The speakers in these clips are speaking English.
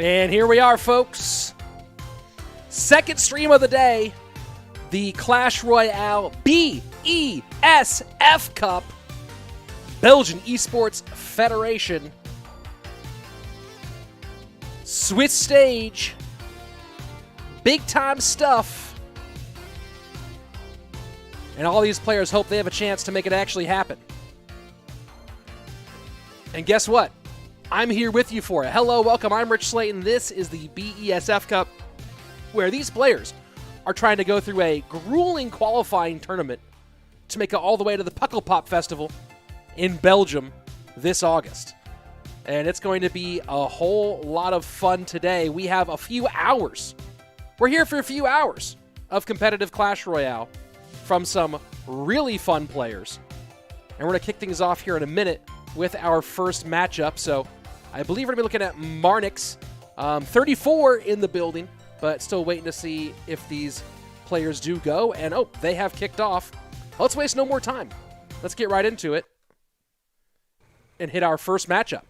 And here we are, folks. Second stream of the day. The Clash Royale BESF Cup. Belgium Esports Federation. Swiss stage. Big time stuff. And all these players hope they have a chance to make it actually happen. And guess what? I'm here with you for it. Hello, welcome. I'm Rich Slayton. This is the BESF Cup, where these players are trying to go through a grueling qualifying tournament to make it all the way to the Pukkelpop Festival in Belgium this August. And it's going to be a whole lot of fun today. We have a few hours. We're here for a few hours of competitive Clash Royale from some really fun players. And we're going to kick things off here in a minute with our first matchup. So I believe we're going to be looking at Marnix, 34 in the building, but still waiting to see if these players do go. And oh, they have kicked off. Let's waste no more time. Let's get right into it and hit our first matchup.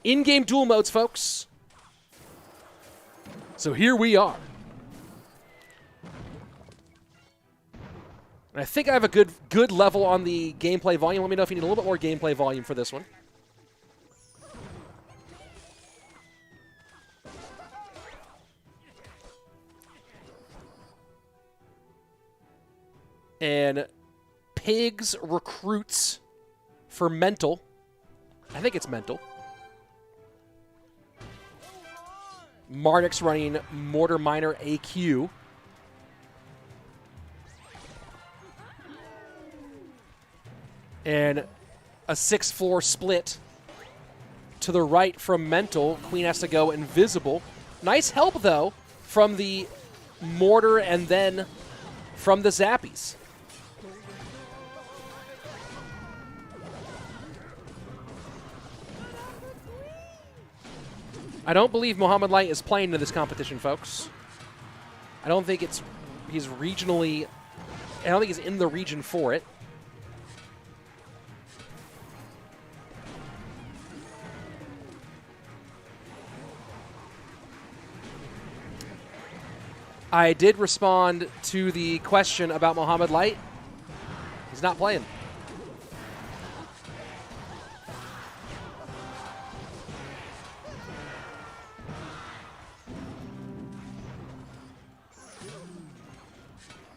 In-game duel modes, folks. So here we are. And I think I have a good level on the gameplay volume. Let me know if you need a little bit more gameplay volume for this one. And Pigs recruits for Mental. I think it's Mental. Marnix running Mortar Miner AQ. And a 6-floor split to the right from Mental. Queen has to go invisible. Nice help, though, from the Mortar and then from the Zappies. I don't believe Mohamed Light is playing in this competition, folks. I don't think he's regionally... I don't think he's in the region for it. I did respond to the question about Mohamed Light. He's not playing.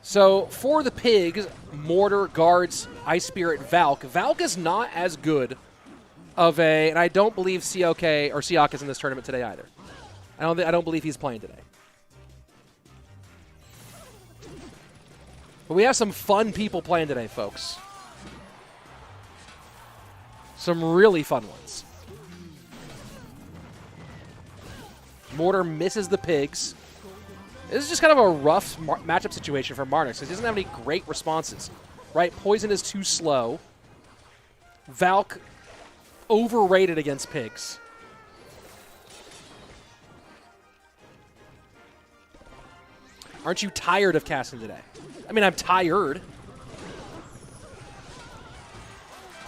So for the Pigs, Mortar guards Ice Spirit Valk. Valk is not as good of a, and I don't believe COK or Siak is in this tournament today either. I don't believe he's playing today. But we have some fun people playing today, folks. Some really fun ones. Mortar misses the Pigs. This is just kind of a rough matchup situation for Marnix. He doesn't have any great responses, right? Poison is too slow. Valk overrated against Pigs. Aren't you tired of casting today? I mean, I'm tired.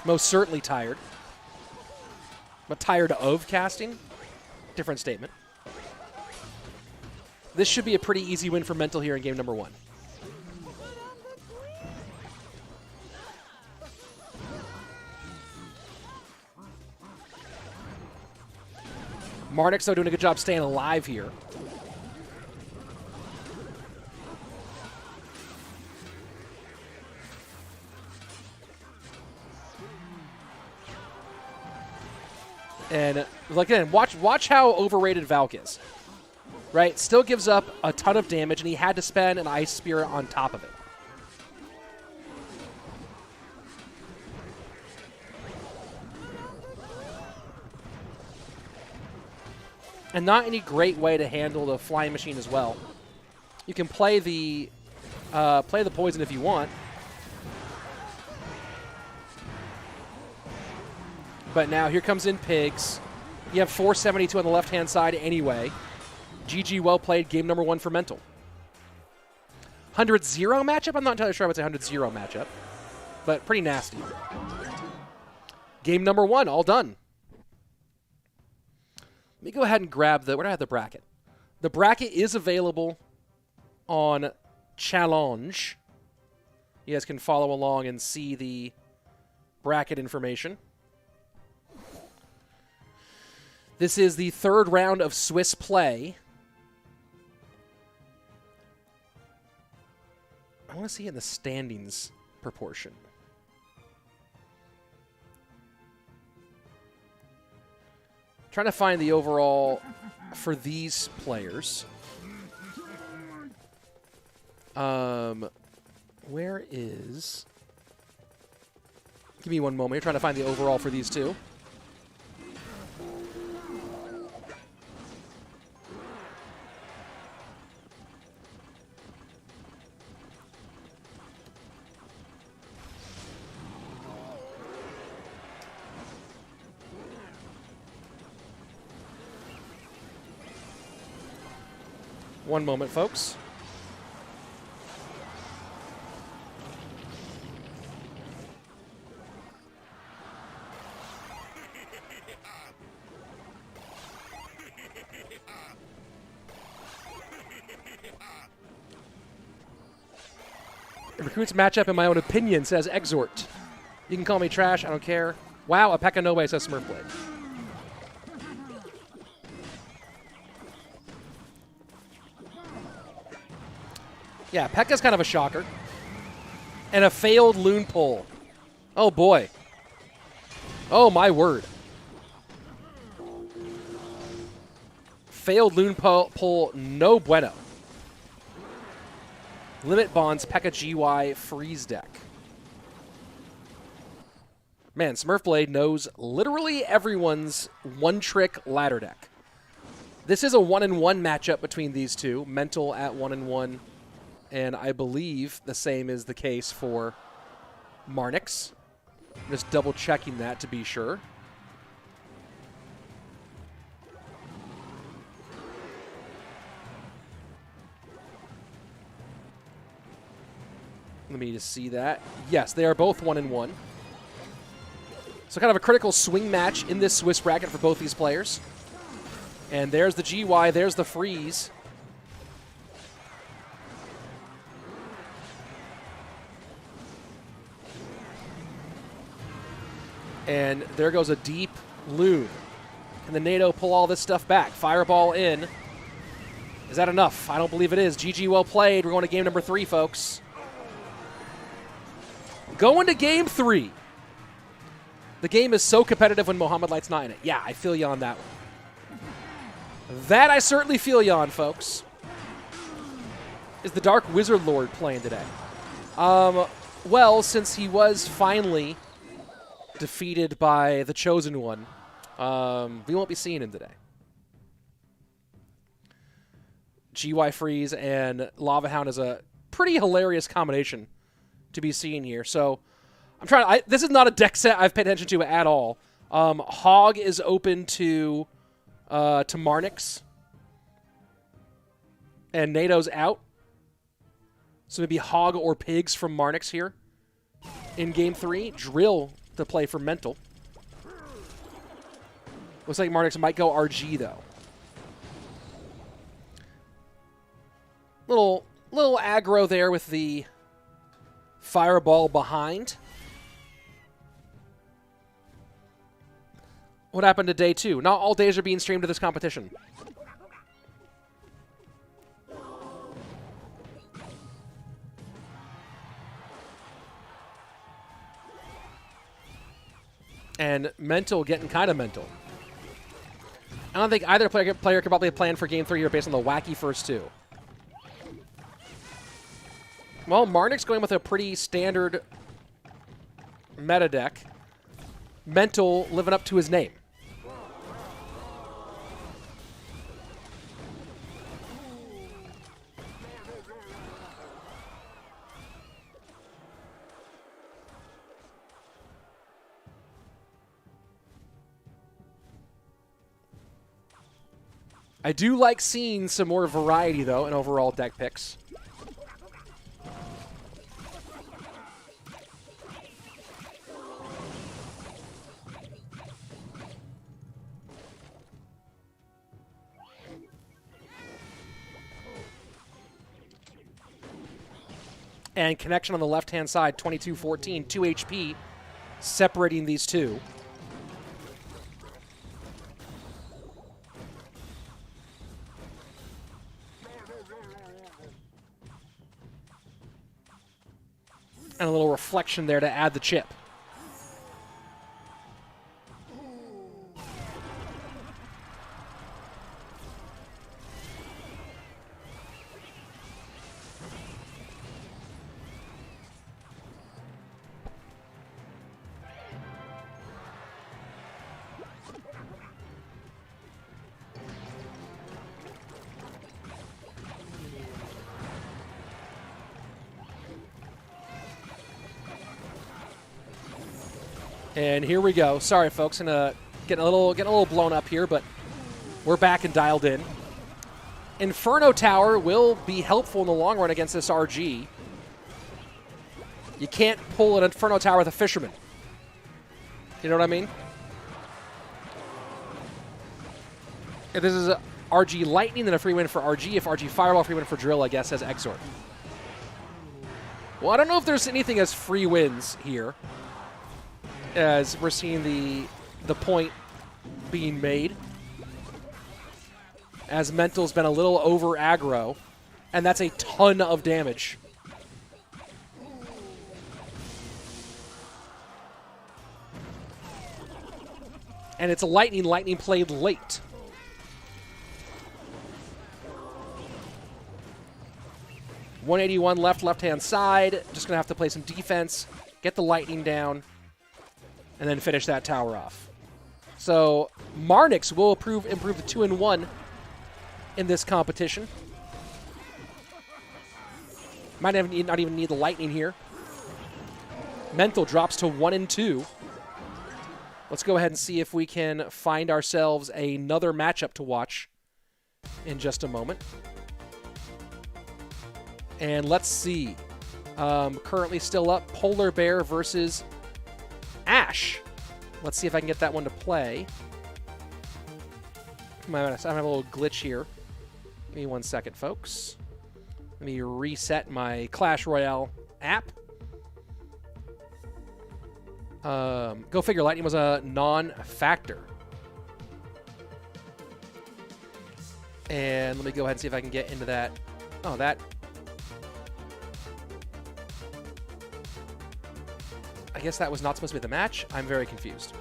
Most certainly tired. But tired of casting? Different statement. This should be a pretty easy win for Mental here in game number 1. Marnix, though, doing a good job staying alive here. And again, watch how overrated Valk is. Right? Still gives up a ton of damage, and he had to spend an Ice Spirit on top of it. And not any great way to handle the Flying Machine as well. You can play the Poison if you want. But now here comes in Pigs. You have 472 on the left-hand side anyway. GG, well played. Game number 1 for Mental. 100-0 matchup? I'm not entirely sure I would say 100-0 matchup. But pretty nasty. Game number 1, all done. me go ahead and grab the, where do I have the bracket? The bracket is available on Challenge. You guys can follow along and see the bracket information. This is the third round of Swiss play. I want to see in the standings proportion. Trying to find the overall for these players. Where is... Give me one moment. You're trying to find the overall for these two. One moment, folks. Recruits matchup in my own opinion, says Exhort. You can call me trash, I don't care. Wow, a Pekka Noe, says Smurfblade. Yeah, Pekka's kind of a shocker. And a failed loon pull. Oh boy. Oh my word. Failed loon pull, no bueno. Limit bonds, Pekka GY freeze deck. Man, Smurfblade knows literally everyone's one-trick ladder deck. This is a 1-1 matchup between these two. Mental at 1-1. And I believe the same is the case for Marnix. I'm just double-checking that to be sure. Let me just see that. Yes, they are both 1-1. So kind of a critical swing match in this Swiss bracket for both these players. And there's the GY, there's the freeze. And there goes a deep loon. Can the NATO pull all this stuff back? Fireball in. Is that enough? I don't believe it is. GG, well played. We're going to game number 3, folks. Going to game 3. The game is so competitive when Mohamed Light's not in it. Yeah, I feel you on that one. That I certainly feel you on, folks. Is the Dark Wizard Lord playing today? Well, since he was finally defeated by the Chosen One, we won't be seeing him today. GY Freeze and Lava Hound is a pretty hilarious combination to be seen here. So I'm trying. This is not a deck set I've paid attention to at all. Hog is open to Marnix, and NATO's out. So maybe Hog or Pigs from Marnix here in game 3. Drill to play for Mental. Looks like Marnix might go RG though. Little aggro there with the Fireball behind. What happened to day 2? Not all days are being streamed to this competition. And Mental getting kind of mental. I don't think either player could probably plan for game 3 here based on the wacky first 2. Well, Marnix going with a pretty standard meta deck. Mental living up to his name. I do like seeing some more variety, though, in overall deck picks. And connection on the left-hand side, 22-14, 2 HP, separating these two. And a little reflection there to add the chip. And here we go. Sorry, folks, getting a little blown up here, but we're back and dialed in. Inferno Tower will be helpful in the long run against this RG. You can't pull an Inferno Tower with a Fisherman. You know what I mean? If this is a RG Lightning, then a free win for RG. If RG Fireball, free win for Drill, I guess, as Exort. Well, I don't know if there's anything as free wins here, as we're seeing the point being made. As Mental's been a little over aggro, and that's a ton of damage. And it's a Lightning. Lightning played late. $181 left-hand side. Just going to have to play some defense, get the Lightning down, and then finish that tower off. So Marnix will improve the 2-1 in this competition. Might not even need the Lightning here. Mental drops to 1-2. Let's go ahead and see if we can find ourselves another matchup to watch in just a moment. And let's see. Currently still up, Polar Bear versus Ash. Let's see if I can get that one to play. I'm having a little glitch here. Give me 1 second, folks. Let me reset my Clash Royale app. Go figure, Lightning was a non-factor. And let me go ahead and see if I can get into that. Oh, that. I guess that was not supposed to be the match. I'm very confused.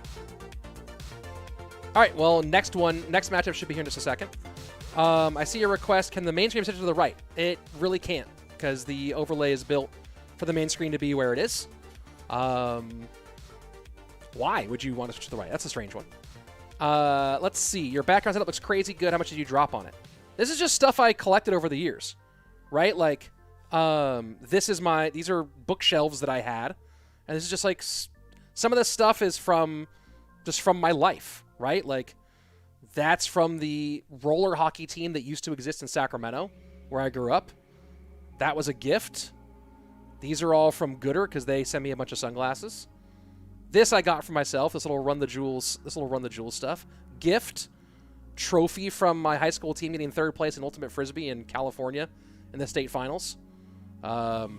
All right, well, next matchup should be here in just a second. I see your request. Can the main screen switch to the right? It really can't, because the overlay is built for the main screen to be where it is. Why would you want to switch to the right? That's a strange one. Let's see. Your background setup looks crazy good. How much did you drop on it? This is just stuff I collected over the years, right? Like, these are bookshelves that I had. And this is just like, some of this stuff is from my life, right? Like, that's from the roller hockey team that used to exist in Sacramento, where I grew up. That was a gift. These are all from Gooder, because they sent me a bunch of sunglasses. This I got for myself, this little Run the Jewels stuff. Gift, trophy from my high school team getting third place in Ultimate Frisbee in California in the state finals. There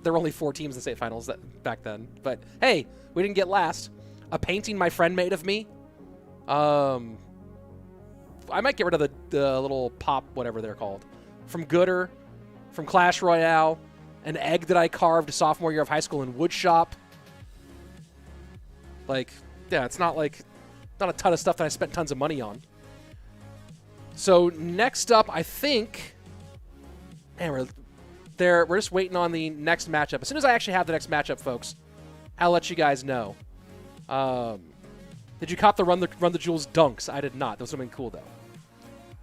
were only 4 teams in the state finals back then. But hey, we didn't get last. A painting my friend made of me. I might get rid of the little pop, whatever they're called. From Gooder, from Clash Royale, an egg that I carved sophomore year of high school in woodshop. Like, yeah, it's not a ton of stuff that I spent tons of money on. So next up, I think, man, we're just waiting on the next matchup. As soon as I actually have the next matchup, folks, I'll let you guys know. Did you cop the Run the Jewels dunks? I did not. Those would have been cool, though.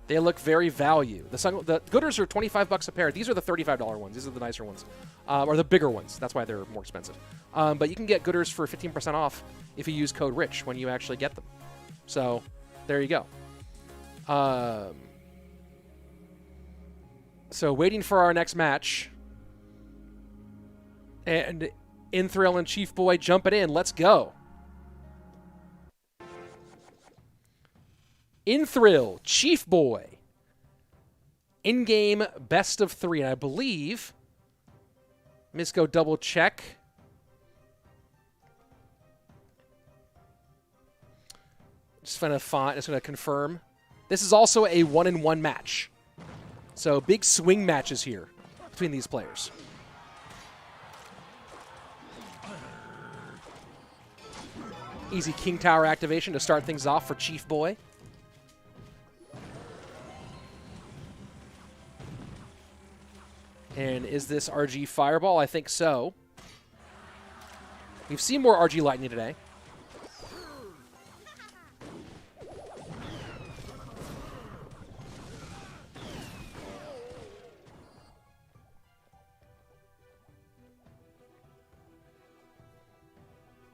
They look very value. The Gooders are $25 a pair. These are the $35 ones. These are the nicer ones. Or the bigger ones. That's why they're more expensive. But you can get Gooders for 15% off if you use code RICH when you actually get them. So, there you go. So, waiting for our next match. And InThrill and Chief Boy jumping in. Let's go. InThrill, Chief Boy. In-game best of 3. And I believe Mirko double check. Just going to confirm. This is also a 1-in-1 match. So big swing matches here between these players. Easy King Tower activation to start things off for Chief Boy. And is this RG Fireball? I think so. We've seen more RG Lightning today.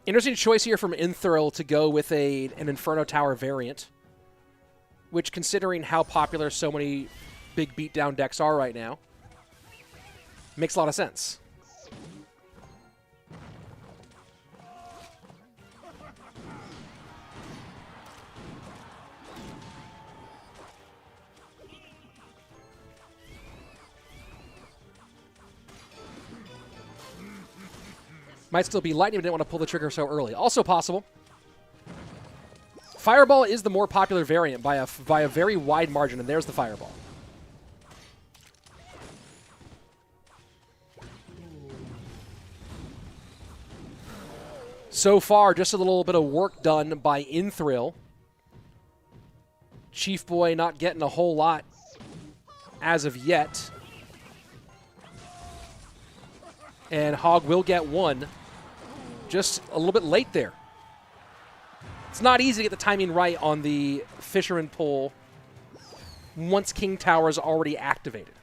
Interesting choice here from InThrill to go with an Inferno Tower variant, which, considering how popular so many big beatdown decks are right now, makes a lot of sense. Might still be Lightning, but didn't want to pull the trigger so early. Also possible. Fireball is the more popular variant by a very wide margin, and there's the Fireball. So far, just a little bit of work done by InThrill. Chief Boy not getting a whole lot as of yet. And Hog will get one. Just a little bit late there. It's not easy to get the timing right on the Fisherman pull once King Tower is already activated.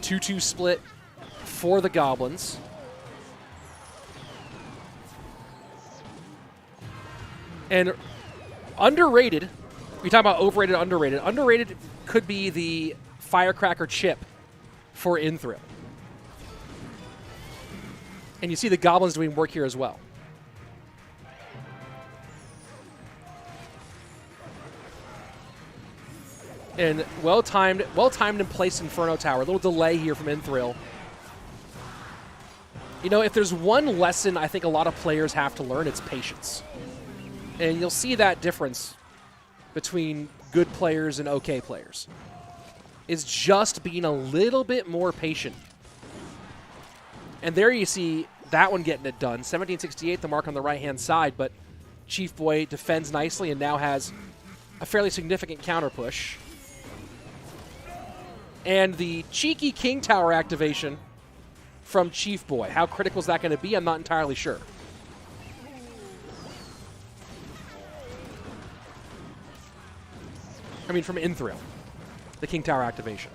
Two-two split for the Goblins. And underrated, we talk about overrated, underrated. Underrated could be the Firecracker chip for InThrill. And you see the Goblins doing work here as well. And well-timed and placed Inferno Tower. A little delay here from InThrill. You know, if there's one lesson I think a lot of players have to learn, it's patience. And you'll see that difference between good players and okay players. Is just being a little bit more patient. And there you see that one getting it done. 1768, the mark on the right-hand side, but Chief Boy defends nicely and now has a fairly significant counter push. And the cheeky King Tower activation from Chief Boy. How critical is that going to be? I'm not entirely sure. I mean, from InThrill, the King Tower activation.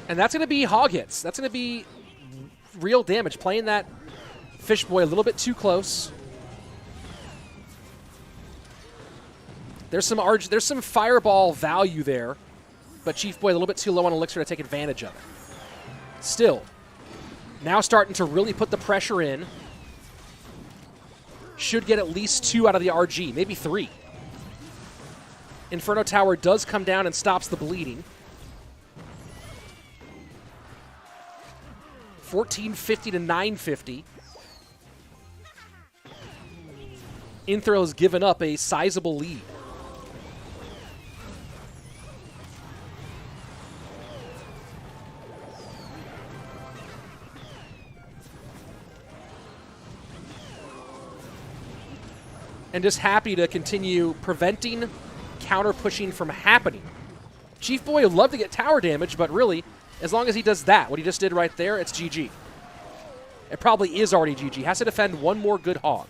And that's going to be hog hits. That's going to be real damage. Playing that Fish Boy a little bit too close. There's some Fireball value there, but Chief Boy a little bit too low on Elixir to take advantage of it. Still, now starting to really put the pressure in. Should get at least 2 out of the RG, maybe 3. Inferno Tower does come down and stops the bleeding. 1450 to 950. InThrill has given up a sizable lead. And just happy to continue preventing counter-pushing from happening. Chief Boy would love to get tower damage, but really, as long as he does that, what he just did right there, it's GG. It probably is already GG. Has to defend one more good hog.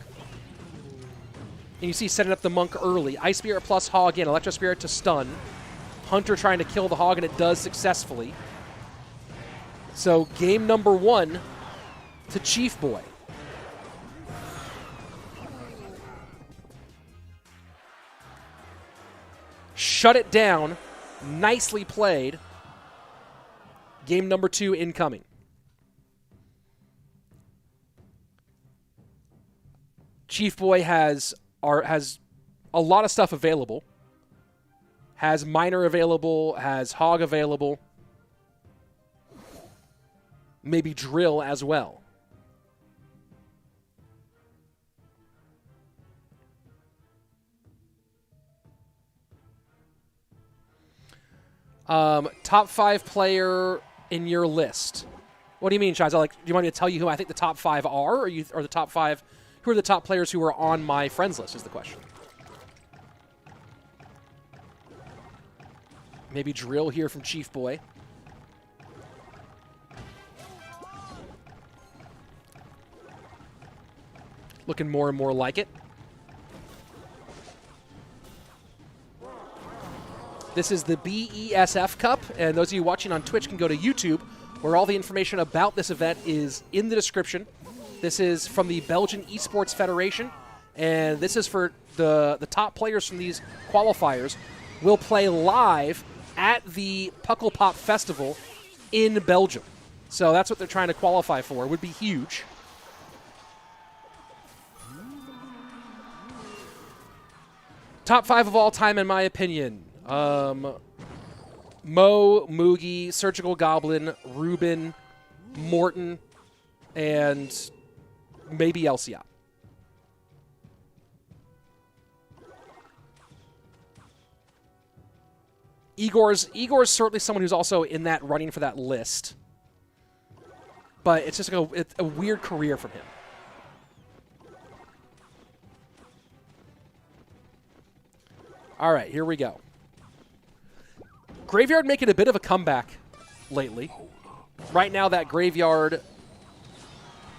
And you see setting up the Monk early. Ice Spirit plus hog in, Electro Spirit to stun. Hunter trying to kill the hog, and it does successfully. So game number 1 to Chief Boy. Shut it down. Nicely played Game number 2 incoming. Chief Boy has a lot of stuff available. Has Miner available, has Hog available. Maybe Drill as well. Top 5 player in your list. What do you mean, Shiza? Like, do you want me to tell you who I think the top 5 are, or the top 5? Who are the top players who are on my friends list? Is the question. Maybe Drill here from Chief Boy. Looking more and more like it. This is the BESF Cup, and those of you watching on Twitch can go to YouTube, where all the information about this event is in the description. This is from the Belgium Esports Federation, and this is for the top players from these qualifiers will play live at the Pukkelpop Festival in Belgium. So that's what they're trying to qualify for. It would be huge. Top 5 of all time, in my opinion. Mo, Moogie, Surgical Goblin, Ruben, Morton, and maybe Elsiop. Igor's certainly someone who's also in that running for that list. But it's just it's a weird career from him. All right, here we go. Graveyard making a bit of a comeback lately. Right now, that Graveyard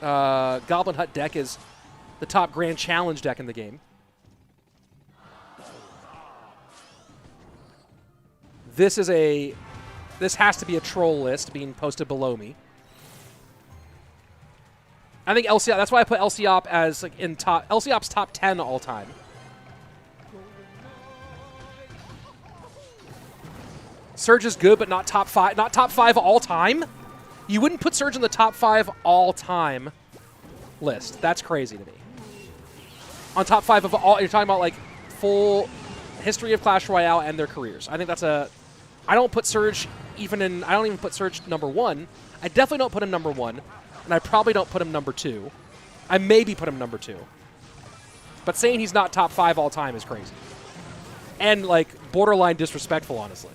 Goblin Hut deck is the top Grand Challenge deck in the game. This has to be a troll list being posted below me. I think Elsiop, that's why I put Elsiop as like in top. Elsiop's top 10 all time. Surge is good, but not top 5. Not top 5 all time? You wouldn't put Surge in the top 5 all time list. That's crazy to me. On top 5 of all, you're talking about like full history of Clash Royale and their careers. I think that's a. I don't put Surge even in. I don't even put Surge number 1. I definitely don't put him number 1, and I probably don't put him number 2. I maybe put him number 2. But saying he's not top 5 all time is crazy, and like borderline disrespectful, honestly.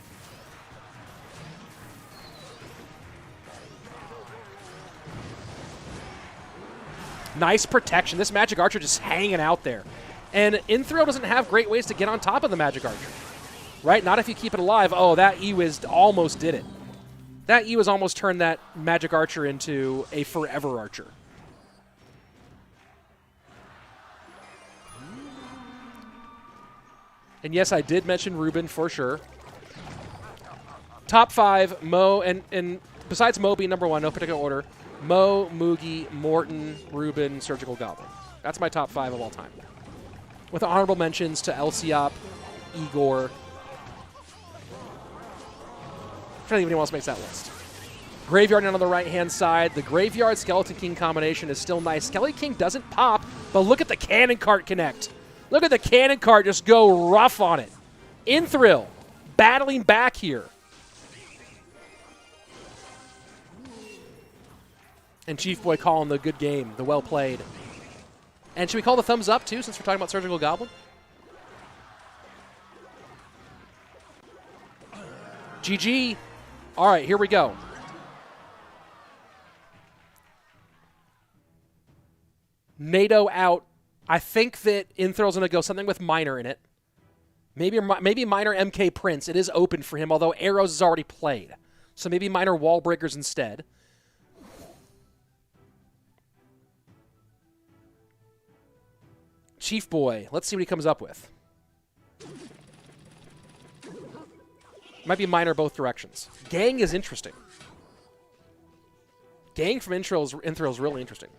Nice protection. This Magic Archer just hanging out there. And InThrill doesn't have great ways to get on top of the Magic Archer. Right? Not if you keep it alive. Oh, that Ewiz almost did it. That Ewiz almost turned that Magic Archer into a forever Archer. And yes, I did mention Ruben for sure. Top 5, Mo, and besides Mo being number 1, no particular order, Mo, Moogie, Morton, Ruben, Surgical Goblin. That's my top 5 of all time. With honorable mentions to Elsiop, Igor. I'm trying to think if anyone else makes that list. Graveyard on the right-hand side. The Graveyard Skeleton King combination is still nice. Skeleton King doesn't pop, but look at the Cannon Cart connect. Look at the Cannon Cart just go rough on it. InThrill battling back here. And Chief Boy calling the good game, the well played. And should we call the thumbs up, too, since we're talking about Surgical Goblin? GG. All right, here we go. NATO out. I think that InThrill's going to go something with Miner in it. Maybe Miner MK Prince. It is open for him, although Arrows is already played. So maybe Miner Wall Breakers instead. Chief Boy. Let's see what he comes up with. Might be Miner both directions. Gang is interesting. Gang from InThrill is really interesting.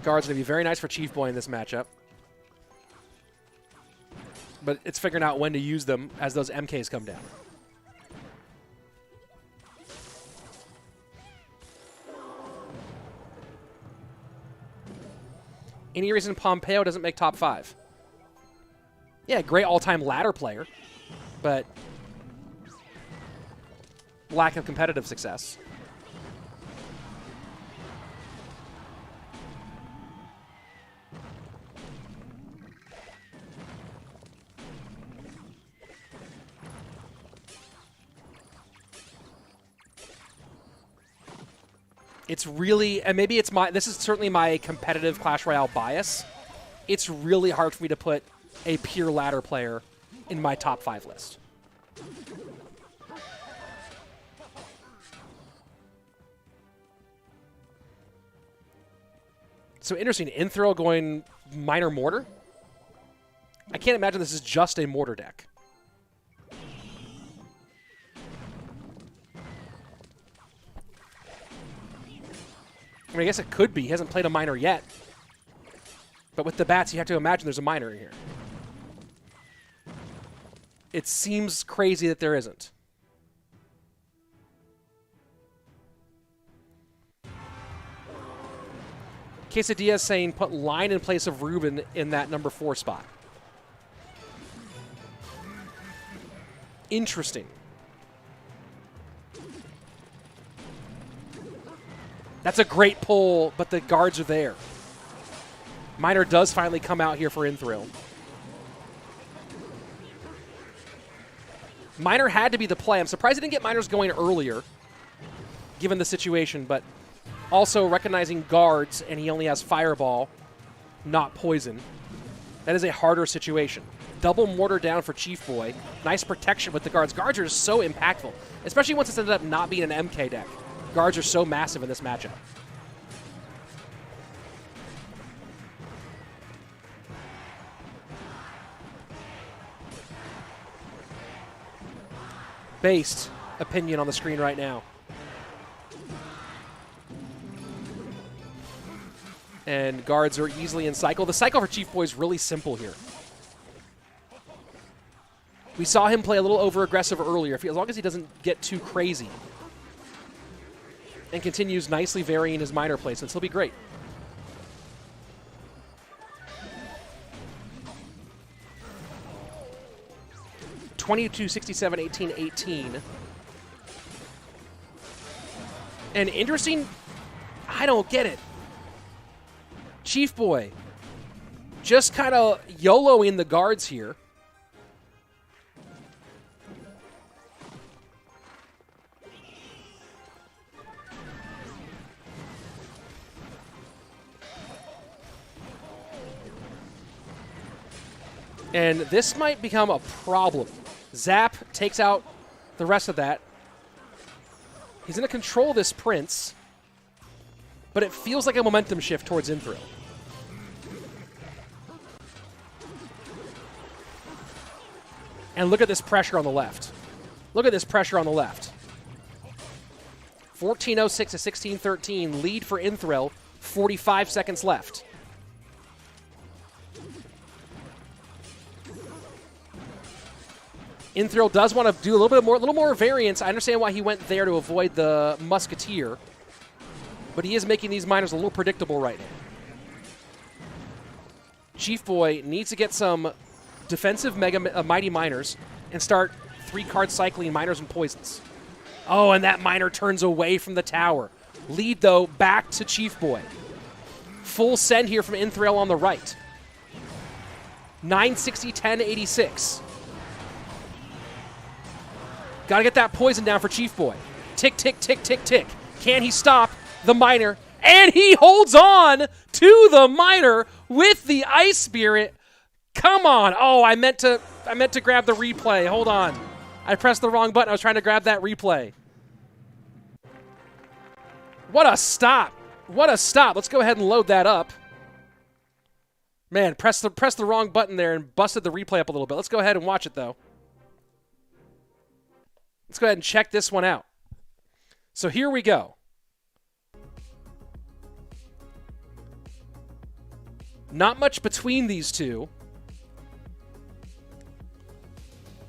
Guard's going to be very nice for Chief Boy in this matchup. But it's figuring out when to use them as those MKs come down. Any reason Pompeo doesn't make top 5? Yeah, great all-time ladder player, but lack of competitive success. It's really, and maybe it's this is certainly my competitive Clash Royale bias. It's really hard for me to put a pure ladder player in my top 5 list. So interesting, InThrill going Minor Mortar. I can't imagine this is just a Mortar deck. I mean, I guess it could be. He hasn't played a Minor yet. But with the bats, you have to imagine there's a Minor in here. It seems crazy that there isn't. Quesadilla saying put Line in place of Ruben in that number 4 spot. Interesting. That's a great pull, but the guards are there. Minor does finally come out here for InThrill. Minor had to be the play. I'm surprised he didn't get Minors going earlier, given the situation, but also recognizing guards, and he only has Fireball, not Poison. That is a harder situation. Double Mortar down for Chief Boy. Nice protection with the guards. Guards are so impactful, especially once it's ended up not being an MK deck. Guards are so massive in this matchup. Based opinion on the screen right now. And guards are easily in cycle. The cycle for Chief Boy is really simple here. We saw him play a little over-aggressive earlier. As long as he doesn't get too crazy and continues nicely varying his minor placements, he'll be great. (22, 67, 18, 18). And interesting, I don't get it. Chief Boy just kind of YOLOing the guards here. And this might become a problem. Zap takes out the rest of that. He's going to control this Prince, but it feels like a momentum shift towards InThrill. And look at this pressure on the left. Look at this pressure on the left. 14:06 to 16:13, lead for InThrill, 45 seconds left. InThrill does want to do a little more variance. I understand why he went there to avoid the Musketeer, but he is making these minors a little predictable right now. Chief Boy needs to get some defensive mighty minors and start 3-card cycling minors and poisons. Oh, and that minor turns away from the tower. Lead, though, back to Chief Boy. Full send here from InThrill on the right. 960, 1086. Got to get that poison down for Chief Boy. Tick, tick, tick, tick, tick. Can he stop the minor? And he holds on to the minor with the Ice Spirit. Come on. Oh, I meant to grab the replay. Hold on. I pressed the wrong button. I was trying to grab that replay. What a stop. What a stop. Let's go ahead and load that up. Man, press the wrong button there and busted the replay up a little bit. Let's go ahead and watch it, though. Let's go ahead and check this one out. So here we go. Not much between these two.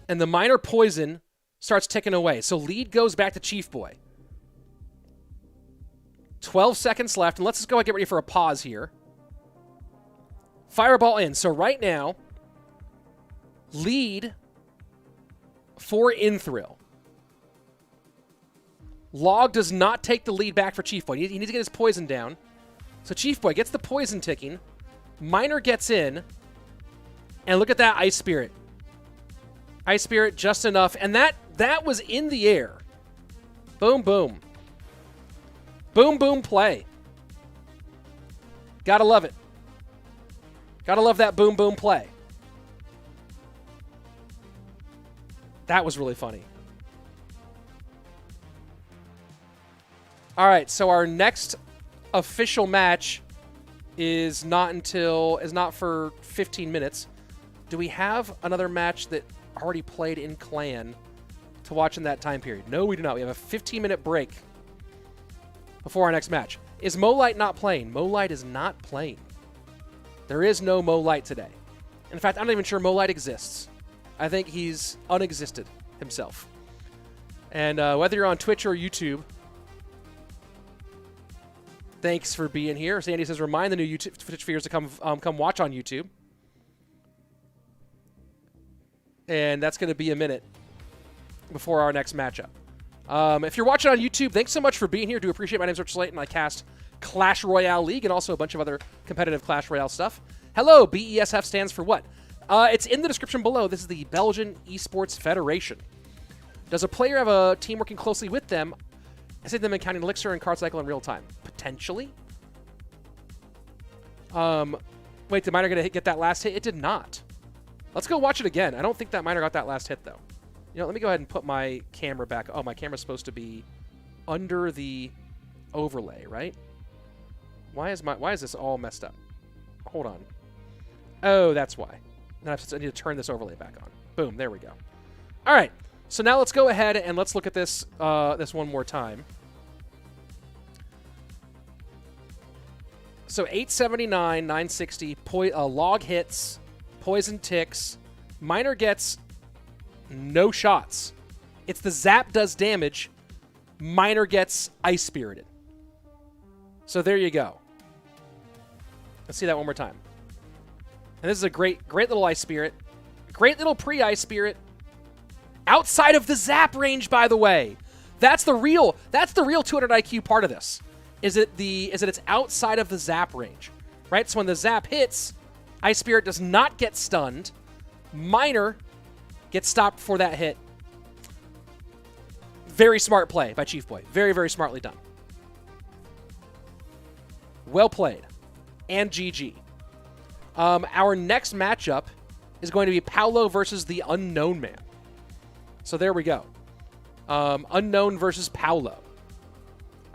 And the Miner Poison starts ticking away. So lead goes back to Chief Boy. 12 seconds left. And let's just go and get ready for a pause here. Fireball in. So right now, lead for InThrill. Log does not take the lead back for Chief Boy. He needs to get his poison down. So Chief Boy gets the poison ticking. Miner gets in. And look at that Ice Spirit. Ice Spirit just enough. And that was in the air. Boom, boom. Boom, boom, play. Gotta love it. Gotta love that boom, boom, play. That was really funny. All right, so our next official match is not for 15 minutes. Do we have another match that already played in Clan to watch in that time period? No, we do not. We have a 15-minute break before our next match. Is Molite not playing? Molite is not playing. There is no Molite today. In fact, I'm not even sure Molite exists. I think he's unexisted himself. And whether you're on Twitch or YouTube, thanks for being here. Sandy says, remind the new YouTube Twitch viewers to come watch on YouTube. And that's going to be a minute before our next matchup. If you're watching on YouTube, thanks so much for being here. Do appreciate it. My name's Rich Slayton. I cast Clash Royale League and also a bunch of other competitive Clash Royale stuff. Hello, BESF stands for what? It's in the description below. This is the Belgian Esports Federation. Does a player have a team working closely with them? I say them in counting elixir and card cycle in real time. Potentially. Wait, did Miner get that last hit? It did not. Let's go watch it again. I don't think that Miner got that last hit, though. You know, let me go ahead and put my camera back. Oh, my camera's supposed to be under the overlay, right? Why is this all messed up? Hold on. Oh, that's why. Then I need to turn this overlay back on. Boom, there we go. All right, so now let's go ahead and let's look at this this one more time. So 879, 960, log hits, poison ticks, Miner gets no shots. It's the zap does damage, Miner gets Ice Spirited. So there you go. Let's see that one more time. And this is a great little Ice Spirit. Great little pre-Ice Spirit. Outside of the zap range, by the way. That's the real 200 IQ part of this. Is that it's outside of the zap range. Right? So when the zap hits, Ice Spirit does not get stunned. Miner gets stopped for that hit. Very smart play by Chief Boy. Very, very smartly done. Well played. And GG. Our next matchup is going to be Paolo versus the Unknown Man. So there we go. Unknown versus Paolo.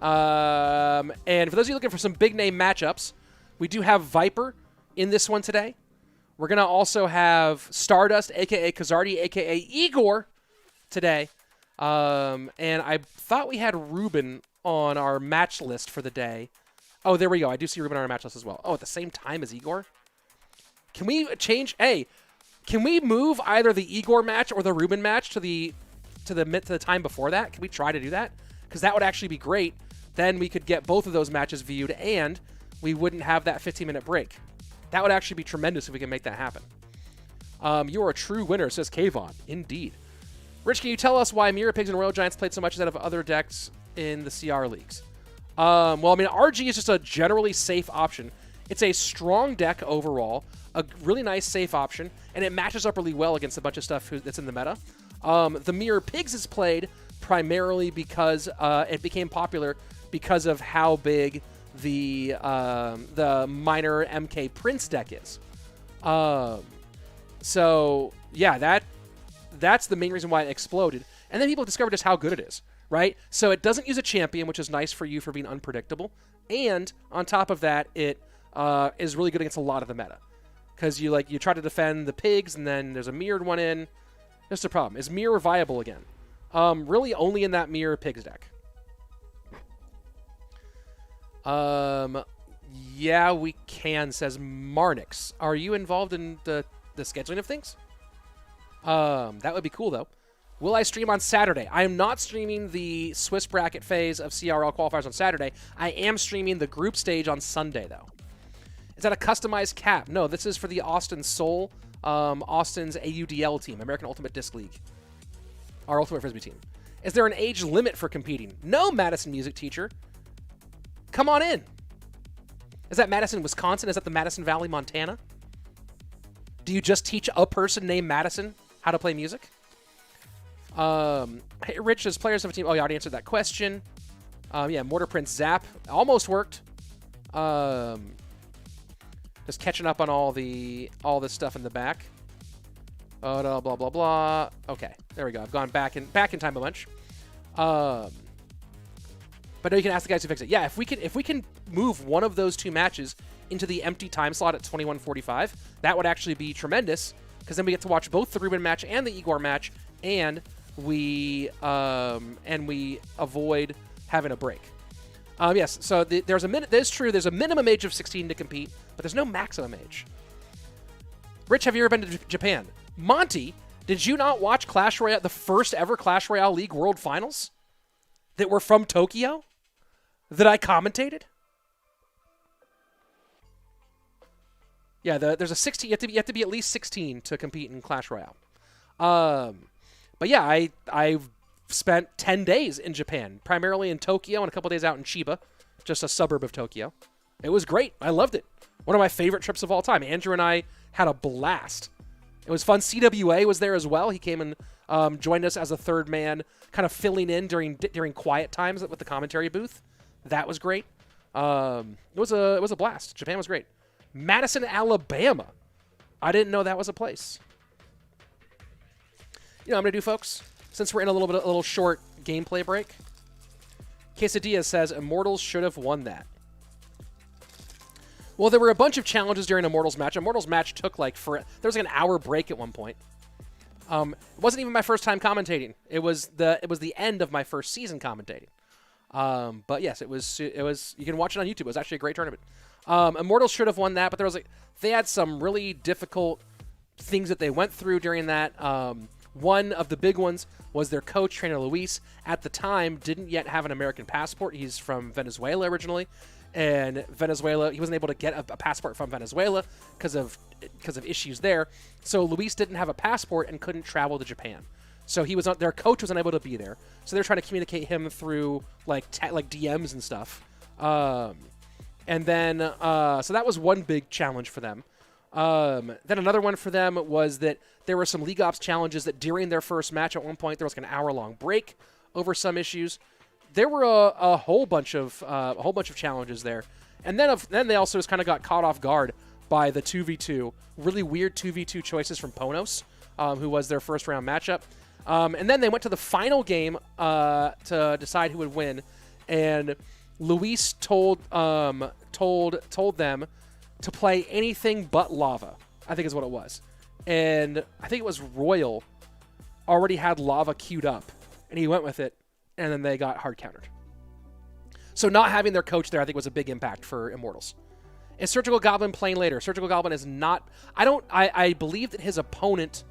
And for those of you looking for some big name matchups, we do have Viper in this one today. We're going to also have Stardust, a.k.a. Kazardi, a.k.a. Igor today. And I thought we had Ruben on our match list for the day. Oh, there we go. I do see Ruben on our match list as well. Oh, at the same time as Igor? Can we change? Hey, can we move either the Igor match or the Ruben match to the time before that? Can we try to do that? Because that would actually be great. Then we could get both of those matches viewed, and we wouldn't have that 15-minute break. That would actually be tremendous if we can make that happen. You are a true winner, says Kayvon. Indeed. Rich, can you tell us why Mirror Pigs and Royal Giants played so much instead of other decks in the CR leagues? Well, I mean, RG is just a generally safe option. It's a strong deck overall, a really nice safe option, and it matches up really well against a bunch of stuff that's in the meta. The Mirror Pigs is played primarily because it became popular because of how big the Miner MK Prince deck is. So yeah, that's the main reason why it exploded. And then people discovered just how good it is, right? So it doesn't use a champion, which is nice for you for being unpredictable. And on top of that, it is really good against a lot of the meta. Because you try to defend the pigs, and then there's a mirrored one in. That's the problem. Is mirror viable again? Really only in that mirror pigs deck. Yeah, we can, says Marnix. Are you involved in the scheduling of things? That would be cool, though. Will I stream on Saturday? I am not streaming the Swiss bracket phase of CRL qualifiers on Saturday. I am streaming the group stage on Sunday, though. Is that a customized cap? No, this is for the Austin Soul, Austin's AUDL team, American Ultimate Disc League. Our Ultimate Frisbee team. Is there an age limit for competing? No, Madison music teacher. Come on in. Is that Madison, Wisconsin? Is that the Madison Valley, Montana? Do you just teach a person named Madison how to play music? Hey, Rich, as players of a team... Oh, yeah, I already answered that question. Yeah, Mortar Prince Zap. Almost worked. Just catching up on all this stuff in the back. Blah, blah, blah, blah. Okay, there we go. I've gone back in time a bunch. But no, you can ask the guys who fix it. Yeah, if we can move one of those two matches into the empty time slot at 21:45, that would actually be tremendous, because then we get to watch both the Ruben match and the Igor match, and we avoid having a break. Yes, so there's a minute. That is true. There's a minimum age of 16 to compete, but there's no maximum age. Rich, have you ever been to Japan? Monty, did you not watch Clash Royale, the first ever Clash Royale League World Finals that were from Tokyo that I commentated? Yeah, there's a 16. You have to be at least 16 to compete in Clash Royale. But yeah, I've spent 10 days in Japan, primarily in Tokyo and a couple days out in Chiba, just a suburb of Tokyo. It was great. I loved it. One of my favorite trips of all time. Andrew and I had a blast. It was fun. CWA was there as well. He came and joined us as a third man, kind of filling in during quiet times with the commentary booth. That was great. It was a blast. Japan was great. Madison, Alabama. I didn't know that was a place. You know what I'm going to do, folks? Since we're in a little short gameplay break, Quesadilla says Immortals should have won that. Well, there were a bunch of challenges during Immortals match. Immortals match took there was like an hour break at one point. It wasn't even my first time commentating. It was the end of my first season commentating. But yes, it was. You can watch it on YouTube. It was actually a great tournament. Immortals should have won that, but they had some really difficult things that they went through during that. One of the big ones was their coach, trainer Luis, at the time didn't yet have an American passport. He's from Venezuela originally, and Venezuela, he wasn't able to get a passport from Venezuela because of issues there. So Luis didn't have a passport and couldn't travel to Japan. So their coach was unable to be there. So they're trying to communicate him through like DMs and stuff. And then so that was one big challenge for them. Then another one for them was that there were some League Ops challenges that during their first match at one point there was like an hour-long break over some issues. There were a whole bunch of challenges there, and then they also just kind of got caught off guard by the 2v2, really weird 2v2 choices from Ponos, who was their first round matchup, and then they went to the final game to decide who would win, and Luis told them to play anything but lava, I think is what it was. And I think it was Royal already had lava queued up, and he went with it, and then they got hard countered. So not having their coach there, I think, was a big impact for Immortals. Is Surgical Goblin playing later? Surgical Goblin is not... I believe that his opponent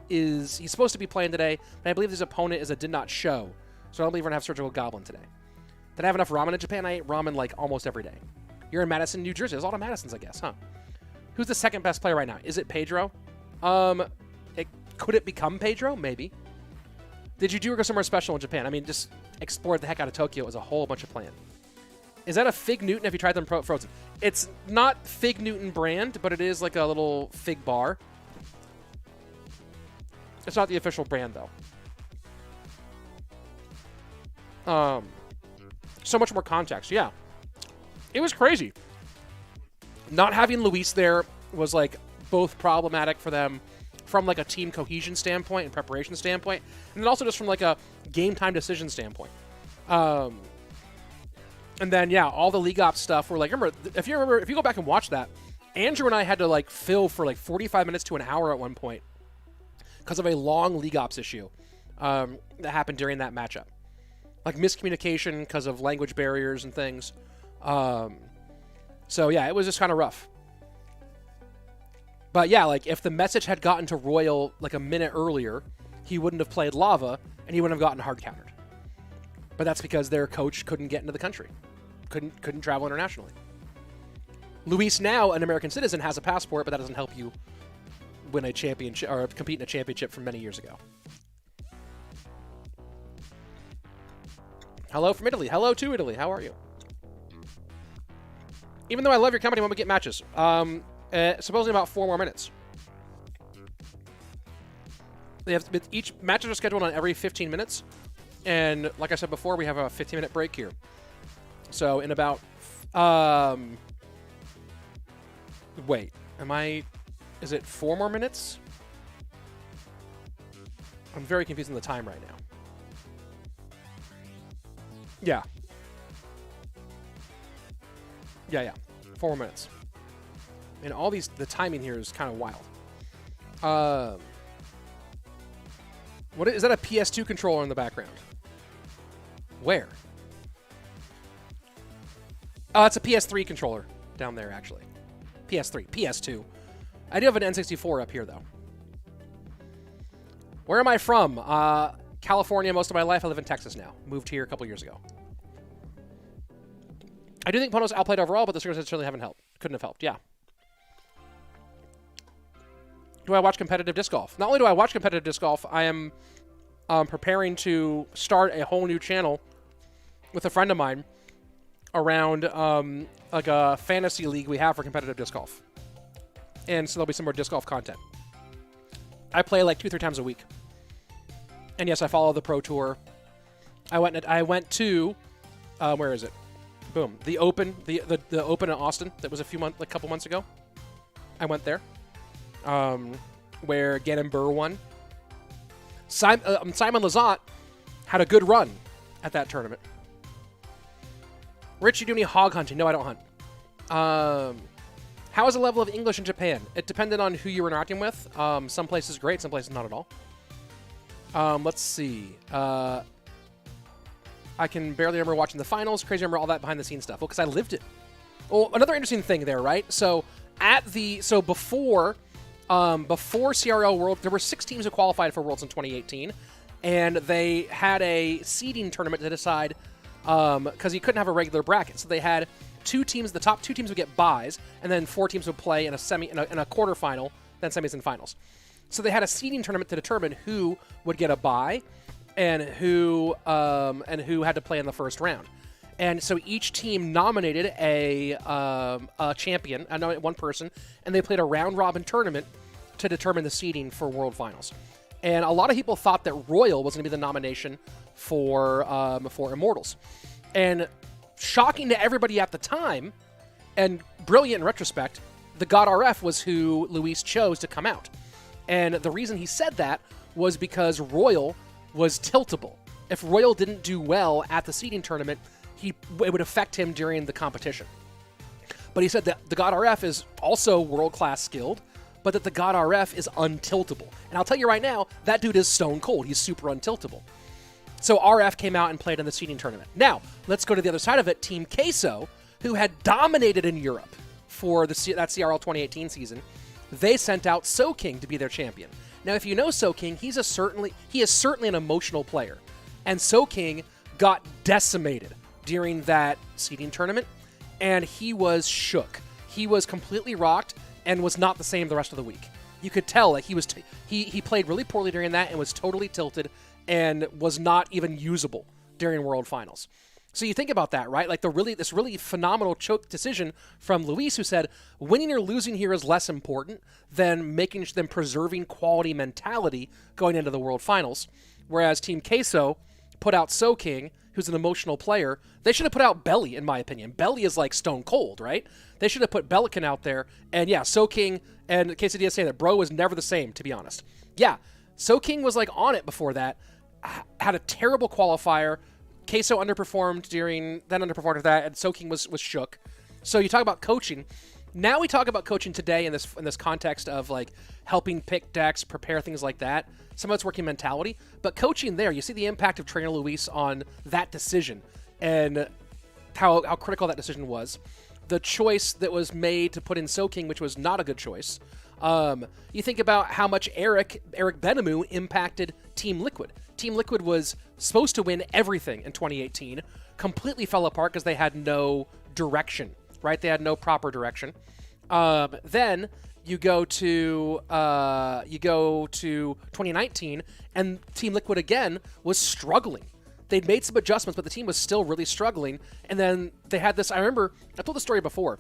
he's supposed to be playing today, but I believe his opponent is a did not show. So I don't believe we're going to have Surgical Goblin today. Did I have enough ramen in Japan? I ate ramen like almost every day. You're in Madison, New Jersey. There's a lot of Madisons, I guess, huh? Who's the second best player right now? Is it Pedro? Could it become Pedro? Maybe. Did you do or go somewhere special in Japan? I mean, just explored the heck out of Tokyo. It was a whole bunch of plan. Is that a Fig Newton? Have you tried them frozen? It's not Fig Newton brand, but it is like a little fig bar. It's not the official brand, though. So much more context. Yeah. It was crazy. Not having Luis there was like both problematic for them from like a team cohesion standpoint and preparation standpoint, and then also just from like a game time decision standpoint. And then yeah, all the League Ops stuff were like, if you go back and watch that, Andrew and I had to like fill for like 45 minutes to an hour at one point because of a long League Ops issue that happened during that matchup. Like miscommunication because of language barriers and things. So yeah, it was just kind of rough. But yeah, like if the message had gotten to Royal like a minute earlier, he wouldn't have played Lava and he wouldn't have gotten hard countered. But that's because their coach couldn't get into the country, couldn't travel internationally. Luis, now an American citizen, has a passport, but that doesn't help you win a championship or compete in a championship from many years ago. Hello from Italy. Hello to Italy. How are you? Even though I love your company when we get matches, supposedly about 4 more minutes. Each matches are scheduled on every 15 minutes, and like I said before, we have a 15-minute break here. So in about, wait, is it 4 more minutes? I'm very confused on the time right now. Yeah. Yeah. 4 more minutes. And all these, the timing here is kind of wild. What is that, a PS2 controller in the background? Where? Oh, it's a PS3 controller down there, actually. PS3, PS2. I do have an N64 up here, though. Where am I from? California most of my life. I live in Texas now. Moved here a couple years ago. I do think Ponos outplayed overall, but the scores certainly haven't helped. Couldn't have helped, yeah. Do I watch competitive disc golf? Not only do I watch competitive disc golf, I am preparing to start a whole new channel with a friend of mine around like a fantasy league we have for competitive disc golf. And so there'll be some more disc golf content. I play like 2-3 times a week. And yes, I follow the Pro Tour. I went to where is it? Boom. The Open, the Open in Austin that was a couple months ago. I went there. Where Gannon Burr won. Simon Lizotte had a good run at that tournament. Rich, you do any hog hunting? No, I don't hunt. How is the level of English in Japan? It depended on who you were interacting with. Some places great, some places not at all. Let's see. I can barely remember watching the finals. Crazy remember all that behind the scenes stuff. Well, because I lived it. Well, another interesting thing there, right? So before CRL World, there were 6 teams who qualified for Worlds in 2018, and they had a seeding tournament to decide because you couldn't have a regular bracket. So they had 2 teams. The top 2 teams would get buys, and then 4 teams would play in a quarterfinal, then semis and finals. So they had a seeding tournament to determine who would get a bye and who had to play in the first round. And so each team nominated a champion, one person, and they played a round-robin tournament to determine the seeding for World Finals. And a lot of people thought that Royal was going to be the nomination for Immortals. And shocking to everybody at the time, and brilliant in retrospect, the God RF was who Luis chose to come out. And the reason he said that was because Royal was tiltable. If Royal didn't do well at the seeding tournament, it would affect him during the competition. But he said that the God RF is also world-class skilled, but that the God RF is untiltable. And I'll tell you right now, that dude is stone cold. He's super untiltable. So RF came out and played in the seeding tournament. Now, let's go to the other side of it. Team Queso, who had dominated in Europe for that CRL 2018 season, they sent out SoKing to be their champion. Now, if you know SoKing, he is certainly an emotional player. And SoKing got decimated during that seeding tournament, and he was shook. He was completely rocked and was not the same the rest of the week. You could tell like he played really poorly during that and was totally tilted and was not even usable during World Finals. So you think about that, right? Like this really phenomenal choke decision from Luis, who said winning or losing here is less important than preserving quality mentality going into the World Finals. Whereas Team Queso put out SoKing, who's an emotional player. They should have put out Belly, in my opinion. Belly is like stone cold, right? They should have put Bellican out there. And yeah, SoKing and Quesadilla say that bro was never the same, to be honest. Yeah, SoKing was like on it before that. Had a terrible qualifier. Queso underperformed after that, and SoKing was shook. So you talk about coaching. Now we talk about coaching today in this context of like helping pick decks, prepare things like that. Some of it's working mentality, but coaching there, you see the impact of Trainer Luis on that decision, and how critical that decision was. The choice that was made to put in Soking, which was not a good choice. You think about how much Eric Benamou impacted Team Liquid. Team Liquid was supposed to win everything in 2018, completely fell apart because they had no direction, right? They had no proper direction. Then you go to 2019, and Team Liquid again was struggling. They'd made some adjustments, but the team was still really struggling. And then they had this, I remember, I told the story before,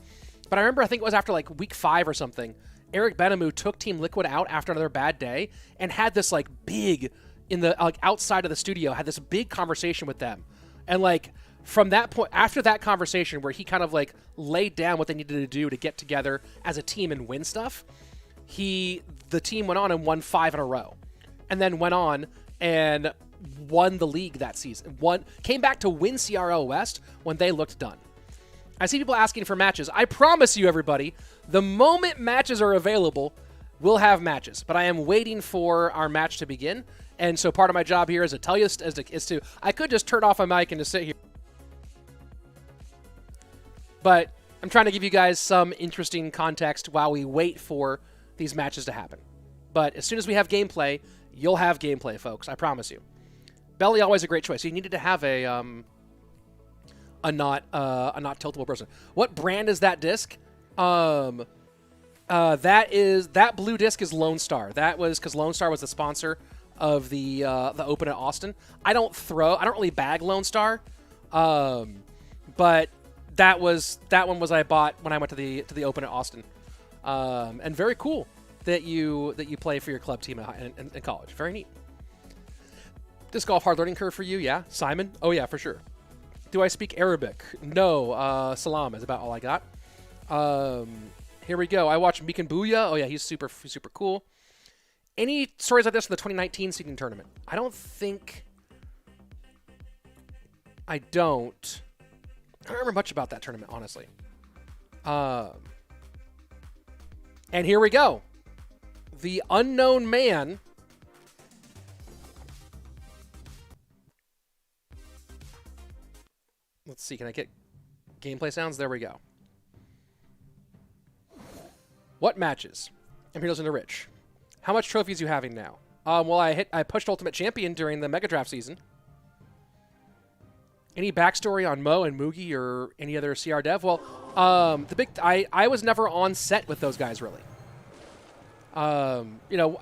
but I remember I think it was after like week 5 or something, Eric Benamou took Team Liquid out after another bad day and had this like big, in the like outside of the studio, had this big conversation with them. And like from that point, after that conversation where he kind of like laid down what they needed to do to get together as a team and win stuff, the team went on and won 5 in a row. And then went on and won the league that season. Came back to win CRL West when they looked done. I see people asking for matches. I promise you, everybody, the moment matches are available, we'll have matches. But I am waiting for our match to begin. And so part of my job here is to tell you, I could just turn off my mic and just sit here. But I'm trying to give you guys some interesting context while we wait for these matches to happen. But as soon as we have gameplay, you'll have gameplay, folks. I promise you. Belly, always a great choice. You needed to have a not tiltable person. What brand is that disc? That blue disc is Lone Star. That was because Lone Star was the sponsor of the Open at Austin. I don't really bag Lone Star, but that one was I bought when I went to the Open at Austin, and very cool that you play for your club team in college. Very neat. Disc golf hard learning curve for you, yeah? Simon? Oh yeah, for sure. Do I speak Arabic? No. Salam is about all I got. Here we go. I watched Mikan Booyah. Oh yeah, he's super cool. Any stories like this in the 2019 seeding tournament? I don't remember much about that tournament, honestly. And here we go. The unknown man. Let's see, can I get gameplay sounds? There we go. What matches? Imperials into Rich. How much trophies are you having now? Well, I pushed Ultimate Champion during the Mega Draft season. Any backstory on Mo and Mugi or any other CR dev? Well, I was never on set with those guys, really. I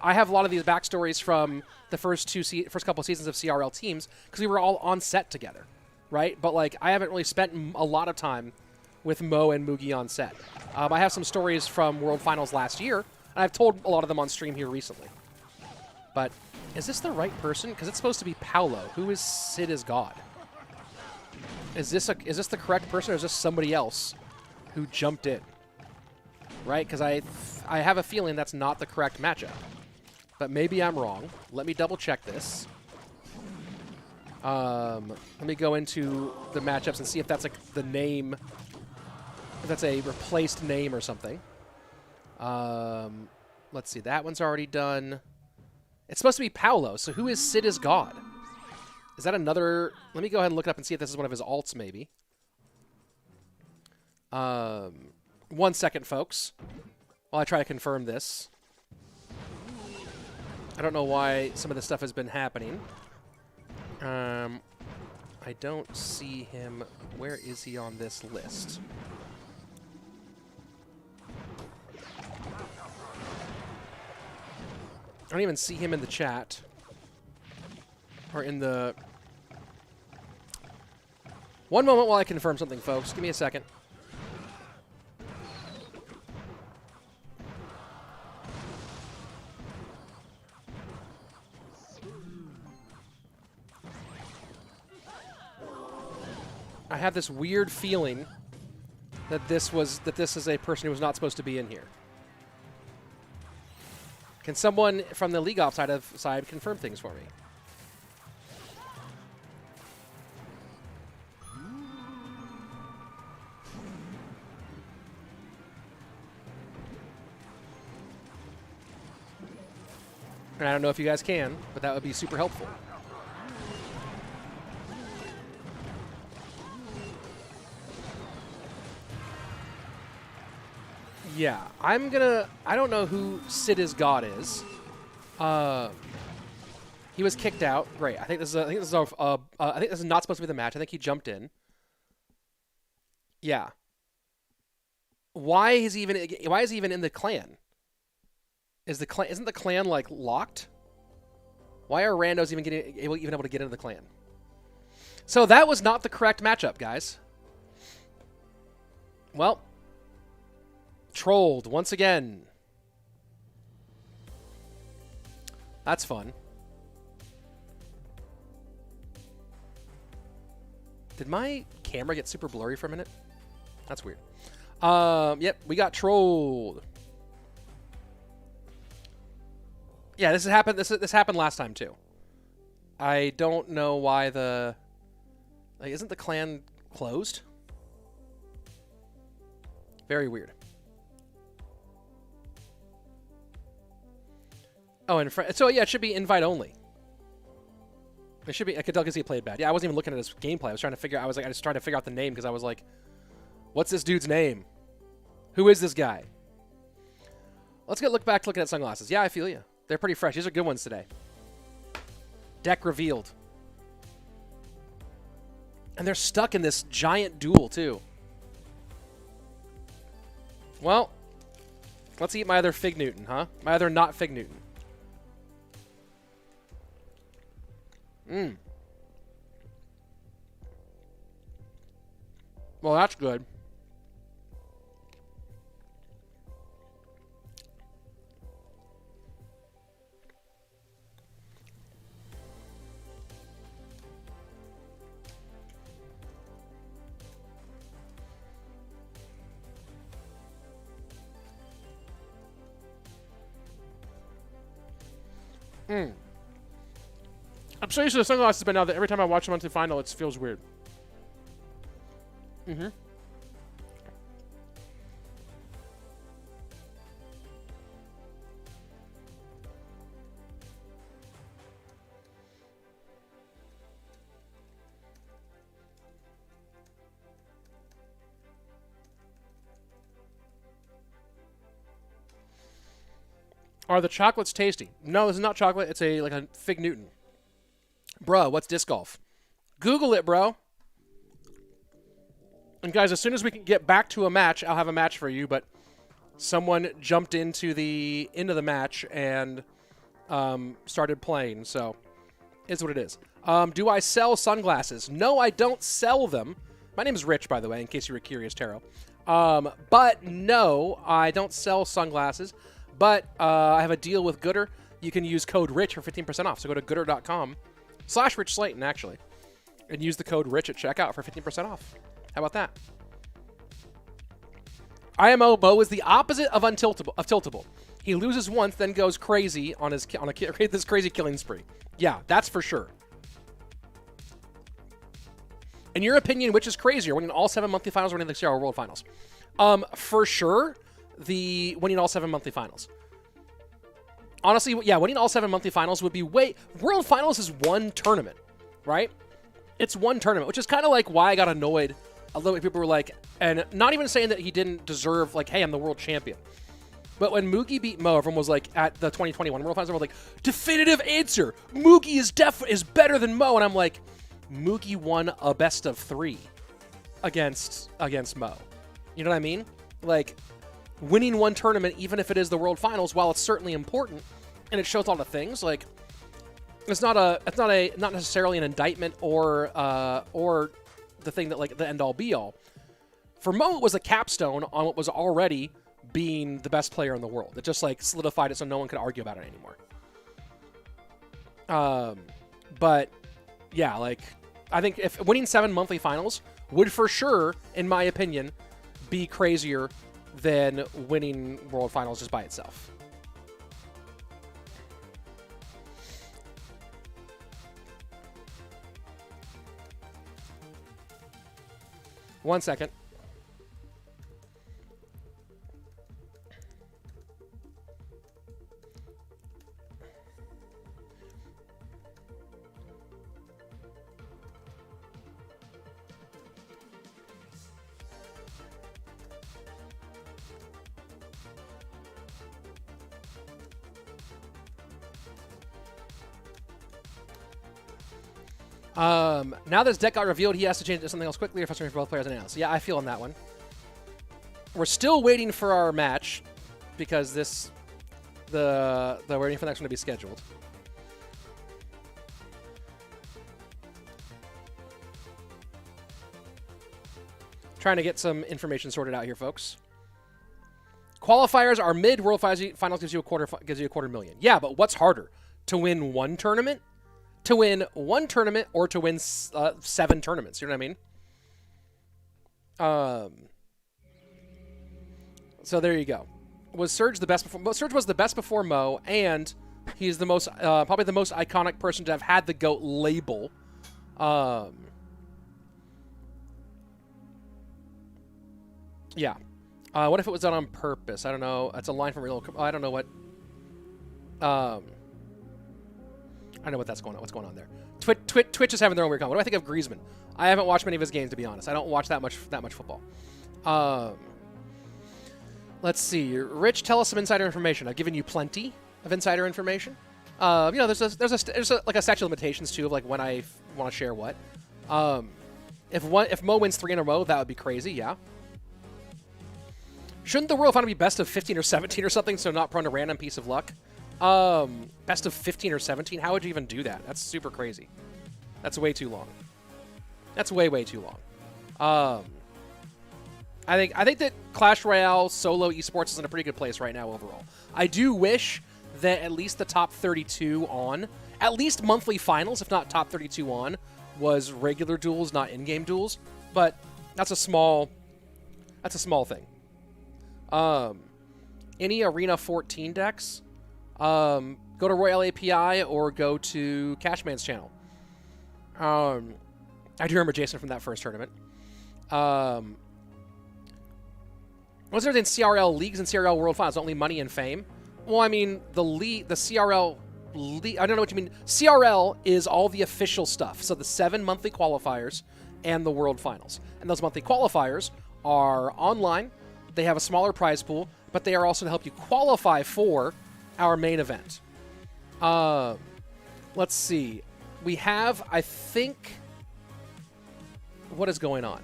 have a lot of these backstories from the first couple seasons of CRL teams because we were all on set together. Right? But, like, I haven't really spent a lot of time with Mo and Mugi on set. I have some stories from World Finals last year, and I've told a lot of them on stream here recently. But is this the right person? Because it's supposed to be Paolo. Who is Sid is God? Is this the correct person, or is this somebody else who jumped in? Right? Because I have a feeling that's not the correct matchup. But maybe I'm wrong. Let me double-check this. Let me go into the matchups and see if that's like the name, if that's a replaced name or something. Let's see, that one's already done. It's supposed to be Paolo, so who is Sid is God? Is that another? Let me go ahead and look it up and see if this is one of his alts, maybe. 1 second, folks, while I try to confirm this. I don't know why some of this stuff has been happening. I don't see him. Where is he on this list? I don't even see him in the chat. Or in the... One moment while I confirm something, folks. Give me a second. I have this weird feeling that this is a person who was not supposed to be in here. Can someone from the league off side confirm things for me? And I don't know if you guys can, but that would be super helpful. Yeah, I don't know who Sid is God is. He was kicked out. Great. I think this is not supposed to be the match. I think he jumped in. Yeah. Why is he even in the clan? Isn't the clan like locked? Why are randos even able to get into the clan? So that was not the correct matchup, guys. Well, trolled once again. That's fun. Did my camera get super blurry for a minute? That's weird. Yep, we got trolled. Yeah, this happened. This happened last time too. I don't know why isn't the clan closed? Very weird. Oh, and so yeah, it should be invite only. It should be. I could tell because he played bad. Yeah, I wasn't even looking at his gameplay. I was just trying to figure out the name because I was like, "What's this dude's name? Who is this guy?" Let's look back looking at sunglasses. Yeah, I feel you. They're pretty fresh. These are good ones today. Deck revealed, and they're stuck in this giant duel too. Well, let's eat my other Fig Newton, huh? My other not Fig Newton. Well, that's good. I'm so used to the sunglasses, but now that every time I watch the monthly final, it feels weird. Are the chocolates tasty? No, this is not chocolate. It's like a Fig Newton. Bruh, what's disc golf? Google it, bro. And guys, as soon as we can get back to a match, I'll have a match for you, but someone jumped into the match and started playing, so it's what it is. Do I sell sunglasses? No, I don't sell them. My name is Rich, by the way, in case you were curious, Taro. But no, I don't sell sunglasses, but I have a deal with Gooder. You can use code RICH for 15% off, so go to gooder.com/Rich Slayton, actually, and use the code RICH at checkout for 15% off. How about that? IMO Bo is the opposite of tiltable. He loses once, then goes crazy on this crazy killing spree. Yeah, that's for sure. In your opinion, which is crazier, winning all 7 monthly finals or winning the CRO World Finals? For sure, the winning all 7 monthly finals. Honestly, yeah, winning all 7 monthly finals would be World Finals is one tournament, right? It's one tournament, which is kind of like why I got annoyed a little bit. People were like, and not even saying that he didn't deserve, like, hey, I'm the world champion. But when Moogie beat Mo, everyone was like, at the 2021 World Finals, everyone was like, definitive answer, Moogie is better than Mo. And I'm like, Moogie won a best of 3 against Mo. You know what I mean? Like, winning one tournament, even if it is the World Finals, while it's certainly important and it shows a lot of things, like, it's not necessarily an indictment or the thing that, like, the end all be all. For Mo, it was a capstone on what was already being the best player in the world. It just, like, solidified it so no one could argue about it anymore. But yeah, like, I think if winning 7 monthly finals would for sure, in my opinion, be crazier than winning World Finals just by itself. One second. Now that his deck got revealed, he has to change to something else quickly or frustrating for both players and analysts. Yeah, I feel on that one. We're still waiting for our match because we're waiting for the next one to be scheduled. Trying to get some information sorted out here, folks. Qualifiers are mid. World Finals gives you a quarter million. Yeah, but what's harder? To win one tournament? To win one tournament or to win 7 tournaments? You know what I mean? So there you go. Was Surge the best before? Surge was the best before Mo, and he's the most probably the most iconic person to have had the GOAT label. Yeah. What if it was done on purpose? I don't know. That's a line from real. I don't know what. I know what that's going on. What's going on there? Twitch is having their own weird comment. What do I think of Griezmann? I haven't watched many of his games, to be honest. I don't watch that much football. Let's see. Rich, tell us some insider information. I've given you plenty of insider information. You know, there's like a statute of limitations too of like when I want to share what. If Mo wins 3 in a row, that would be crazy. Yeah. Shouldn't the World Final be best of 15 or 17 or something, so not prone to random piece of luck? Best of 15 or 17? How would you even do that? That's super crazy. That's way too long. That's way too long. I think that Clash Royale solo esports is in a pretty good place right now overall. I do wish that at least the top 32 on, at least monthly finals, if not top 32 on, was regular duels, not in-game duels. But that's a small thing. Any Arena 14 decks, go to Royale API or go to Cashman's channel. I do remember Jason from that first tournament. What's there in CRL leagues and CRL World Finals? Only money and fame? Well, I mean, the CRL league, I don't know what you mean. CRL is all the official stuff. So the 7 monthly qualifiers and the World Finals. And those monthly qualifiers are online. They have a smaller prize pool, but they are also to help you qualify for our main event. Let's see. We have, I think, what is going on?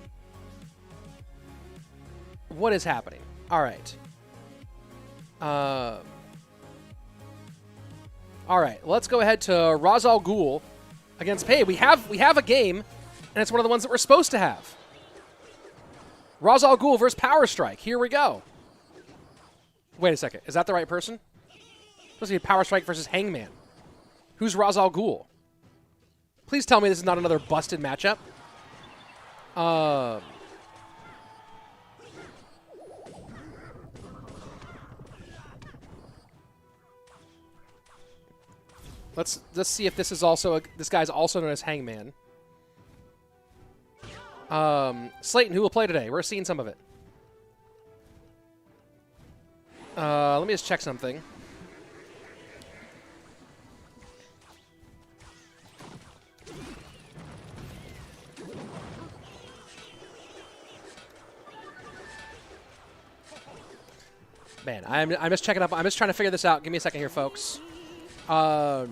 What is happening? All right. All right. Let's go ahead to Razal Ghul against Pei. We have a game, and it's one of the ones that we're supposed to have. Razal Ghul versus Power Strike. Here we go. Wait a second. Is that the right person? Supposed to be Power Strike versus Hangman. Who's Razal Ghul? Please tell me this is not another busted matchup. Let's see if this is also this guy's also known as Hangman. Slayton, who will play today? We're seeing some of it. Let me just check something. Man, I'm just checking up. I'm just trying to figure this out. Give me a second here, folks. Final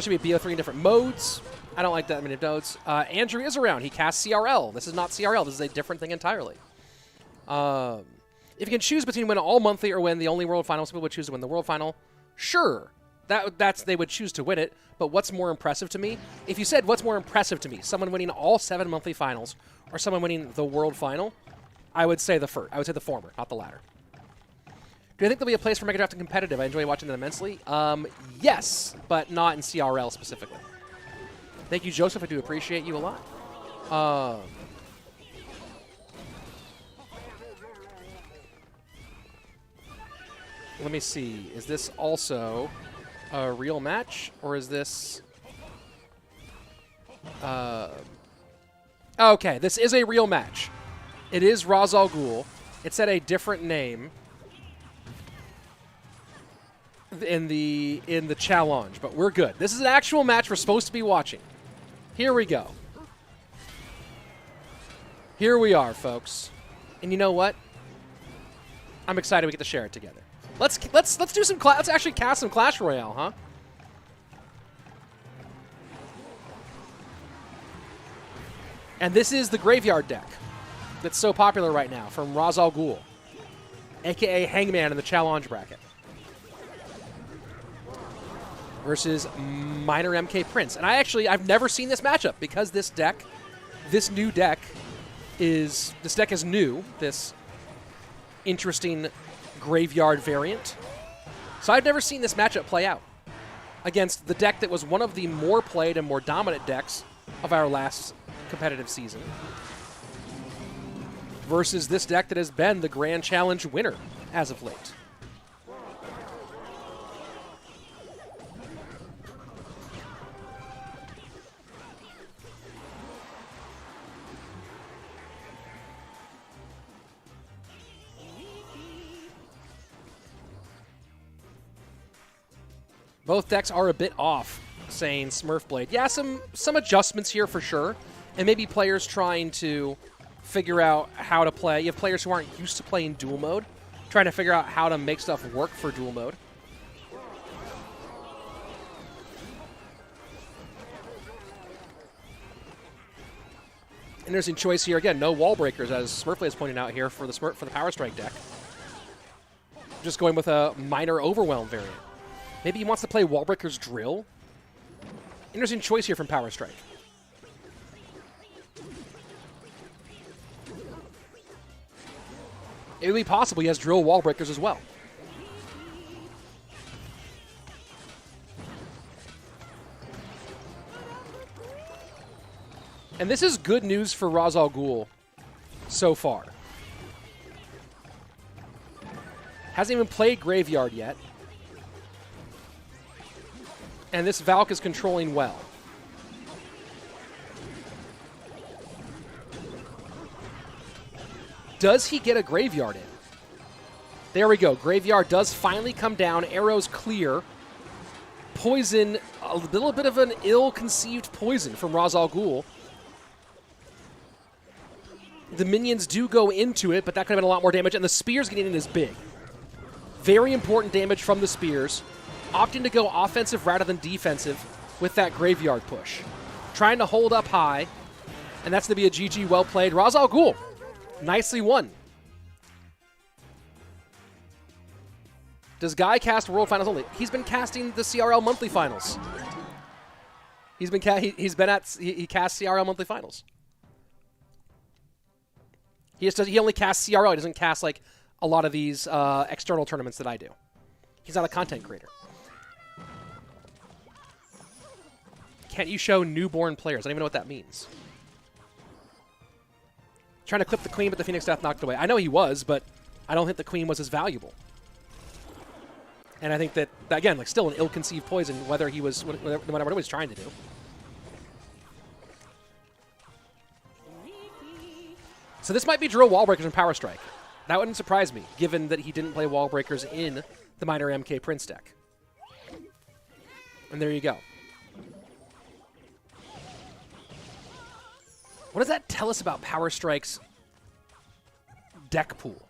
should be BO3 in different modes. I don't like that many nodes. Andrew is around. He casts CRL. This is not CRL. This is a different thing entirely. If you can choose between win all monthly or win the only World Final, some people would choose to win the World Final. Sure. They would choose to win it. But what's more impressive to me? If you said what's more impressive to me, someone winning all 7 monthly finals or someone winning the World Final, I would say the former, not the latter. Do you think there'll be a place for Mega Draft and competitive? I enjoy watching them immensely. Yes, but not in CRL specifically. Thank you, Joseph. I do appreciate you a lot. Let me see. Is this also a real match, or is this... Okay, this is a real match. It is Razal Ghul. It's at a different name in the challenge, but we're good. This is an actual match we're supposed to be watching. Here we go. Here we are, folks. And you know what? I'm excited we get to share it together. Let's do some let's actually cast some Clash Royale, huh? And this is the Graveyard deck that's so popular right now from Ghul, a.k.a. Hangman in the challenge bracket, versus Minor MK Prince. And I've never seen this matchup because this deck is new, this interesting Graveyard variant. So I've never seen this matchup play out against the deck that was one of the more played and more dominant decks of our last competitive season versus this deck that has been the Grand Challenge winner as of late. Both decks are a bit off, saying Smurfblade. Yeah, some adjustments here for sure, and maybe players trying to figure out how to play. You have players who aren't used to playing dual mode, trying to figure out how to make stuff work for dual mode. Interesting choice here. Again, no wall breakers, as Smurfblade is pointing out here for the Power Strike deck. Just going with a Minor Overwhelm variant. Maybe he wants to play Wallbreaker's Drill. Interesting choice here from Power Strike. It would be possible he has Drill Wallbreakers as well. And this is good news for Ghul so far. Hasn't even played Graveyard yet. And this Valk is controlling well. Does he get a Graveyard in? There we go. Graveyard does finally come down. Arrows clear. Poison, a little bit of an ill-conceived poison from Ghul. The minions do go into it, but that could have been a lot more damage. And the spears getting in is big. Very important damage from the spears. Opting to go offensive rather than defensive with that Graveyard push. Trying to hold up high. And that's going to be a GG well played. Ghul, nicely won. Does Guy cast World Finals only? He's been casting the CRL Monthly Finals. He casts CRL Monthly Finals. He only casts CRL. He doesn't cast like a lot of these external tournaments that I do. He's not a content creator. Can't you show newborn players? I don't even know what that means. Trying to clip the queen, but the Phoenix Death knocked away. I know he was, but I don't think the queen was as valuable. And I think that, again, like still an ill-conceived poison, whether he was, no matter what he was trying to do. So this might be Drill Wallbreakers and Power Strike. That wouldn't surprise me, given that he didn't play Wallbreakers in the Minor MK Prince deck. And there you go. What does that tell us about Power Strike's deck pool?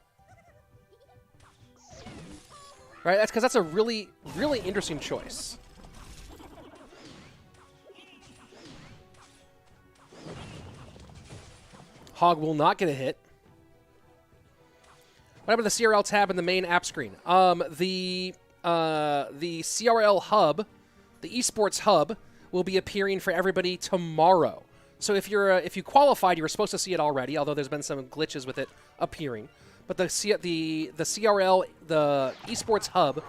Right, that's because that's a really, really interesting choice. Hog will not get a hit. What happened to the CRL tab in the main app screen? The CRL hub, the esports hub, will be appearing for everybody tomorrow. So if you qualified, you were supposed to see it already, although there's been some glitches with it appearing. But the CRL, the esports hub,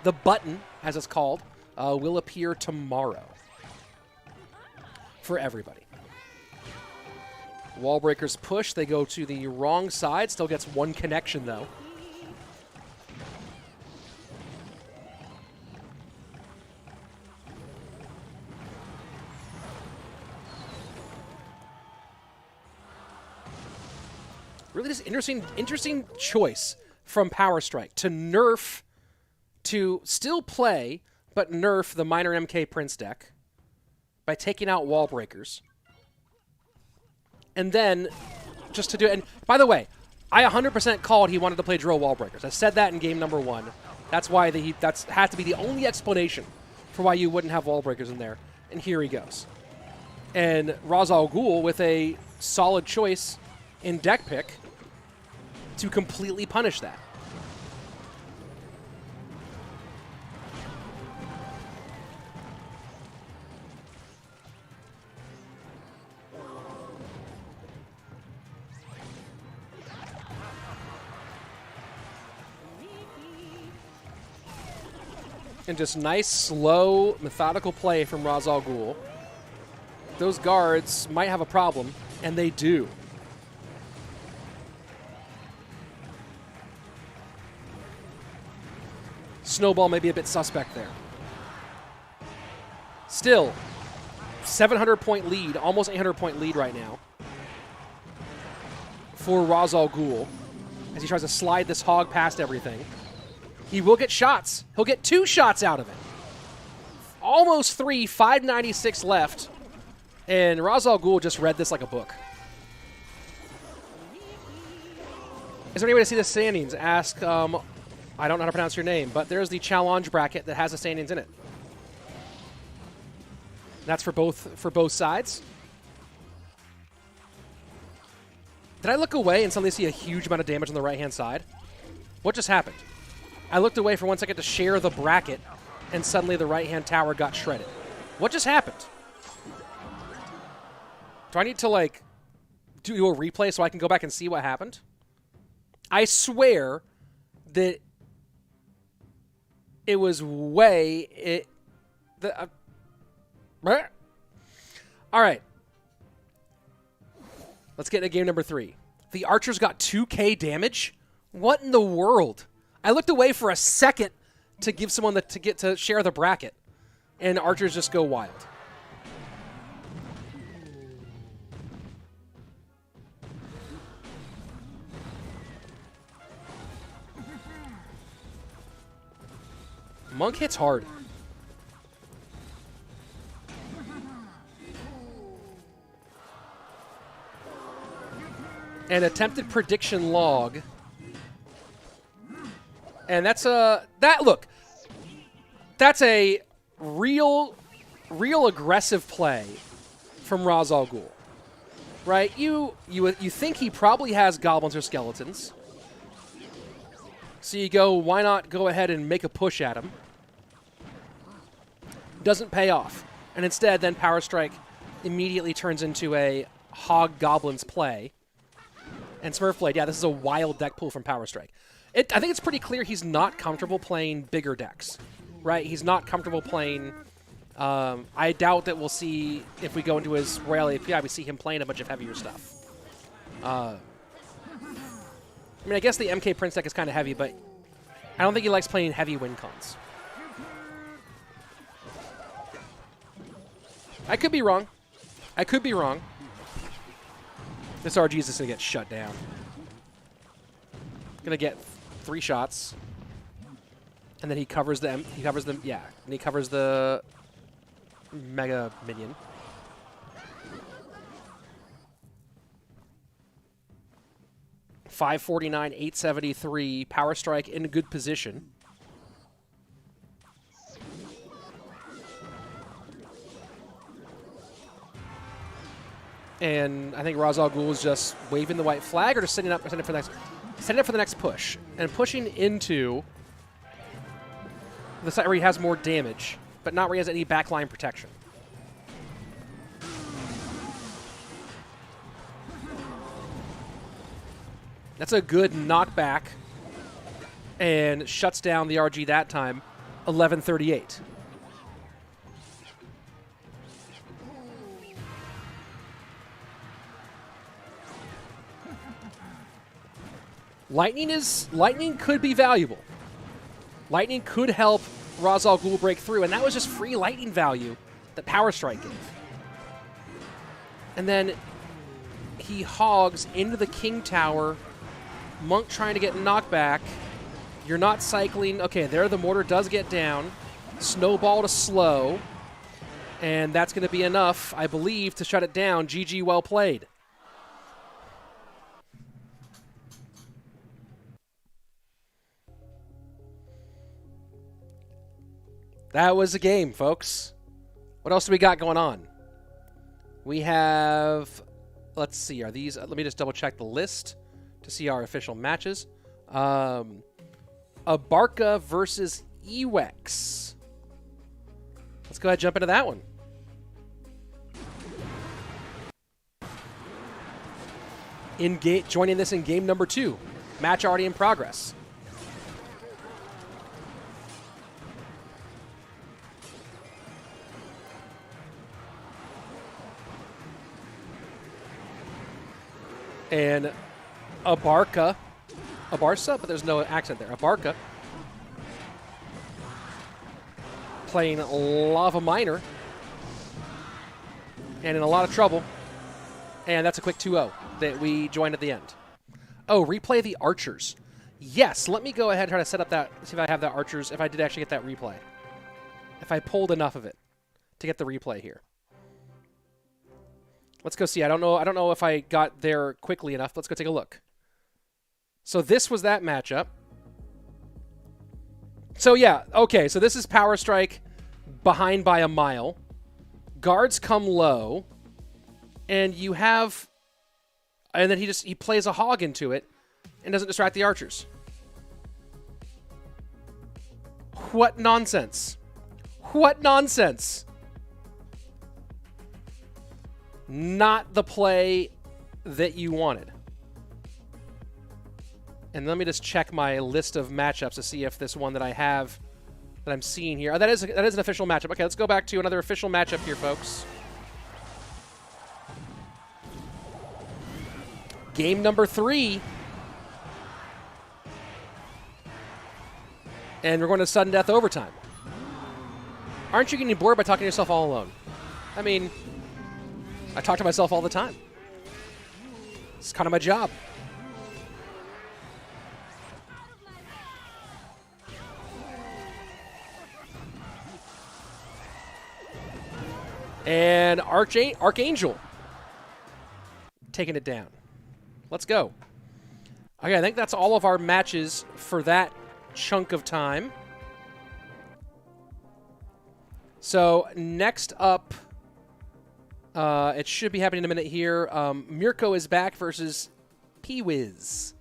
the button, as it's called, will appear tomorrow for everybody. Wallbreakers push. They go to the wrong side. Still gets one connection, though. Really just interesting choice from Power Strike to nerf, to still play, but nerf the Minor MK Prince deck by taking out Wallbreakers. And then, just to do it, and by the way, I 100% called he wanted to play Drill Wallbreakers. I said that in game number 1. That's why that's had to be the only explanation for why you wouldn't have Wallbreakers in there. And here he goes. And Ghul with a solid choice in deck pick to completely punish that. And just nice, slow, methodical play from Ghul. Those guards might have a problem, and they do. Snowball may be a bit suspect there. Still, 700-point lead, almost 800-point lead right now for Ghul as he tries to slide this hog past everything. He will get shots. He'll get 2 shots out of it. Almost 3, 596 left. And Ghul just read this like a book. Is there any way to see the standings? Ask, I don't know how to pronounce your name, but there's the challenge bracket that has the standings in it. That's for both sides. Did I look away and suddenly see a huge amount of damage on the right-hand side? What just happened? I looked away for 1 second to share the bracket, and suddenly the right-hand tower got shredded. What just happened? Do I need to, like, do a replay so I can go back and see what happened? I swear that it was way... All right. Let's get into game number 3. The archers got 2k damage? What in the world? I looked away for a second to give someone to get to share the bracket, and archers just go wild. Monk hits hard. An attempted prediction log. And that's a real aggressive play from Ghul. Right? You think he probably has goblins or skeletons. So you go, why not go ahead and make a push at him? Doesn't pay off. And instead, then Power Strike immediately turns into a Hog Goblins play. And Smurfblade, yeah, this is a wild deck pool from Power Strike. I think it's pretty clear he's not comfortable playing bigger decks, right? He's not comfortable playing... I doubt that we'll see, if we go into his Royale API, we see him playing a bunch of heavier stuff. I mean, I guess the MK Prince deck is kind of heavy, but I don't think he likes playing heavy win cons. I could be wrong. I could be wrong. This RG is just going to get shut down. Going to get 3 shots. And then he covers them. He covers them, yeah. And he covers the Mega Minion. $549, $873. Power Strike in a good position. And I think Ghul is just waving the white flag, or just setting up for the next push, and pushing into the side where he has more damage, but not where he has any backline protection. That's a good knockback, and shuts down the RG that time. 1138. Lightning could be valuable. Lightning could help Ghul break through, and that was just free lightning value that Power Strike gave. And then he hogs into the King Tower. Monk trying to get knockback. You're not cycling. Okay, there the mortar does get down. Snowball to slow. And that's going to be enough, I believe, to shut it down. GG, well played. That was a game, folks. What else do we got going on? We have let's see. Are these? Let me just double check the list to see our official matches. Abarca versus Ewax. Let's go ahead and jump into that one. Joining this in game number 2. Match already in progress. And Abarca, but there's no accent there. Abarca playing Lava Minor and in a lot of trouble. And that's a quick 2-0 that we joined at the end. Oh, replay the Archers. Yes, let me go ahead and try to set up that, see if I have that Archers, if I did actually get that replay. If I pulled enough of it to get the replay here. Let's go see. I don't know if I got there quickly enough. Let's go take a look. So this was that matchup. So yeah, okay, so this is Power Strike behind by a mile. Guards come low. And you have, and then he plays a hog into it and doesn't distract the archers. What nonsense. What nonsense. Not the play that you wanted. And let me just check my list of matchups to see if this one that I have that I'm seeing here. Oh, that is an official matchup. Okay, let's go back to another official matchup here, folks. Game number 3. And we're going to sudden death overtime. Aren't you getting bored by talking to yourself all alone? I mean, I talk to myself all the time. It's kind of my job. And Archangel taking it down. Let's go. Okay, I think that's all of our matches for that chunk of time. So next up, it should be happening in a minute here. Mirko is back versus Pwiz.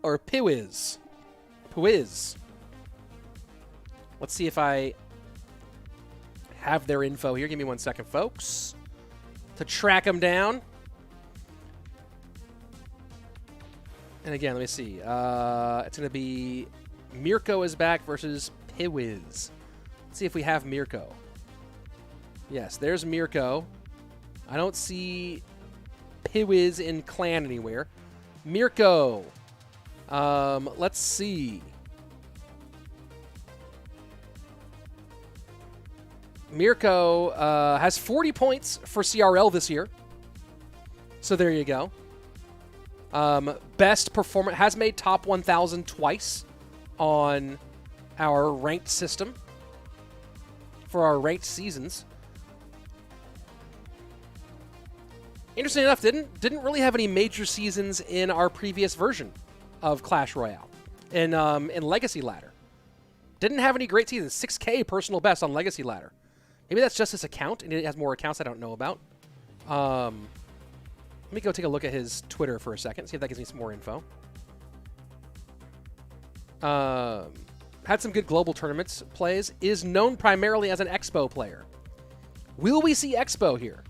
Or Pwiz. Pwiz. Let's see if I have their info here. Give me 1 second, folks, to track them down. And again, let me see. It's going to be Mirko is back versus Pwiz. Let's see if we have Mirko. Yes, there's Mirko. I don't see Pwiz in clan anywhere. Mirko. Let's see. Mirko has 40 points for CRL this year. So there you go. Best performance, has made top 1,000 twice on our ranked system for our ranked seasons. Interesting enough, didn't really have any major seasons in our previous version of Clash Royale in Legacy Ladder. Didn't have any great seasons. 6K personal best on Legacy Ladder. Maybe that's just his account, and it has more accounts I don't know about. Let me go take a look at his Twitter for a second, see if that gives me some more info. Had some good global tournaments plays. Is known primarily as an Expo player. Will we see Expo here?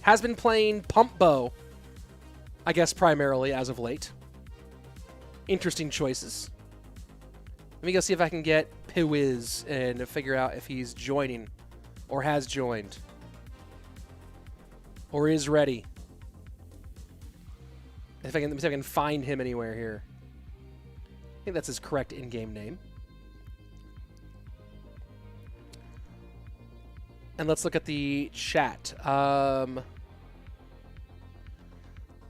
Has been playing Pump Bow, I guess primarily as of late. Interesting choices. Let me go see if I can get Pwiz and figure out if he's joining or has joined or is ready. If I can, let me see if I can find him anywhere here. I think that's his correct in-game name. And let's look at the chat.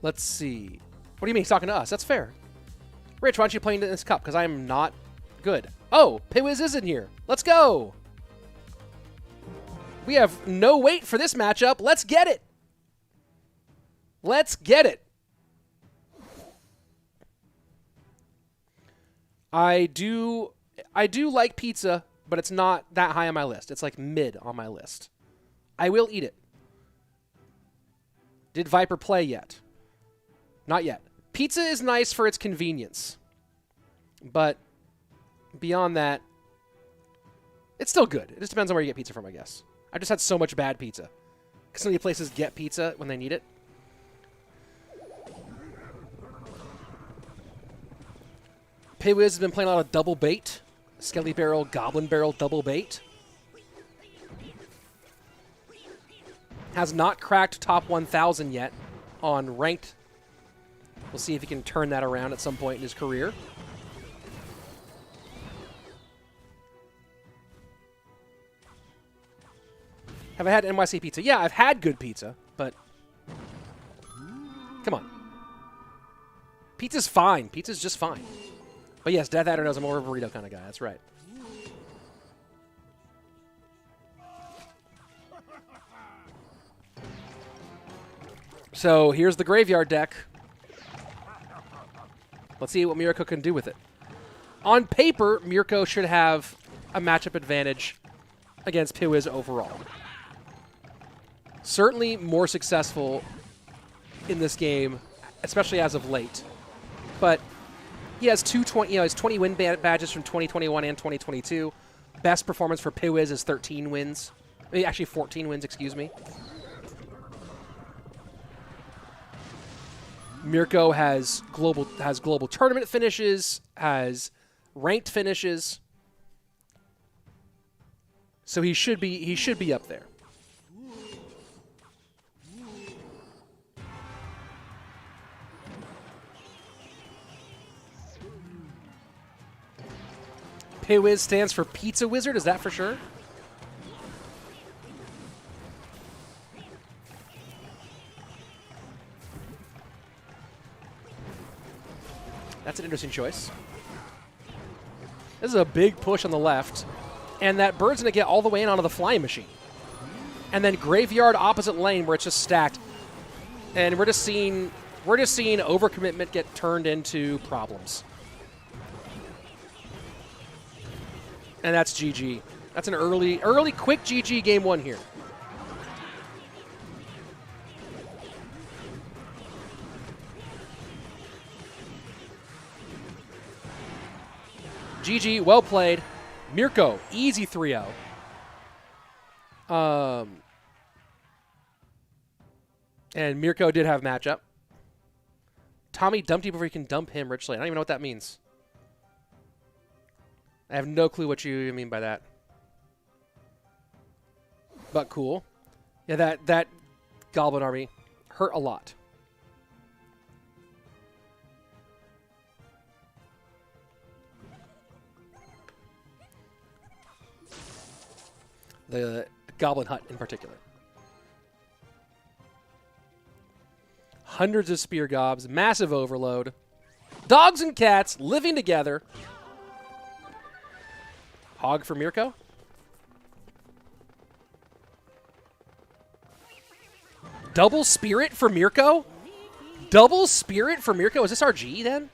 Let's see. What do you mean he's talking to us? That's fair. Rich, why aren't you playing in this cup? Because I'm not good. Oh, Pwiz is in here. Let's go. We have no wait for this matchup. Let's get it. Let's get it. I do like pizza, but it's not that high on my list. It's like mid on my list. I will eat it. Did Viper play yet? Not yet. Pizza is nice for its convenience. But beyond that, it's still good. It just depends on where you get pizza from, I guess. I just had so much bad pizza. Because so many places get pizza when they need it. Pwiz has been playing a lot of double bait. Skelly Barrel, Goblin Barrel, double bait. Has not cracked top 1,000 yet on ranked. We'll see if he can turn that around at some point in his career. Have I had NYC pizza? Yeah, I've had good pizza, but come on. Pizza's fine. Pizza's just fine. But yes, Death Adder knows I'm more of a burrito kind of guy. That's right. So here's the graveyard deck. Let's see what Mirko can do with it. On paper, Mirko should have a matchup advantage against Pwiz overall. Certainly more successful in this game, especially as of late. But he has his 20 win badges from 2021 and 2022. Best performance for Pwiz is 13 wins. Actually 14 wins, excuse me. Mirko has global tournament finishes, has ranked finishes. So he should be up there. Pwiz stands for Pizza Wizard, is that for sure? That's an interesting choice. This is a big push on the left. And that bird's going to get all the way in onto the flying machine. And then graveyard opposite lane where it's just stacked. And we're just seeing overcommitment get turned into problems. And that's GG. That's an early quick GG game one here. GG, well played. Mirko, easy 3-0. And Mirko did have matchup. Tommy dumped you before you can dump him, Rich Slade. I don't even know what that means. I have no clue what you mean by that. But cool. Yeah, that Goblin army hurt a lot. The Goblin Hut in particular. Hundreds of spear gobs, massive overload. Dogs and cats living together. Hog for Mirko. Double Spirit for Mirko? Double Spirit for Mirko? Is this RG then?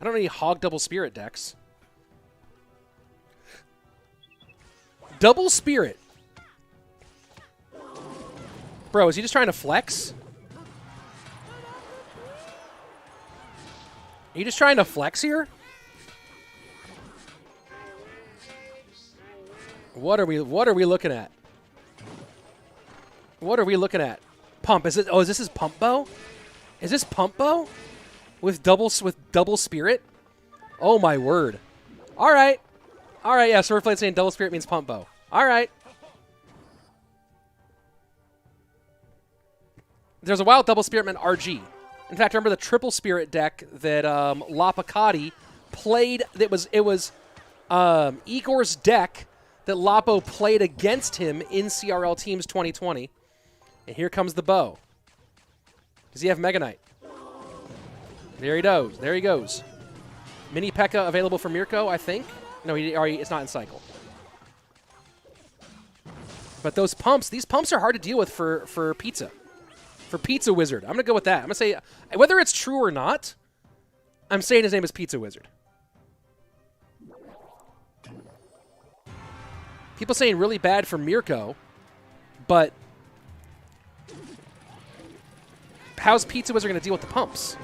I don't know any Hog Double Spirit decks. Double Spirit. Bro, is he just trying to flex? Are you just trying to flex here? What are we looking at? What are we looking at? Pump. Is this his pump bow? Is this pump bow? With double spirit? Oh my word. Alright. Alright, yeah, Swordblade saying double spirit means pump bow. Alright. There's a wild double spiritman RG. In fact, remember the triple spirit deck that Lapacati played. It was Igor's deck that Lapo played against him in CRL Teams 2020. And here comes the bow. Does he have Mega Knight? There he goes. There he goes. Mini P.E.K.K.A. available for Mirko, I think. No, it's not in cycle. But these pumps are hard to deal with for Pizza. For Pizza Wizard. I'm going to go with that. I'm going to say, whether it's true or not, I'm saying his name is Pizza Wizard. People saying really bad for Mirko, but how's Pizza Wizard going to deal with the pumps?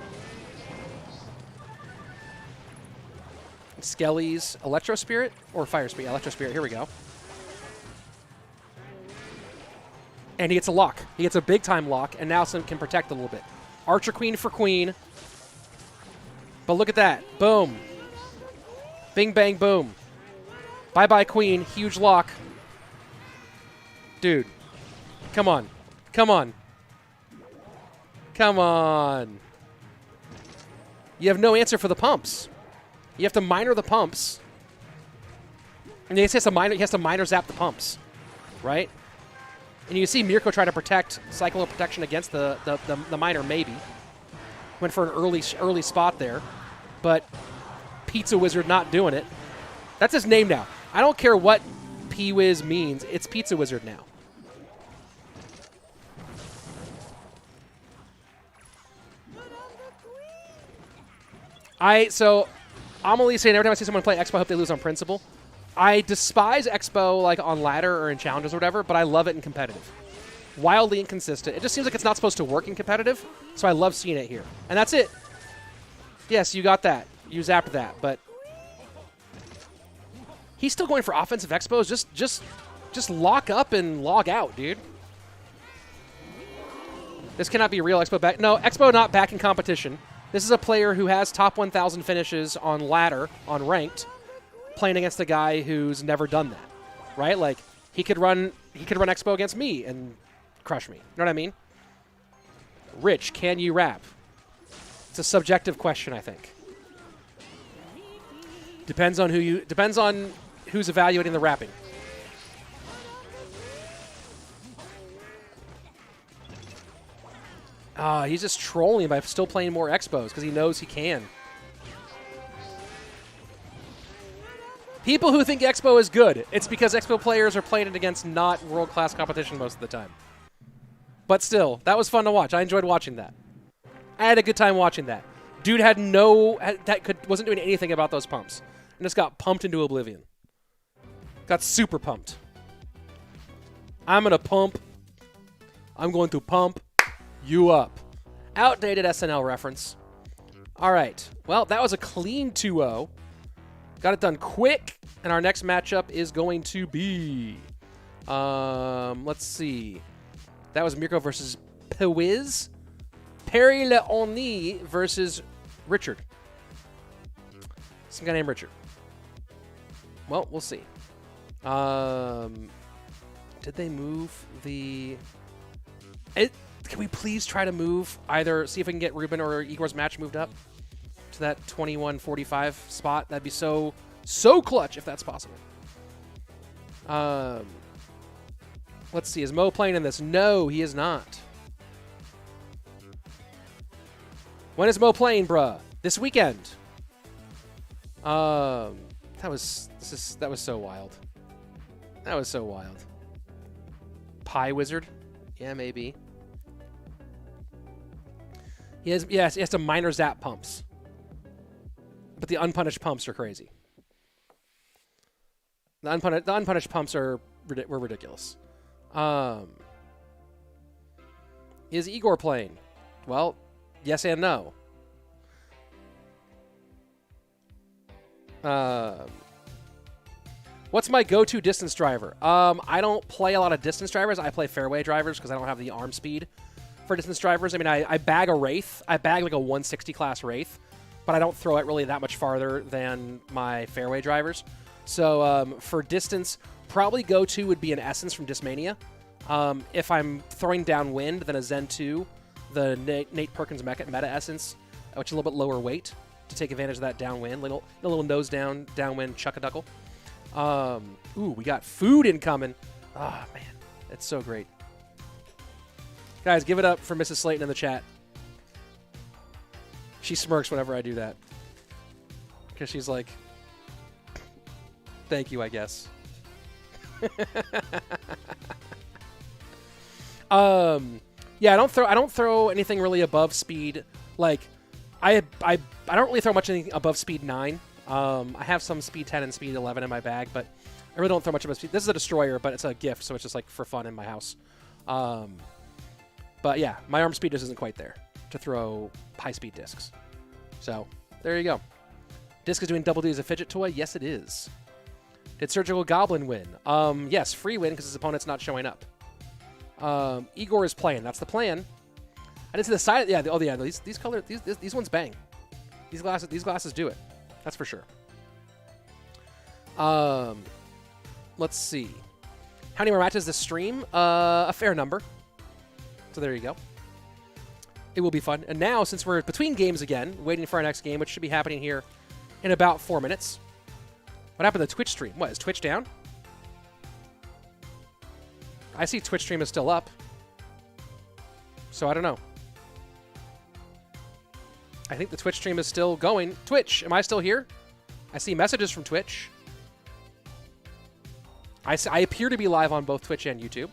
Skelly's Electro Spirit or Fire Spirit? Electro Spirit. Here we go. And he gets a lock. He gets a big-time lock, and now some can protect a little bit. Archer Queen for Queen. But look at that. Boom. Bing, bang, boom. Bye-bye, Queen. Huge lock. Dude. Come on. Come on. Come on. You have no answer for the pumps. You have to minor the pumps. And he has to minor zap the pumps. Right? And you see Mirko try to protect, cycle of protection against the minor, maybe. Went for an early spot there. But Pizza Wizard not doing it. That's his name now. I don't care what Pwiz means. It's Pizza Wizard now. So I'm only saying every time I see someone play Expo, I hope they lose on principle. I despise Expo like on ladder or in challenges or whatever, but I love it in competitive. Wildly inconsistent. It just seems like it's not supposed to work in competitive, so I love seeing it here. And that's it. Yes, you got that. You zapped that, but he's still going for offensive Expos. Just lock up and log out, dude. This cannot be a real Expo back. No, Expo not back in competition. This is a player who has top 1,000 finishes on ladder, on ranked, playing against a guy who's never done that, right? Like he could run Expo against me and crush me. You know what I mean? Rich, can you rap? It's a subjective question, I think. Depends on who's evaluating the rapping. He's just trolling by still playing more Expos because he knows he can. People who think Expo is good, it's because Expo players are playing it against not world-class competition most of the time. But still, that was fun to watch. I enjoyed watching that. I had a good time watching that. Dude wasn't doing anything about those pumps. And just got pumped into oblivion. Got super pumped. I'm going to pump. I'm going to pump you up. Outdated SNL reference. All right. Well, that was a clean 2-0. Got it done quick. And our next matchup is going to be... let's see. That was Mirko versus Pwiz. Perry Leoni versus Richard. Some guy named Richard. Well, we'll see. Did they move the... Can we please try to move either, see if we can get Ruben or Igor's match moved up to that 21:45 spot? That'd be so clutch if that's possible. Let's see. Is Mo playing in this? No, he is not. When is Mo playing, bruh? This weekend. That was so wild. That was so wild. Pie Wizard? Yeah, maybe. He has to minor zap pumps. But the unpunished pumps are crazy. The unpunished pumps were ridiculous. Is Igor playing? Well, yes and no. What's my go-to distance driver? I don't play a lot of distance drivers. I play fairway drivers because I don't have the arm speed for distance drivers. I mean, I bag a Wraith. I bag like a 160 class Wraith, but I don't throw it really that much farther than my fairway drivers. So for distance, probably go-to would be an Essence from Discmania. If I'm throwing downwind, then a Zen 2, the Nate Perkins Meta Essence, which is a little bit lower weight to take advantage of that downwind. A little nose down, downwind chuck-a-duckle. Ooh, we got food incoming. Ah, man, it's so great. Guys, give it up for Mrs. Slayton in the chat. She smirks whenever I do that. Because she's like, thank you, I guess. Yeah, I don't throw anything really above speed. Like, I don't really throw much anything above speed 9. I have some speed 10 and speed 11 in my bag, but I really don't throw much above speed. This is a destroyer, but it's a gift, so it's just like for fun in my house. But yeah, my arm speed just isn't quite there. to throw high-speed discs. So, there you go. Disc is doing double D as a fidget toy? Yes, it is. Did Surgical Goblin win? Yes, free win because his opponent's not showing up. Igor is playing. That's the plan. I didn't see the side. Yeah. Oh, yeah. These ones bang. These glasses do it. That's for sure. Let's see. How many more matches this stream? A fair number. So there you go. It will be fun. And now, since we're between games again, waiting for our next game, which should be happening here in about 4 minutes. What happened to the Twitch stream? What, is Twitch down? I see Twitch stream is still up. So I don't know. I think the Twitch stream is still going. Twitch, am I still here? I see messages from Twitch. I appear to be live on both Twitch and YouTube.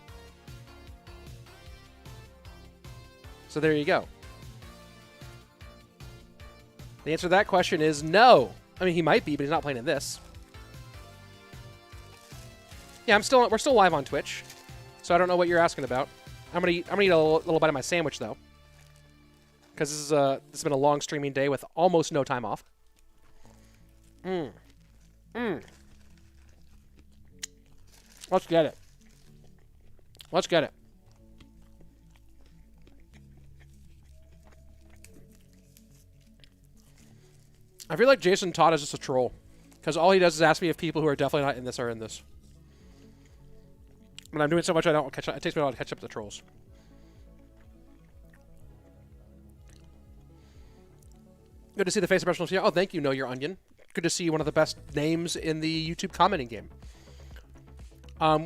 So there you go. The answer to that question is no. I mean, he might be, but he's not playing in this. Yeah, we're still live on Twitch. So I don't know what you're asking about. I'm gonna eat a little bite of my sandwich though, because this has been a long streaming day with almost no time off. Let's get it. Let's get it. I feel like Jason Todd is just a troll, because all he does is ask me if people who are definitely not in this are in this. But I'm doing so much I don't catch up. It takes me a while to catch up to the trolls. Good to see the face of professional. Oh, thank you, Know Your Onion. Good to see one of the best names in the YouTube commenting game.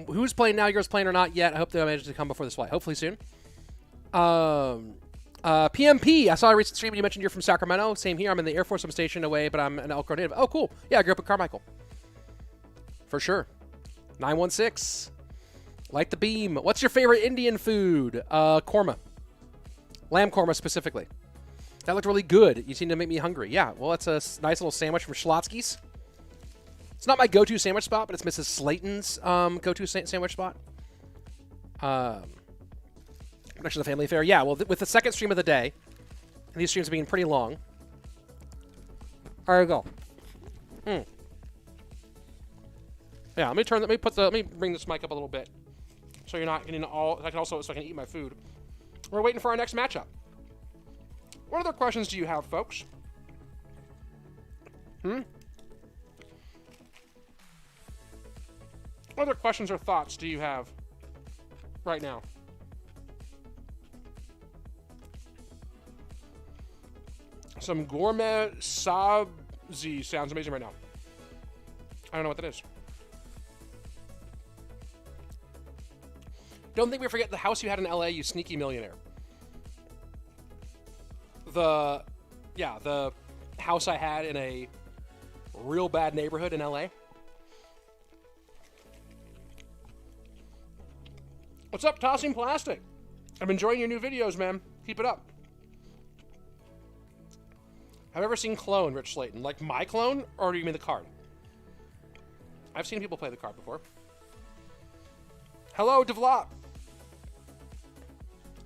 Who's playing now? Yours playing or not yet? I hope they manage to come before this flight. Hopefully soon. PMP. I saw a recent stream. You mentioned you're from Sacramento. Same here. I'm in the Air Force. I'm stationed away, but I'm an Elk Grove native. Oh, cool. Yeah, I grew up in Carmichael. For sure. 916. Light the beam. What's your favorite Indian food? Korma. Lamb korma specifically. That looked really good. You seem to make me hungry. Yeah, well, it's a nice little sandwich from Schlotsky's. It's not my go-to sandwich spot, but it's Mrs. Slayton's go-to sandwich spot. Production of the Family Affair. Yeah, well, with the second stream of the day, and these streams being pretty long. There you go. Yeah, let me bring this mic up a little bit, so you're not getting all. So I can eat my food. We're waiting for our next matchup. What other questions do you have, folks? What other questions or thoughts do you have right now? Some gourmet sabzi sounds amazing right now. I don't know what that is. Don't think we forget the house you had in LA, you sneaky millionaire. The house I had in a real bad neighborhood in LA. What's up, Tossing Plastic? I'm enjoying your new videos, man. Keep it up. Have you ever seen Clone, Rich Slayton? Like my clone, or do you mean the card? I've seen people play the card before. Hello, Devlop.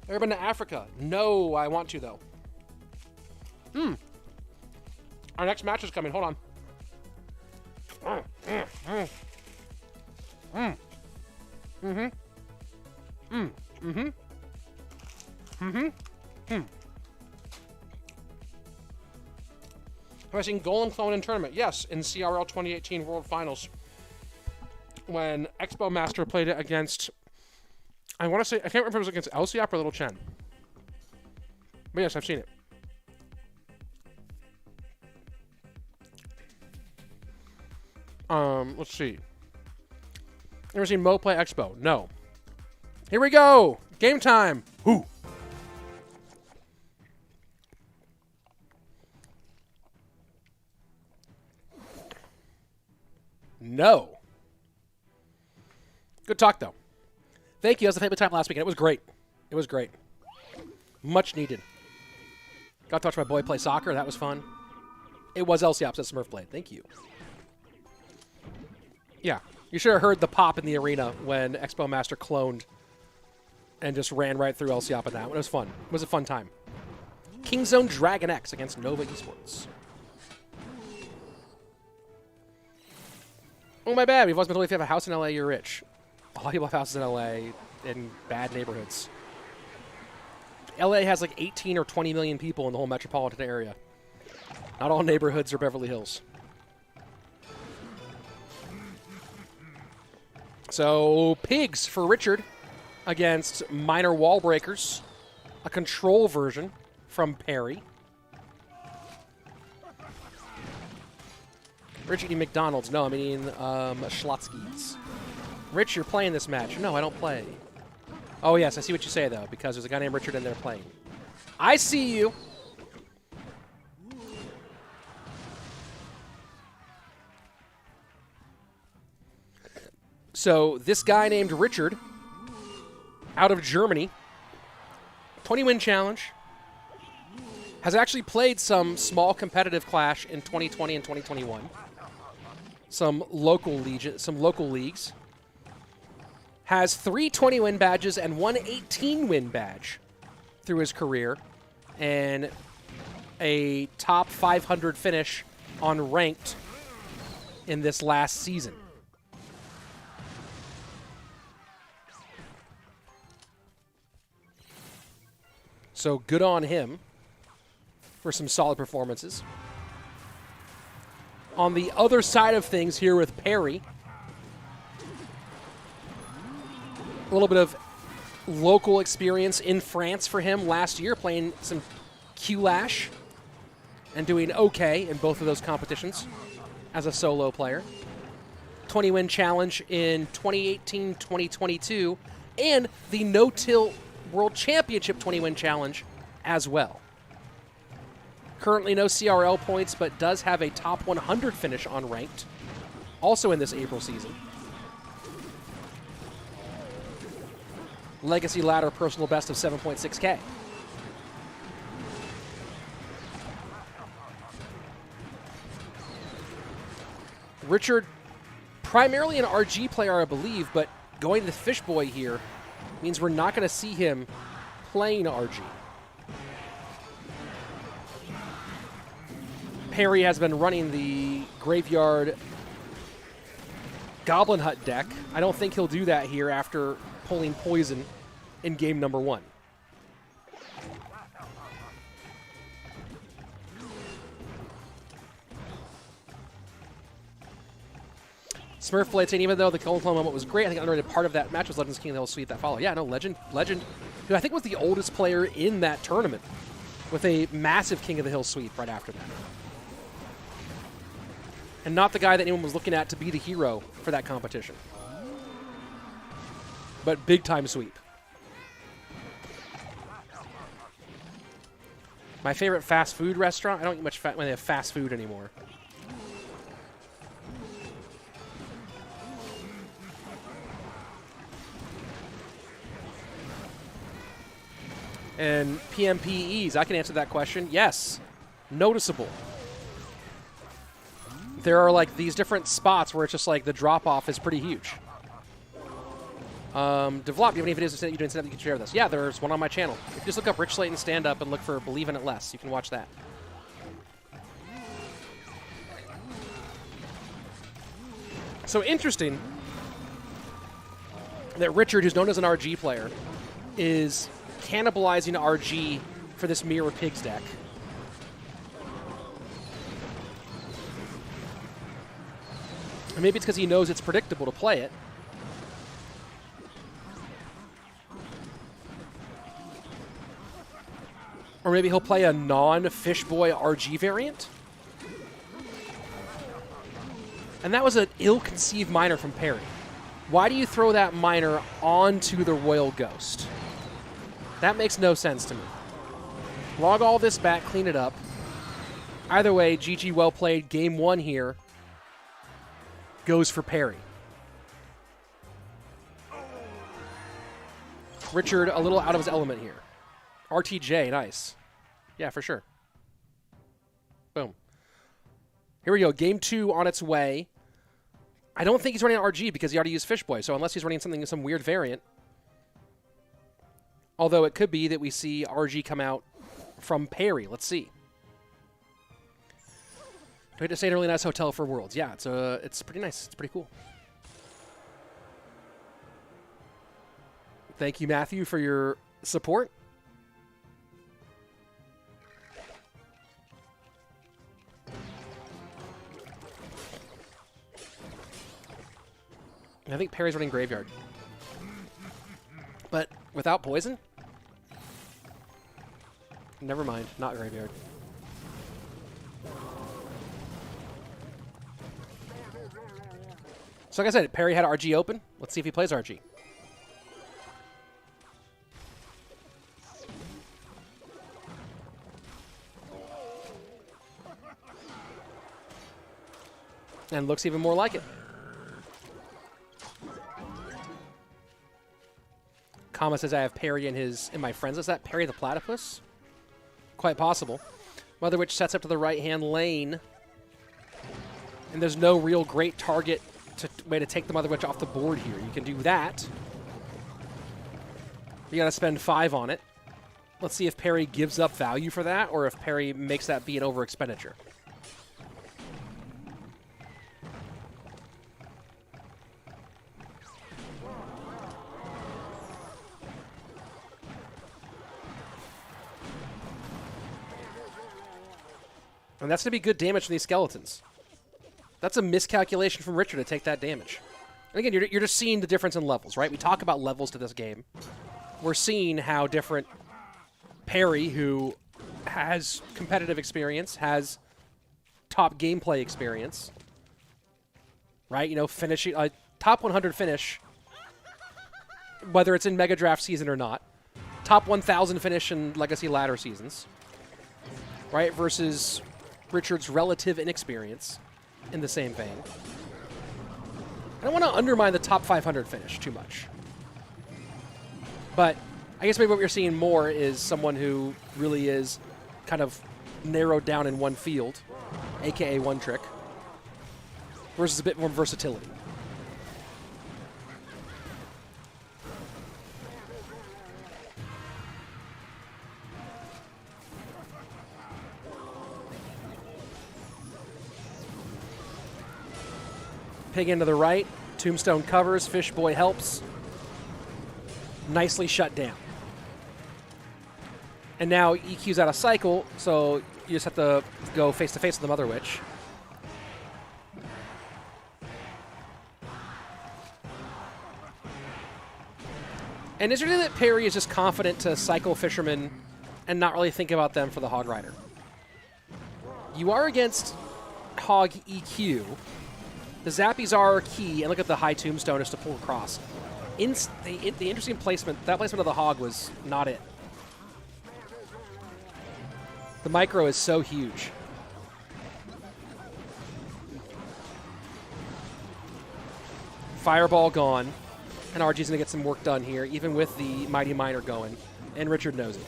Ever been to Africa? No, I want to, though. Our next match is coming. Hold on. Have I seen Ghul Clone in tournament? Yes, in CRL 2018 World Finals. When Expo Master played it against, I want to say, I can't remember if it was against Elsiop or Little Chen. But yes, I've seen it. Let's see. Ever seen Mo play Expo? No. Here we go! Game time! Whoo! No. Good talk, though. Thank you. That was the favorite time last weekend. It was great. It was great. Much needed. Got to watch my boy play soccer. That was fun. It was Elsiop that Smurf played. Thank you. Yeah. You should have heard the pop in the arena when Expo Master cloned and just ran right through Elsiop in that one. It was fun. It was a fun time. Kingzone Dragon X against Nova Esports. Oh, my bad. We've always been told if you have a house in LA, you're rich. A lot of people have houses in LA in bad neighborhoods. LA has like 18 or 20 million people in the whole metropolitan area. Not all neighborhoods are Beverly Hills. So, Pigs for Richard against Minor Wall Breakers. A control version from Perry. Rich eating McDonald's. No, I mean Schlotzky's. Rich, you're playing this match. No, I don't play. Oh, yes, I see what you say, though, because there's a guy named Richard in there playing. I see you. So this guy named Richard, out of Germany, 20-win challenge, has actually played some small competitive Clash in 2020 and 2021. Some local leagues. Has 3 20-win badges and 1 18-win badge through his career, and a top 500 finish on ranked in this last season. So good on him for some solid performances. On the other side of things here with Perry, a little bit of local experience in France for him last year, playing some Clash and doing okay in both of those competitions as a solo player. 20-win challenge in 2018-2022, and the No-Till World Championship 20-win challenge as well. Currently no CRL points, but does have a top 100 finish on ranked, also in this April season. Legacy ladder personal best of 7.6K. Richard, primarily an RG player, I believe, but going to the Fishboy here means we're not going to see him playing RG. Perry has been running the Graveyard Goblin Hut deck. I don't think he'll do that here after pulling Poison in game number 1. Smurf saying, even though the Golden Claw moment was great, I think an underrated part of that match was Legends King of the Hill Sweep that followed. Yeah, no, Legend, who I think was the oldest player in that tournament, with a massive King of the Hill sweep right after that. And not the guy that anyone was looking at to be the hero for that competition. But big time sweep. My favorite fast food restaurant, I don't eat much when they have fast food anymore. And PMPEs, I can answer that question. Yes, noticeable. There are like these different spots where it's just like the drop-off is pretty huge. Develop, do you have any videos that you doing stand-up you can share with us? Yeah, there's one on my channel. If you just look up Rich Slayton stand-up and look for Believe in It Less, you can watch that. So interesting that Richard, who's known as an RG player, is cannibalizing RG for this Mirror Pigs deck. And maybe it's because he knows it's predictable to play it. Or maybe he'll play a non-Fishboy RG variant. And that was an ill-conceived minor from Perry. Why do you throw that minor onto the Royal Ghost? That makes no sense to me. Log all this back, clean it up. Either way, GG, well played. Game 1 here goes for Perry. Richard a little out of his element here. RTJ, nice. Yeah, for sure. Boom. Here we go. Game 2 on its way. I don't think he's running RG because he already used Fishboy, so unless he's running some weird variant. Although it could be that we see RG come out from Perry. Let's see. Do I to stay in a really nice hotel for Worlds? Yeah, it's pretty nice. It's pretty cool. Thank you, Matthew, for your support. I think Perry's running Graveyard. But without Poison? Never mind, not Graveyard. So like I said, Perry had RG open. Let's see if he plays RG. And looks even more like it. Kama says I have Perry in my friends. Is that Perry the Platypus? Quite possible. Mother Witch sets up to the right-hand lane. And there's no real great target way to take the Mother Witch off the board here. You can do that. You gotta spend 5 on it. Let's see if Perry gives up value for that, or if Perry makes that be an over-expenditure. And that's going to be good damage from these skeletons. That's a miscalculation from Richard to take that damage. And again, you're just seeing the difference in levels, right? We talk about levels to this game. We're seeing how different Perry, who has competitive experience, has top gameplay experience, right? You know, finishing a top 100 finish, whether it's in Mega Draft season or not. Top 1,000 finish in Legacy Ladder seasons, right? Versus Richard's relative inexperience in the same vein. I don't want to undermine the top 500 finish too much. But I guess maybe what you're seeing more is someone who really is kind of narrowed down in one field, a.k.a. one trick, versus a bit more versatility. Pig into the right. Tombstone covers. Fish Boy helps. Nicely shut down. And now EQ's out of cycle, so you just have to go face-to-face with the Mother Witch. And is there anything that Perry is just confident to cycle Fisherman and not really think about them for the Hog Rider? You are against Hog EQ. The Zappies are key, and look at the high Tombstone just to pull across. The interesting placement, that placement of the Hog was not it. The micro is so huge. Fireball gone, and RG's going to get some work done here, even with the Mighty Miner going, and Richard knows it.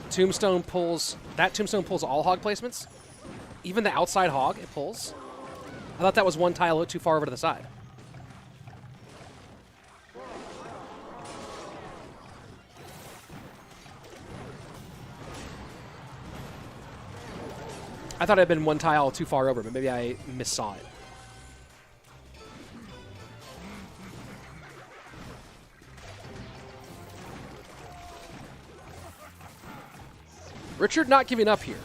Tombstone pulls all Hog placements. Even the outside Hog, it pulls. I thought that was one tile too far over to the side. I thought it had been one tile too far over, but maybe I missaw it. Richard not giving up here.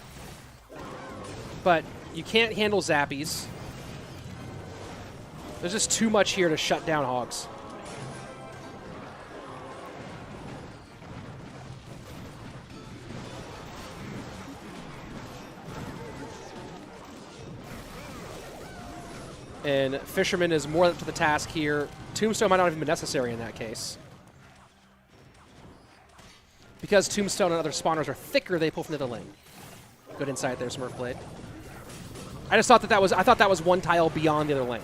But you can't handle Zappies. There's just too much here to shut down Hogs. And Fisherman is more up to the task here. Tombstone might not even be necessary in that case. Because Tombstone and other spawners are thicker, they pull from the other lane. Good insight there, Smurf Blade. I just thought that was one tile beyond the other lane.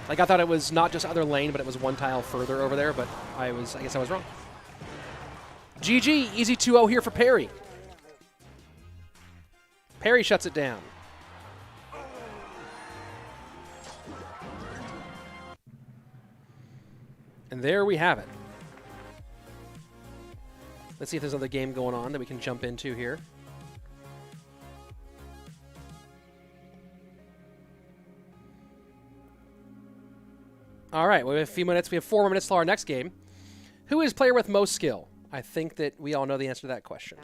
Like I thought it was not just other lane, but it was one tile further over there. But I guess I was wrong. GG, easy 2-0 here for Perry. Parry shuts it down. And there we have it. Let's see if there's another game going on that we can jump into here. All right, we have a few minutes. We have 4 more minutes till our next game. Who is player with most skill? I think that we all know the answer to that question.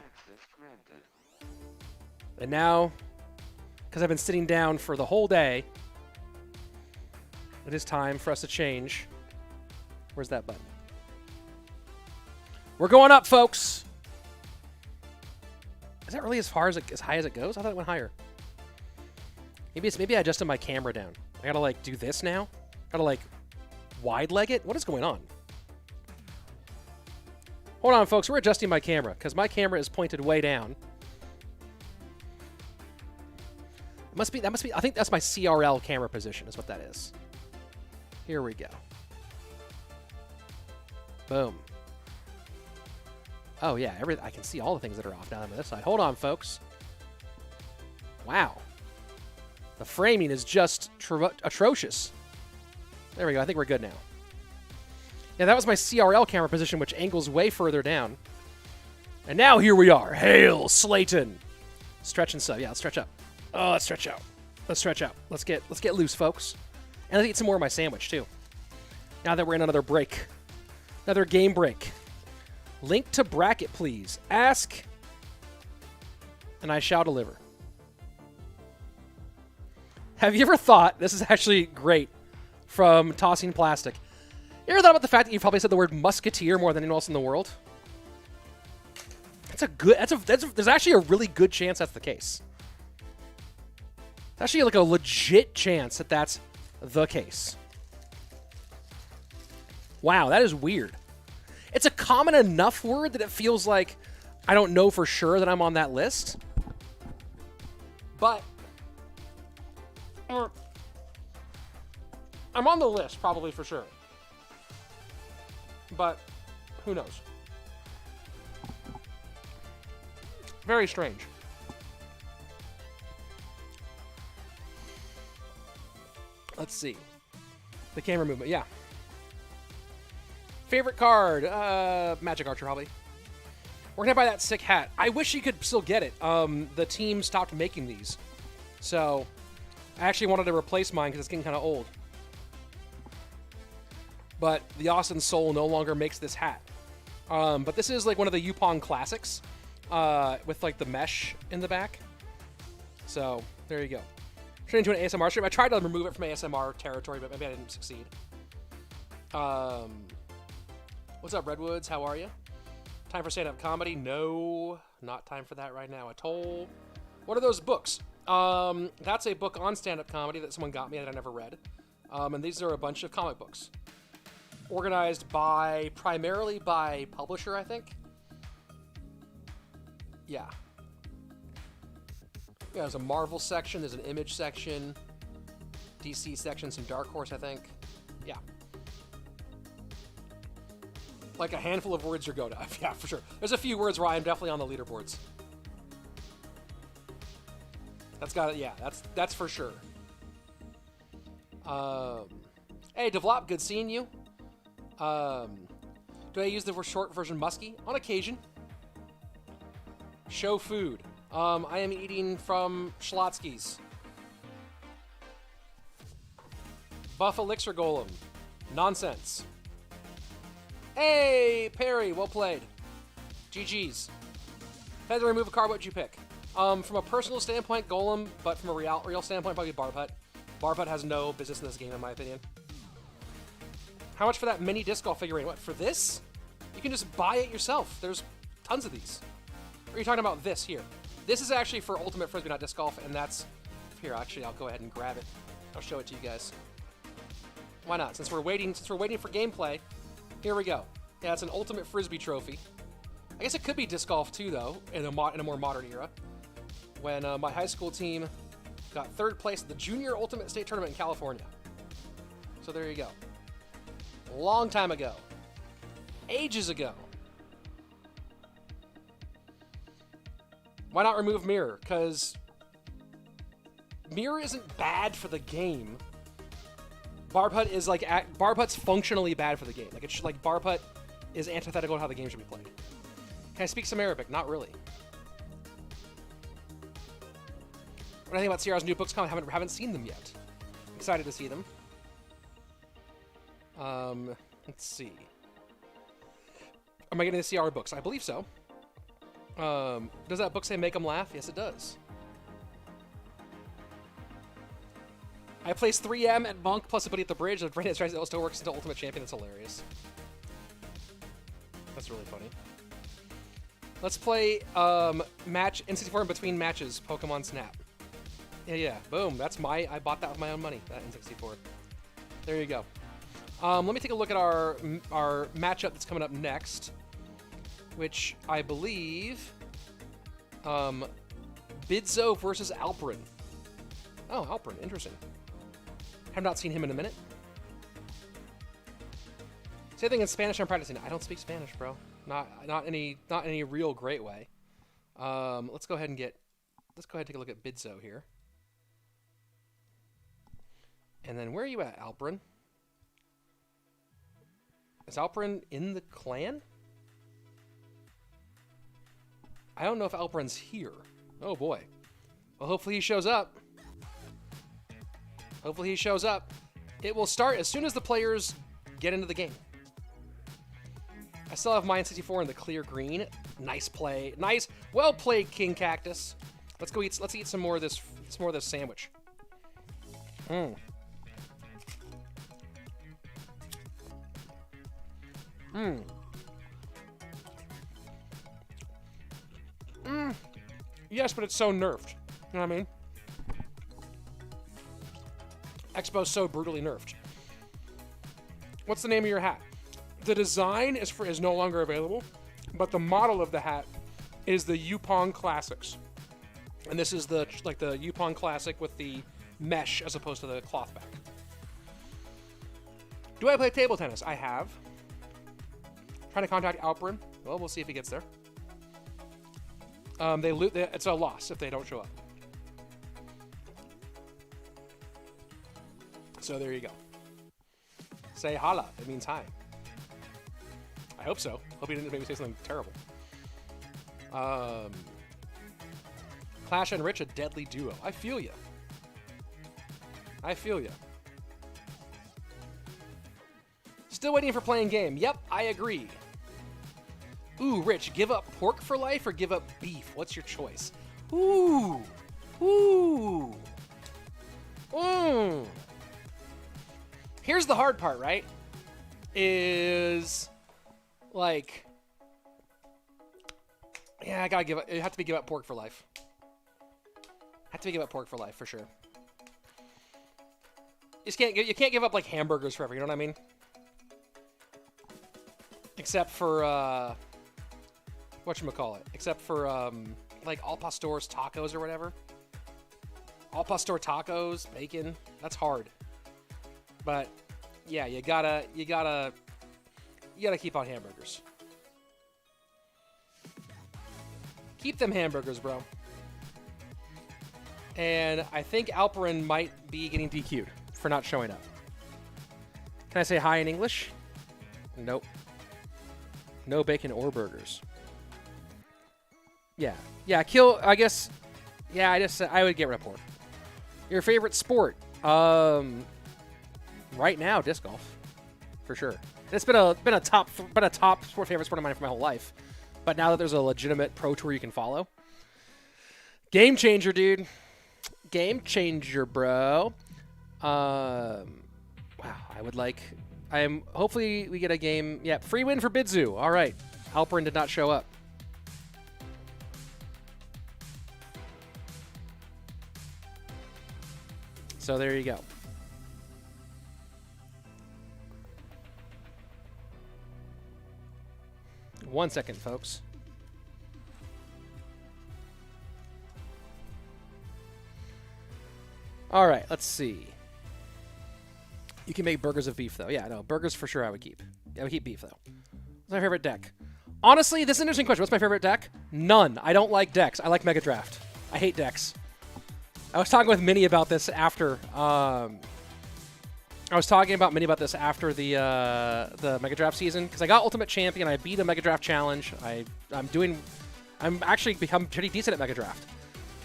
And now, because I've been sitting down for the whole day, it is time for us to change. Where's that button? We're going up, folks. Is that really as high as it goes? I thought it went higher. Maybe I adjusted my camera down. I gotta like do this now. Gotta like wide leg it. What is going on? Hold on, folks. We're adjusting my camera because my camera is pointed way down. That must be. I think that's my CRL camera position. Is what that is. Here we go. Boom. Oh, yeah, I can see all the things that are off down on this side. Hold on, folks. Wow. The framing is just atrocious. There we go. I think we're good now. Yeah, that was my CRL camera position, which angles way further down. And now here we are. Hail, Slayton. Stretch and sub. Yeah, let's stretch up. Oh, let's stretch out. Let's stretch out. Let's get loose, folks. And let's eat some more of my sandwich, too. Now that we're in another break. Another game break. Link to bracket, please. Ask, and I shall deliver. Have you ever thought, this is actually great, from Tossing Plastic. You ever thought about the fact that you've probably said the word musketeer more than anyone else in the world? There's actually a really good chance that's the case. It's actually like a legit chance that that's the case. Wow, that is weird. It's a common enough word that it feels like I don't know for sure that I'm on that list. But I'm on the list, probably for sure. But who knows? Very strange. Let's see. The camera movement, yeah. Favorite card? Magic Archer, probably. We're gonna buy that sick hat. I wish you could still get it. The team stopped making these. So, I actually wanted to replace mine because it's getting kind of old. But the Austin Soul no longer makes this hat. But this is like one of the Yupon classics with like the mesh in the back. So, there you go. Turn into an ASMR stream. I tried to remove it from ASMR territory, but maybe I didn't succeed. What's up, Redwoods? How are you? Time for stand-up comedy? No, not time for that right now at all. What are those books? That's a book on stand-up comedy that someone got me that I never read. And these are a bunch of comic books. Organized primarily by publisher, I think. Yeah. Yeah, there's a Marvel section, there's an Image section, DC section, some Dark Horse, I think. Yeah. Like a handful of words you're go to. Yeah, for sure. There's a few words where I'm definitely on the leaderboards. That's got it. Yeah, that's for sure. Hey, Devlop, good seeing you. Do I use the short version muskie? On occasion. Show food. I am eating from Schlotsky's. Buff Elixir Golem. Nonsense. Hey, Perry, well played. GG's. If I had to remove a card, what would you pick? From a personal standpoint, Golem, but from a real standpoint, probably Barbhut. Barbhut has no business in this game, in my opinion. How much for that mini disc golf figurine? What, for this? You can just buy it yourself. There's tons of these. Or are you talking about this here? This is actually for Ultimate Frisbee, not disc golf, and that's... Here, actually, I'll go ahead and grab it. I'll show it to you guys. Why not? Since we're waiting for gameplay, here we go. Yeah, it's an Ultimate Frisbee trophy. I guess it could be disc golf too, though, in a more modern era. When my high school team got third place at the Junior Ultimate State Tournament in California. So there you go. Long time ago. Ages ago. Why not remove mirror? Because Mirror isn't bad for the game. Barbhut is like Barbhut's functionally bad for the game. Like it's like Barbhut is antithetical to how the game should be played. Can I speak some Arabic? Not really. What do I think about CR's new books coming? Haven't seen them yet. Excited to see them. Let's see. Am I getting the CR books? I believe so. Does that book say make them laugh? Yes, it does. I placed 3M at Monk plus a buddy at the bridge. The brain strategy still works into Ultimate Champion. That's hilarious. That's really funny. Let's play match N64 in between matches. Pokemon Snap. Yeah. Boom. That's I bought that with my own money. That N64. There you go. Let me take a look at our matchup that's coming up next, which I believe Bidzo versus Alperin. Oh, Alperin. Interesting. Have not seen him in a minute. Same thing in Spanish I'm practicing. I don't speak Spanish, bro. Not any real great way. Let's go ahead and take a look at Bidzo here. And then where are you at, Alperin? Is Alperin in the clan? I don't know if Alperin's here. Oh boy. Well, hopefully he shows up. Hopefully he shows up. It will start as soon as the players get into the game. I still have my N64 in the clear green. Nice play. Nice. Well played, King Cactus. Let's eat some more of this sandwich. Yes, but it's so nerfed. You know what I mean? Expo's so brutally nerfed. What's the name of your hat? The design is no longer available, but the model of the hat is the Yupon Classics. And this is the Yupon Classic with the mesh as opposed to the cloth back. Do I play table tennis? I have. Trying to contact Alperin. Well, we'll see if he gets there. It's a loss if they don't show up. So there you go. Say hala. It means hi. I hope so. Hope he didn't maybe say something terrible. Clash and Rich, a deadly duo. I feel ya. I feel ya. Still waiting for playing game. Yep, I agree. Ooh, Rich, give up pork for life or give up beef? What's your choice? Ooh. Ooh. Mmm. Here's the hard part, right? Is like, yeah, I gotta give up. It have to be give up pork for life. Have to be give up pork for life for sure. You can't give up like hamburgers forever. You know what I mean? Except for whatchamacallit. Except for like Al Pastor's tacos or whatever. Al Pastor tacos, bacon. That's hard. But yeah, you gotta keep on hamburgers. Keep them hamburgers, bro. And I think Alperin might be getting DQ'd for not showing up. Can I say hi in English? Nope. No bacon or burgers. Yeah. Yeah, kill, I guess. Yeah, I would get rid of pork. Your favorite sport? Right now, disc golf. For sure. It's been a top favorite sport of mine for my whole life. But now that there's a legitimate pro tour you can follow. Game changer, dude. Game changer, bro. Wow, hopefully we get a game. Yeah, free win for Bidzu. All right. Alperin did not show up. So there you go. One second, folks. All right, let's see. You can make burgers of beef, though. Yeah, no, burgers for sure I would keep. I would keep beef, though. What's my favorite deck? Honestly, this is an interesting question. What's my favorite deck? None. I don't like decks. I like Mega Draft. I hate decks. I was talking with Minnie about this after. I was talking about Minnie about this after the Mega Draft season because I got Ultimate Champion. I beat a Mega Draft challenge. I'm actually become pretty decent at Mega Draft.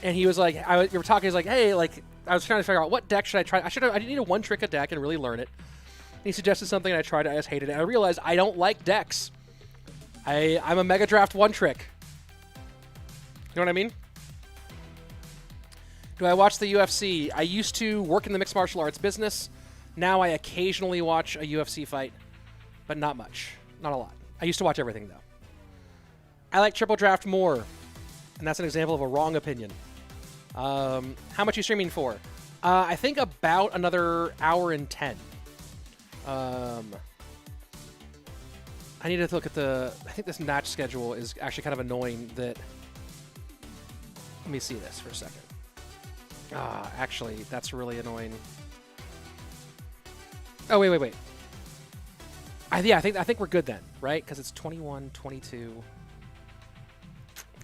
And he was like, we were talking. He's like, hey, like I was trying to figure out what deck should I try. I need a one-trick a deck and really learn it. And he suggested something, and I tried it. I just hated it. And I realized I don't like decks. I'm a Mega Draft one-trick. You know what I mean? Do I watch the UFC? I used to work in the mixed martial arts business. Now I occasionally watch a UFC fight, but not much. Not a lot. I used to watch everything, though. I like Triple Draft more, and that's an example of a wrong opinion. How much are you streaming for? I think about another hour and 10. I need to look at I think this match schedule is actually kind of annoying that... Let me see this for a second. Actually, that's really annoying. Oh, wait. I think we're good then, right? Because it's 21, 22.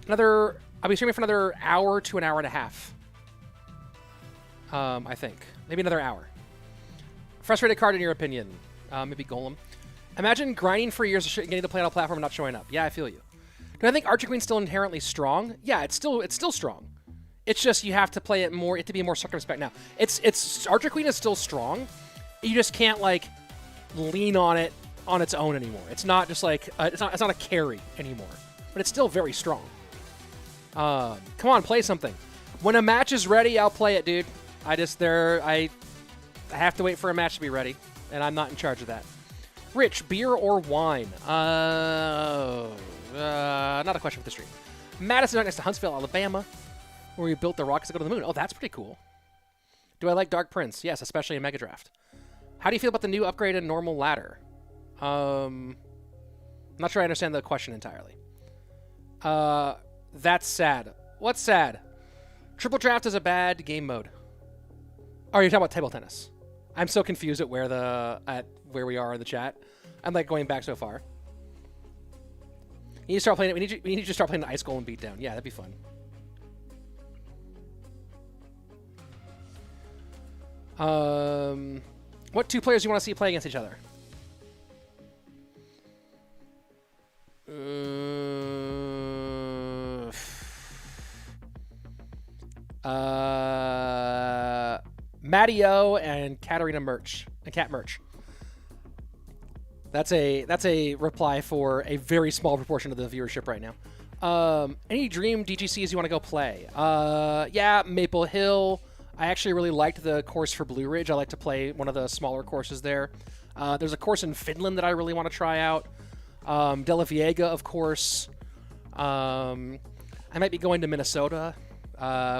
I'll be streaming for another hour to an hour and a half. I think. Maybe another hour. Frustrated card in your opinion? Maybe Golem. Imagine grinding for years, getting to play on a platform and not showing up. Yeah, I feel you. Do I think Archer Queen's still inherently strong? Yeah, it's still strong. It's just you have to play it more, to be more circumspect now. Archer Queen is still strong. You just can't like lean on it on its own anymore. It's not just like it's not a carry anymore, but it's still very strong. Come on, play something. When a match is ready, I'll play it, dude. I have to wait for a match to be ready, and I'm not in charge of that. Rich, beer or wine? Not a question for the stream. Madison next to Huntsville, Alabama, where we built the rockets to go to the moon. Oh, that's pretty cool. Do I like Dark Prince? Yes, especially in Mega Draft. How do you feel about the new upgraded normal ladder? I'm not sure I understand the question entirely. That's sad. What's sad? Triple Draft is a bad game mode. Oh, you're talking about table tennis. I'm so confused at where we are in the chat. I'm like going back so far. You need to start playing it. We need to start playing the Ice Golem Beatdown. Yeah, that'd be fun. What two players do you want to see play against each other? Matty-O and Katarina Cat Merch. That's a reply for a very small proportion of the viewership right now. Any dream DGCs you want to go play? Yeah, Maple Hill. I actually really liked the course for Blue Ridge. I like to play one of the smaller courses there. There's a course in Finland that I really want to try out. De La Viega, of course. I might be going to Minnesota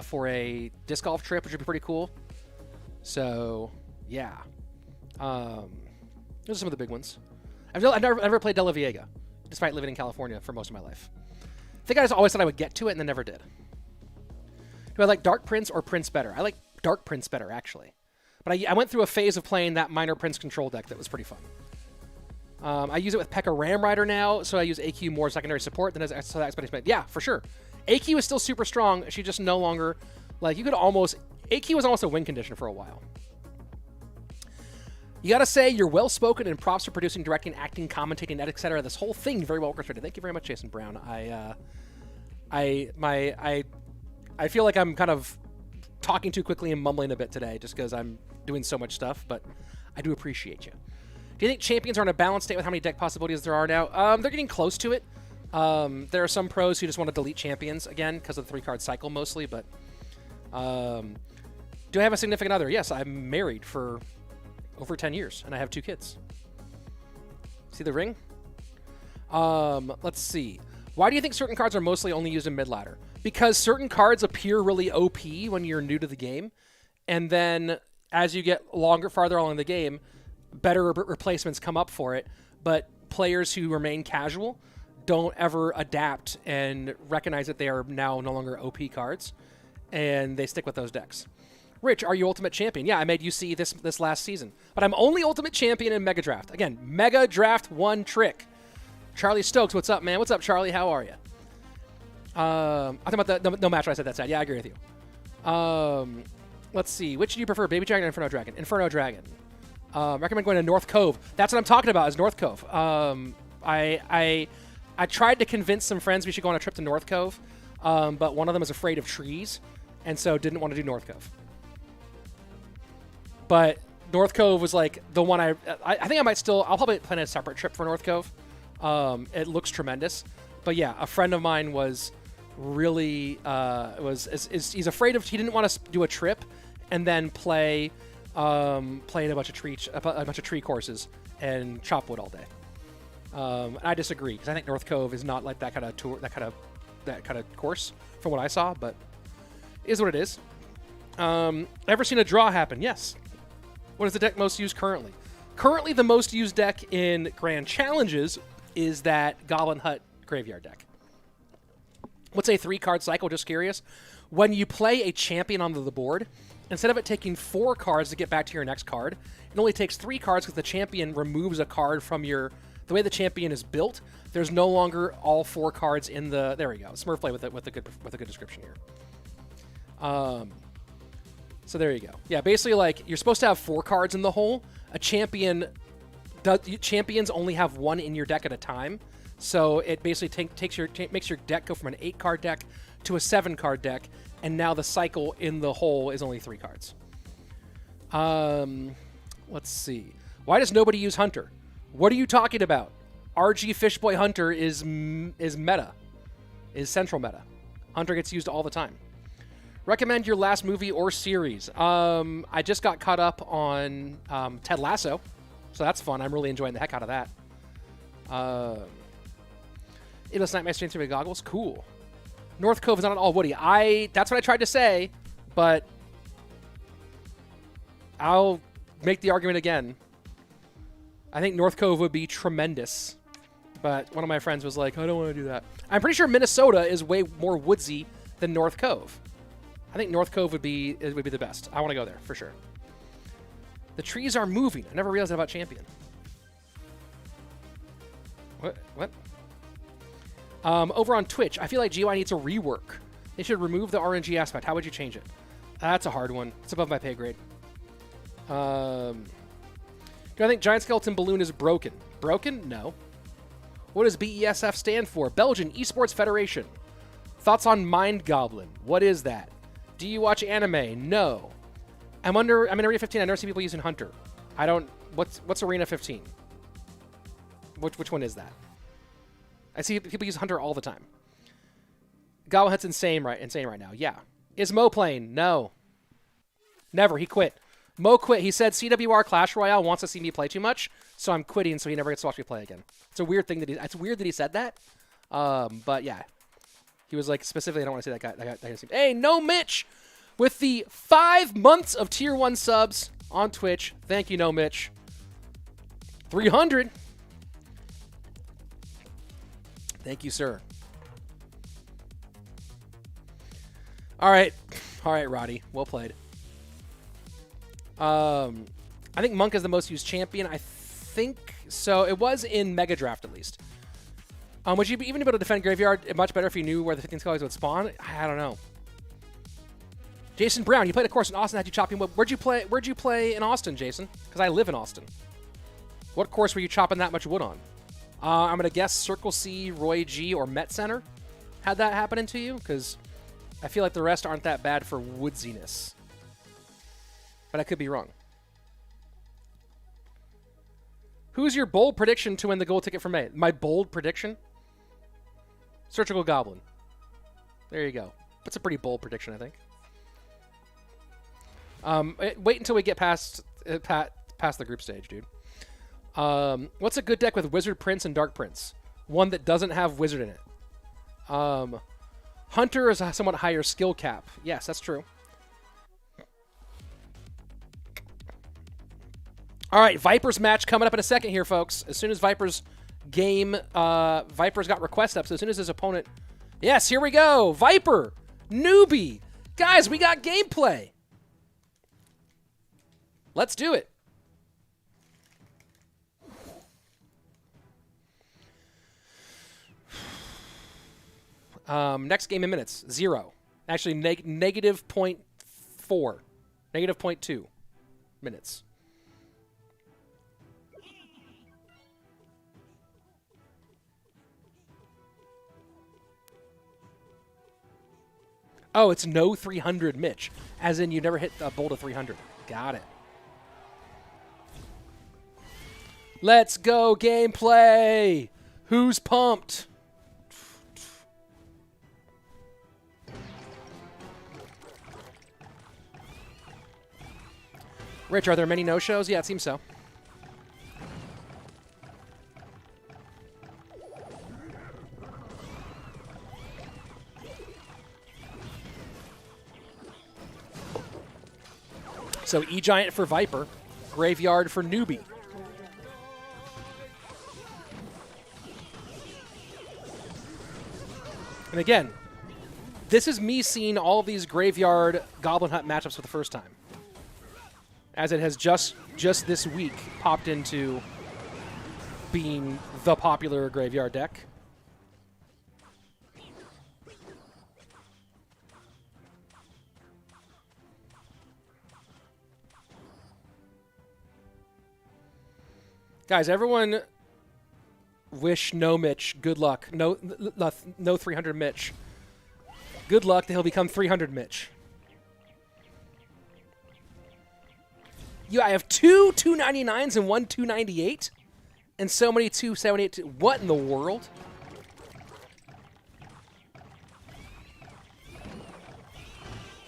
for a disc golf trip, which would be pretty cool. So, yeah. Those are some of the big ones. I've never played De La Viega, despite living in California for most of my life. I think I just always thought I would get to it and then never did. Do I like Dark Prince or Prince better? I like Dark Prince better, actually. But I went through a phase of playing that Minor Prince control deck that was pretty fun. I use it with P.E.K.K.A. Ram Rider now, so I use AQ more secondary support than as expedition. Yeah, for sure. AQ is still super strong. She just no longer... Like, you could almost... AQ was almost a win condition for a while. You gotta say, you're well-spoken and props for producing, directing, acting, commentating, etc. This whole thing very well orchestrated. Thank you very much, Jason Brown. I feel like I'm kind of talking too quickly and mumbling a bit today just because I'm doing so much stuff, but I do appreciate you. Do you think champions are in a balanced state with how many deck possibilities there are now? They're getting close to it. There are some pros who just want to delete champions again because of the 3-card cycle mostly, but do I have a significant other? Yes, I'm married for over 10 years, and I have 2 kids. See the ring? Let's see. Why do you think certain cards are mostly only used in mid-ladder? Because certain cards appear really OP when you're new to the game, and then as you get farther along in the game, better replacements come up for it, but players who remain casual don't ever adapt and recognize that they are now no longer OP cards, and they stick with those decks. Rich, are you Ultimate Champion? Yeah, I made UC this last season, but I'm only Ultimate Champion in Mega Draft. Again, Mega Draft 1 trick. Charlie Stokes, what's up, man? What's up, Charlie? How are you? I'm talking about no match where I said that sad. Yeah, I agree with you. Let's see. Which do you prefer, Baby Dragon or Inferno Dragon? Inferno Dragon. Recommend going to North Cove. That's what I'm talking about, is North Cove. I tried to convince some friends we should go on a trip to North Cove, but one of them is afraid of trees, and so didn't want to do North Cove. But North Cove was like the one I think I might still... I'll probably plan a separate trip for North Cove. It looks tremendous. But yeah, a friend of mine was really... he's afraid of... He didn't want to do a trip and then play in a bunch of tree courses and chop wood all day. I disagree, because I think North Cove is not like that kind of tour, that kind of course from what I saw, but it is what it is. Ever seen a draw happen? Yes. What is the deck most used currently? Currently, the most used deck in Grand Challenges is that Goblin Hut Graveyard deck. What's a 3-card cycle? Just curious. When you play a champion onto the board, instead of it taking 4 cards to get back to your next card, it only takes 3 cards because the champion removes a card from your... The way the champion is built, there's no longer all 4 cards in the... There we go. Smurf play with a good description here. So there you go. Yeah, basically, like, you're supposed to have 4 cards in the hole. A champion... Champions only have 1 in your deck at a time. So it basically makes your deck go from an 8-card deck to a 7-card deck, and now the cycle in the hole is only 3 cards. Let's see. Why does nobody use Hunter? What are you talking about? RG Fishboy Hunter is meta. Is central meta. Hunter gets used all the time. Recommend your last movie or series. I just got caught up on Ted Lasso, so that's fun. I'm really enjoying the heck out of that. Endless Nightmare Stream through goggles. Cool. North Cove is not at all woody. That's what I tried to say, but I'll make the argument again. I think North Cove would be tremendous, but one of my friends was like, I don't want to do that. I'm pretty sure Minnesota is way more woodsy than North Cove. I think North Cove would be the best. I want to go there for sure. The trees are moving. I never realized that about Champion. What? Over on Twitch, I feel like GY needs a rework. They should remove the RNG aspect. How would you change it? That's a hard one. It's above my pay grade. Do I think Giant Skeleton Balloon is broken? Broken? No. What does BESF stand for? Belgium Esports Federation. Thoughts on Mind Goblin? What is that? Do you watch anime? No. I'm in Arena 15. I never see people using Hunter. I don't... What's Arena 15? Which one is that? I see people use Hunter all the time. Goblin Hut's insane right now. Yeah. Is Mo playing? No. Never. He quit. Mo quit. He said CWR Clash Royale wants to see me play too much, so I'm quitting so he never gets to watch me play again. It's a weird thing it's weird that he said that. But yeah. He was like, specifically, I don't want to say that guy. Hey, No Mitch! With the 5 months of Tier 1 subs on Twitch. Thank you, No Mitch. 300. Thank you, sir. All right, Roddy. Well played. I think Monk is the most used champion. I think so. It was in Mega Draft, at least. Would you even be able to defend Graveyard much better if you knew where the 15 skulls would spawn? I don't know. Jason Brown, you played a course in Austin. How'd you chopping wood? Where'd you play in Austin, Jason? Because I live in Austin. What course were you chopping that much wood on? I'm going to guess Circle C, Roy G, or Met Center had that happening to you, because I feel like the rest aren't that bad for woodsiness. But I could be wrong. Who's your bold prediction to win the gold ticket for May? My bold prediction? Surgical Goblin. There you go. That's a pretty bold prediction, I think. Wait until we get past the group stage, dude. What's a good deck with Wizard Prince and Dark Prince? One that doesn't have Wizard in it. Hunter is a somewhat higher skill cap. Yes, that's true. All right, Vipers match coming up in a second here, folks. As soon as Vipers game, Vipers got request up, so as soon as his opponent... Yes, here we go. Viper, Newbie. Guys, we got gameplay. Let's do it. Next game in minutes, 0. Actually, negative 0.4. Negative 0.2 minutes. Oh, it's no 300 Mitch, as in you never hit a bolt of 300. Got it. Let's go gameplay. Who's pumped? Rich, are there many no-shows? Yeah, it seems so. So E-Giant for Viper, Graveyard for Newbie. And again, this is me seeing all of these Graveyard Goblin Hunt matchups for the first time, as it has just this week popped into being the popular Graveyard deck. Guys, everyone wish no Mitch good luck. No 300 Mitch. Good luck that he'll become 300 Mitch. I have two 299s and one 298, and so many 278. What in the world?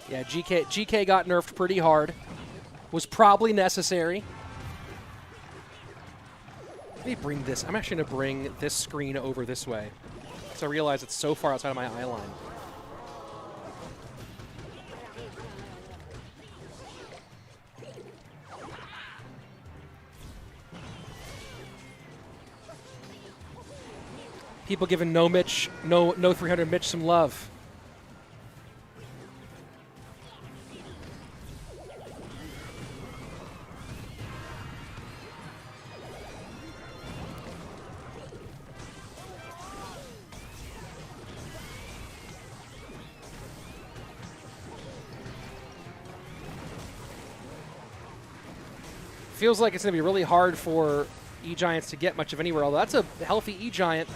Yeah, GK got nerfed pretty hard. Was probably necessary. Let me bring this. I'm actually going to bring this screen over this way, because I realize it's so far outside of my eye line. People giving no 300 Mitch some love. Feels like it's going to be really hard for E-Giants to get much of anywhere, although that's a healthy E-Giant.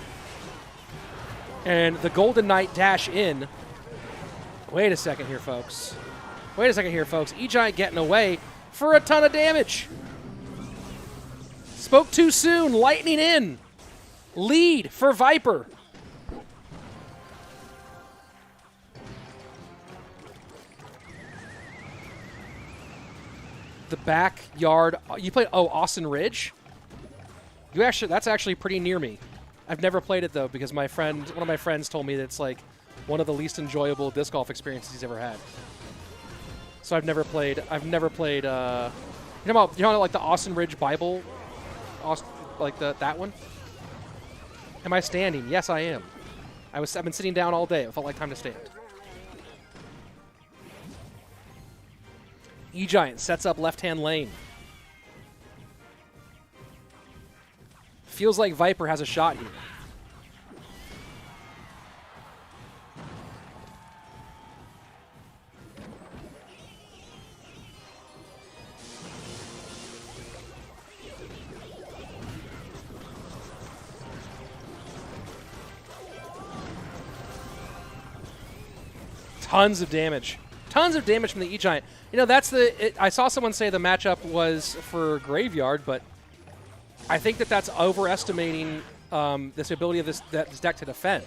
And the Golden Knight dash in. Wait a second here, folks. Wait a second here, folks. E-Giant getting away for a ton of damage. Spoke too soon. Lightning in. Lead for Viper. The backyard. You played Austin Ridge? That's actually pretty near me. I've never played it though, because one of my friends told me that it's like one of the least enjoyable disc golf experiences he's ever had. So I've never played you know like the Austin Ridge Bible, like that one? Am I standing? Yes, I am. I've been sitting down all day. It felt like time to stand. E-Giant sets up left-hand lane. Feels like Viper has a shot here. Tons of damage. Tons of damage from the E-Giant. You know, I saw someone say the matchup was for Graveyard, but I think that's overestimating this ability of this deck to defend.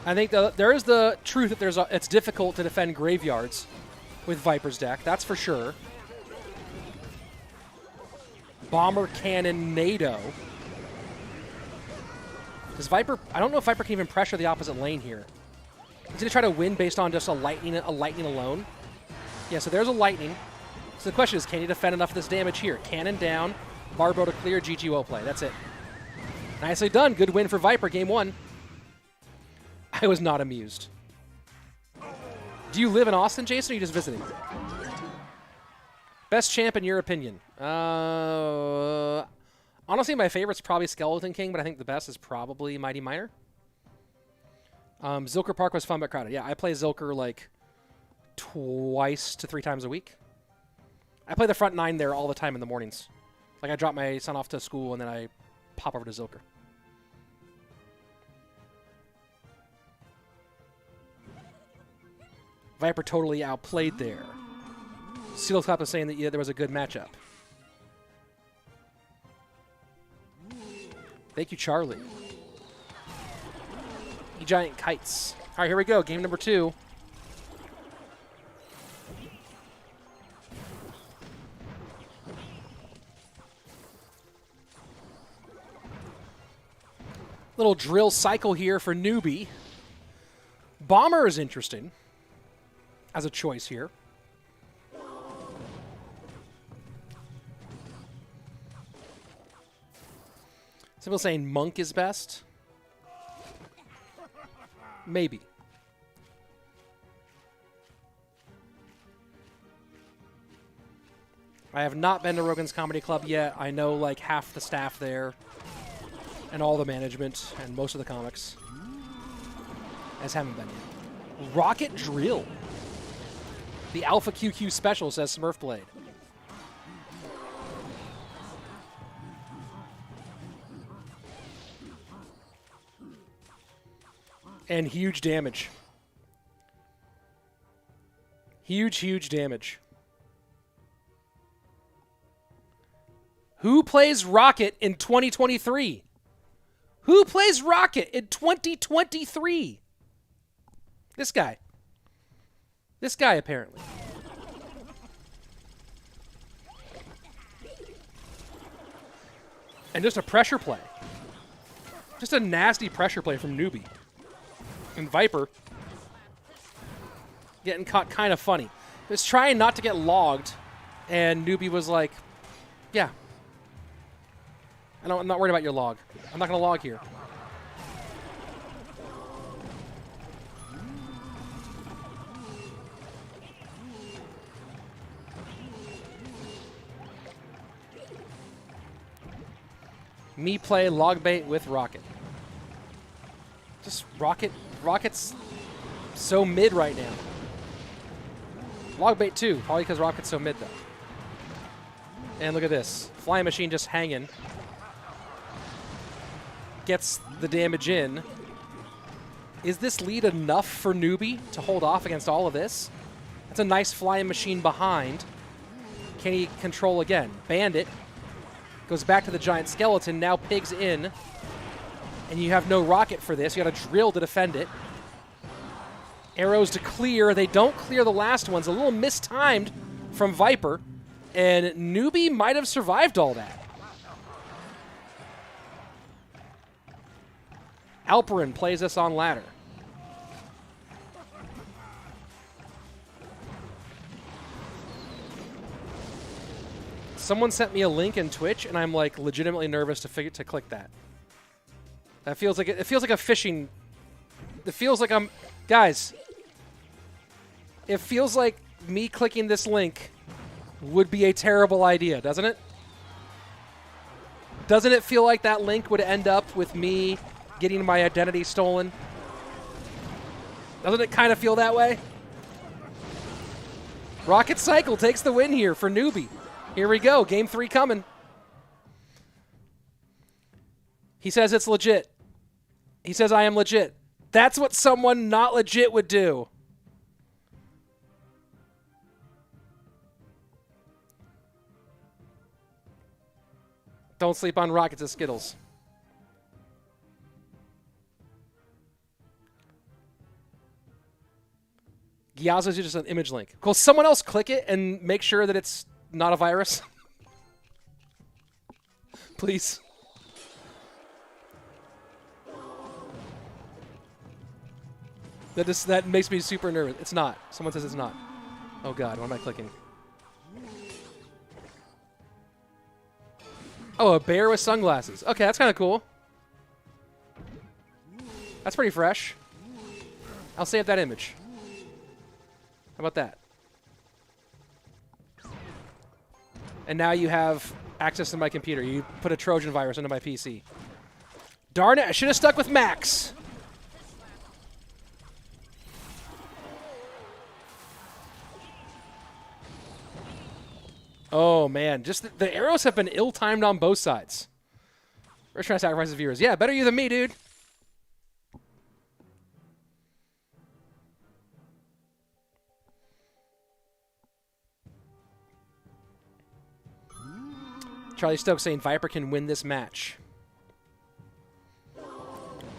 I think there is the truth that it's difficult to defend Graveyards with Viper's deck. That's for sure. Bomber Cannon NATO. Does Viper? I don't know if Viper can even pressure the opposite lane here. He's gonna try to win based on just a lightning alone. Yeah, so there's a lightning. So the question is, can he defend enough of this damage here? Cannon down, Barbo to clear, GG well play. That's it. Nicely done. Good win for Viper. Game 1. I was not amused. Do you live in Austin, Jason, or are you just visiting? Best champ in your opinion? Honestly, my favorite's probably Skeleton King, but I think the best is probably Mighty Miner. Zilker Park was fun but crowded. Yeah, I play Zilker like twice to 3 times a week. I play the front 9 there all the time in the mornings. Like, I drop my son off to school, and then I pop over to Zilker. Viper totally outplayed there. Sealscop is saying that yeah, there was a good matchup. Thank you, Charlie. You giant kites. All right, here we go. Game number 2. Little drill cycle here for Newbie. Bomber is interesting as a choice here. Some people saying Monk is best. Maybe. I have not been to Rogan's Comedy Club yet. I know like half the staff there and all the management and most of the comics. As haven't been yet. Rocket Drill. The Alpha QQ special, says Smurfblade. And huge damage. Huge, huge damage. Who plays Rocket in 2023? Who plays Rocket in 2023? This guy. This guy, apparently. And just a pressure play. Just a nasty pressure play from Newbie. And Viper getting caught kind of funny. He was trying not to get logged, and Newbie was like, yeah. I'm not worried about your log. I'm not going to log here. Me play log bait with Rocket. Just Rocket's so mid right now. Log bait too, probably because Rocket's so mid though. And look at this. Flying Machine just hanging. Gets the damage in. Is this lead enough for Newbie to hold off against all of this? That's a nice Flying Machine behind. Can he control again? Bandit goes back to the giant skeleton. Now Pig's in. And you have no Rocket for this. You got a drill to defend it. Arrows to clear. They don't clear the last ones. A little mistimed from Viper. And Newbie might have survived all that. Alperin plays us on ladder. Someone sent me a link in Twitch, and I'm like legitimately nervous to click that. That feels like it feels like a phishing. It feels like I'm guys. It feels like me clicking this link would be a terrible idea, doesn't it? Doesn't it feel like that link would end up with me getting my identity stolen? Doesn't it kind of feel that way? Rocket Cycle takes the win here for Newbie. Here we go. Game 3 coming. He says it's legit. He says I am legit. That's what someone not legit would do. Don't sleep on Rockets and Skittles. Gyazo's just an image link. Cool. Someone else click it and make sure that it's not a virus. Please. That makes me super nervous. It's not. Someone says it's not. Oh god, what am I clicking? Oh, a bear with sunglasses. Okay, that's kind of cool. That's pretty fresh. I'll save that image. How about that? And now you have access to my computer. You put a Trojan virus into my PC. Darn it, I should have stuck with Max. Oh, man. Just the arrows have been ill-timed on both sides. We're trying to sacrifice the viewers. Yeah, better you than me, dude. Charlie Stokes saying Viper can win this match.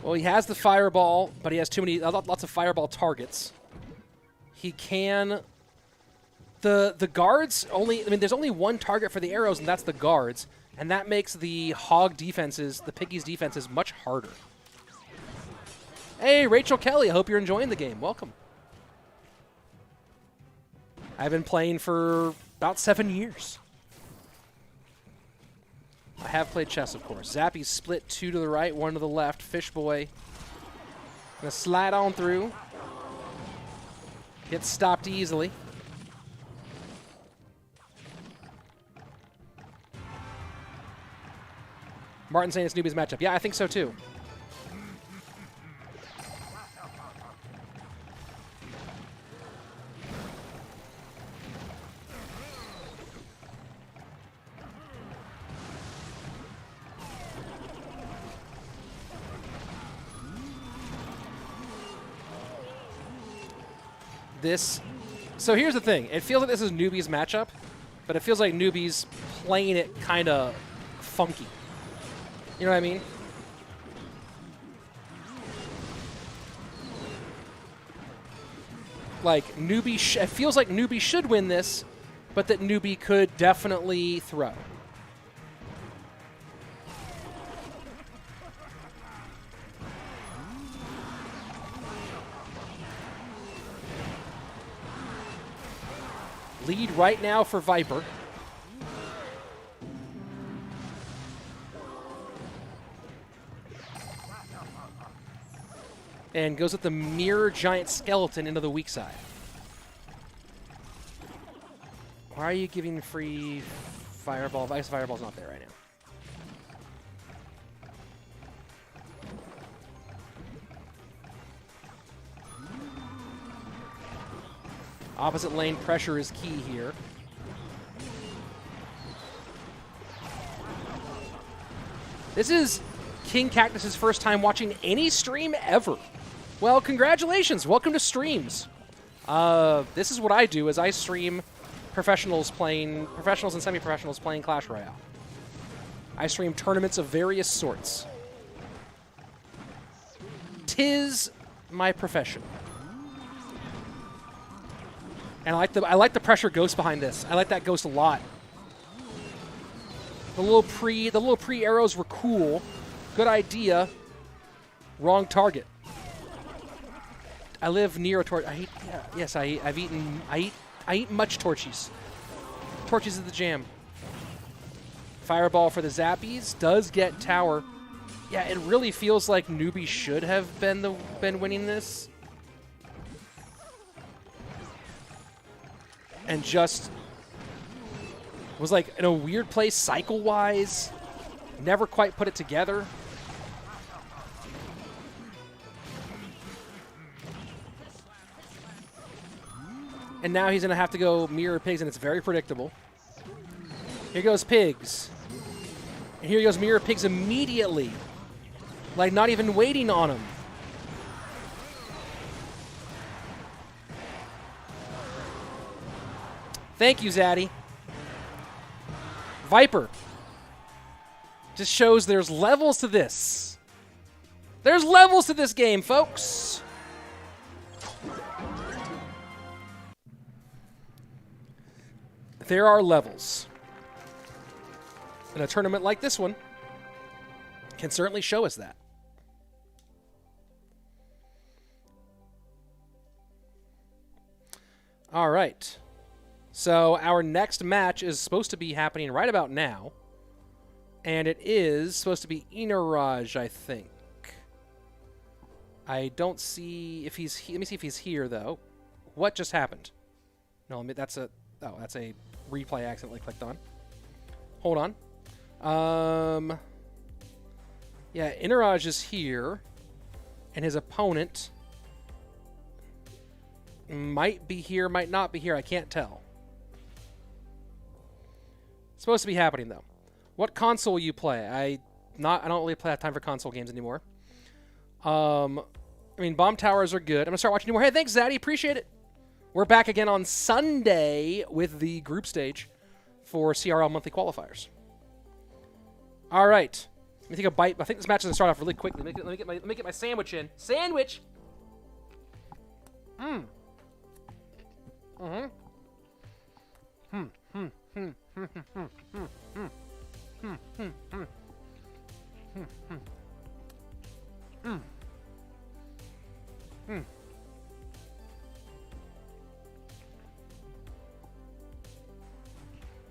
Well, he has the fireball, but he has lots of fireball targets. He can... The guards only... I mean, there's only one target for the arrows, and that's the guards. And that makes the hog defenses, the piggies defenses, much harder. Hey, Rachel Kelly, I hope you're enjoying the game. Welcome. I've been playing for about 7 years. I have played chess, of course. Zappy's split 2 to the right, 1 to the left. Fishboy gonna slide on through. Gets stopped easily. Martin saying it's Newbie's matchup. Yeah, I think so too. So here's the thing. It feels like this is Newbie's matchup, but it feels like Newbie's playing it kind of funky. You know what I mean? Like, it feels like Newbie should win this, but that Newbie could definitely throw. Lead right now for Viper. And goes with the mirror giant skeleton into the weak side. Why are you giving free fireball? I guess fireball's not there right now. Opposite lane pressure is key here. This is King Cactus's first time watching any stream ever. Well, congratulations. Welcome to streams. This is what I do, is I stream professionals and semi-professionals playing Clash Royale. I stream tournaments of various sorts. 'Tis my profession. And I like the pressure ghost behind this. I like that ghost a lot. The little pre arrows were cool. Good idea. Wrong target. I live near a torch. I eat much torchies. Torchies is the jam. Fireball for the Zappies does get tower. Yeah, it really feels like Newbie should have been winning this. And just was like in a weird place cycle-wise. Never quite put it together. And now he's going to have to go mirror pigs, and it's very predictable. Here goes pigs. And here goes mirror pigs immediately. Like, not even waiting on him. Thank you, Zaddy. Viper. Just shows there's levels to this. There's levels to this game, folks. There are levels. And a tournament like this one can certainly show us that. All right. So our next match is supposed to be happening right about now. And it is supposed to be Eneraj, I think. I don't see if he's let me see if he's here, though. What just happened? No, that's a replay I accidentally clicked on. Hold on. Yeah, Eneraj is here, and his opponent might be here, might not be here. I can't tell. It's supposed to be happening though. What console you play? I don't really have time for console games anymore. I mean, bomb towers are good. I'm gonna start watching more. Hey, thanks, Zaddy. Appreciate it. We're back again on Sunday with the group stage for CRL monthly qualifiers. All right. Let me take a bite. I think this match is gonna start off really quickly. Let me get my sandwich in. Sandwich. Mmm.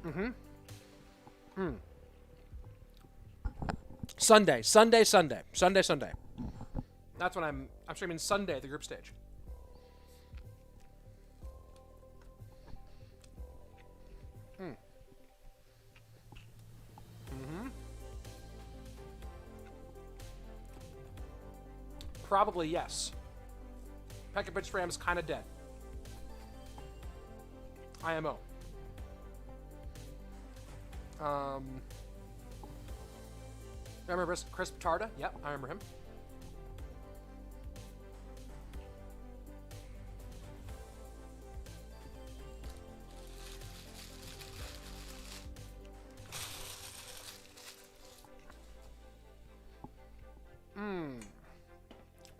Mm-hmm. Sunday. That's when I'm streaming Sunday, the group stage. Probably yes. Pekka Ram is kind of dead. IMO. Remember Chris Tarda? Yep, I remember him.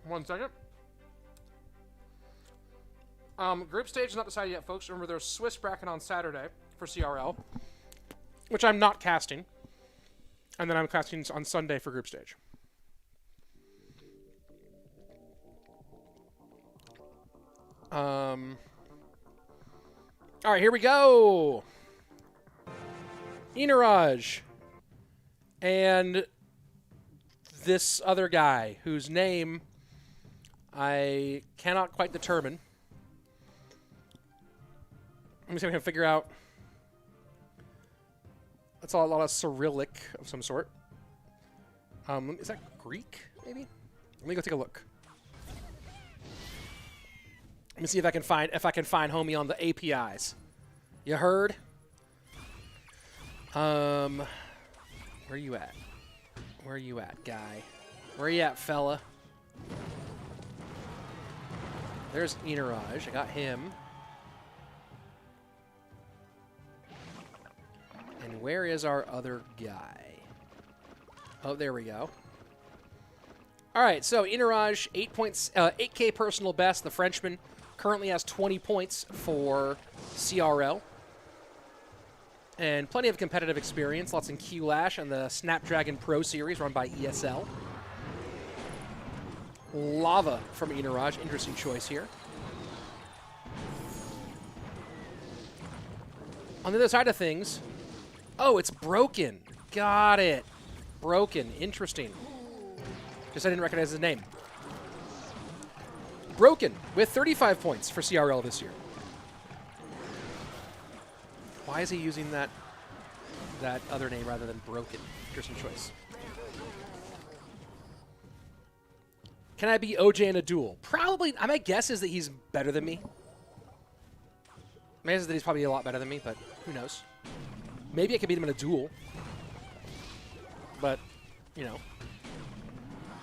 One second. Group stage is not decided yet, folks. Remember, there's Swiss bracket on Saturday for CRL, which I'm not casting. And then I'm casting on Sunday for group stage. All right, here we go. Eneraj. And this other guy whose name I cannot quite determine. Let me see if I can figure out. That's a lot of Cyrillic of some sort. Is that Greek, maybe? Let me go take a look. Let me see if I can find homie on the APIs. You heard? Where you at? Where you at, guy? Where you at, fella? There's Eneraj. I got him. And where is our other guy? Oh, there we go. All right, so Eneraj, 8K personal best. The Frenchman currently has 20 points for CRL. And plenty of competitive experience. Lots in Q-Lash and the Snapdragon Pro Series run by ESL. Lava from Eneraj. Interesting choice here. On the other side of things... Oh, it's Broken. Got it. Broken. Interesting. Just I didn't recognize his name. Broken with 35 points for CRL this year. Why is he using that other name rather than Broken? Interesting choice. Can I beat OJ in a duel? Probably. My guess is that he's better than me. My guess is that he's probably a lot better than me, but who knows? Maybe I could beat him in a duel. But, you know,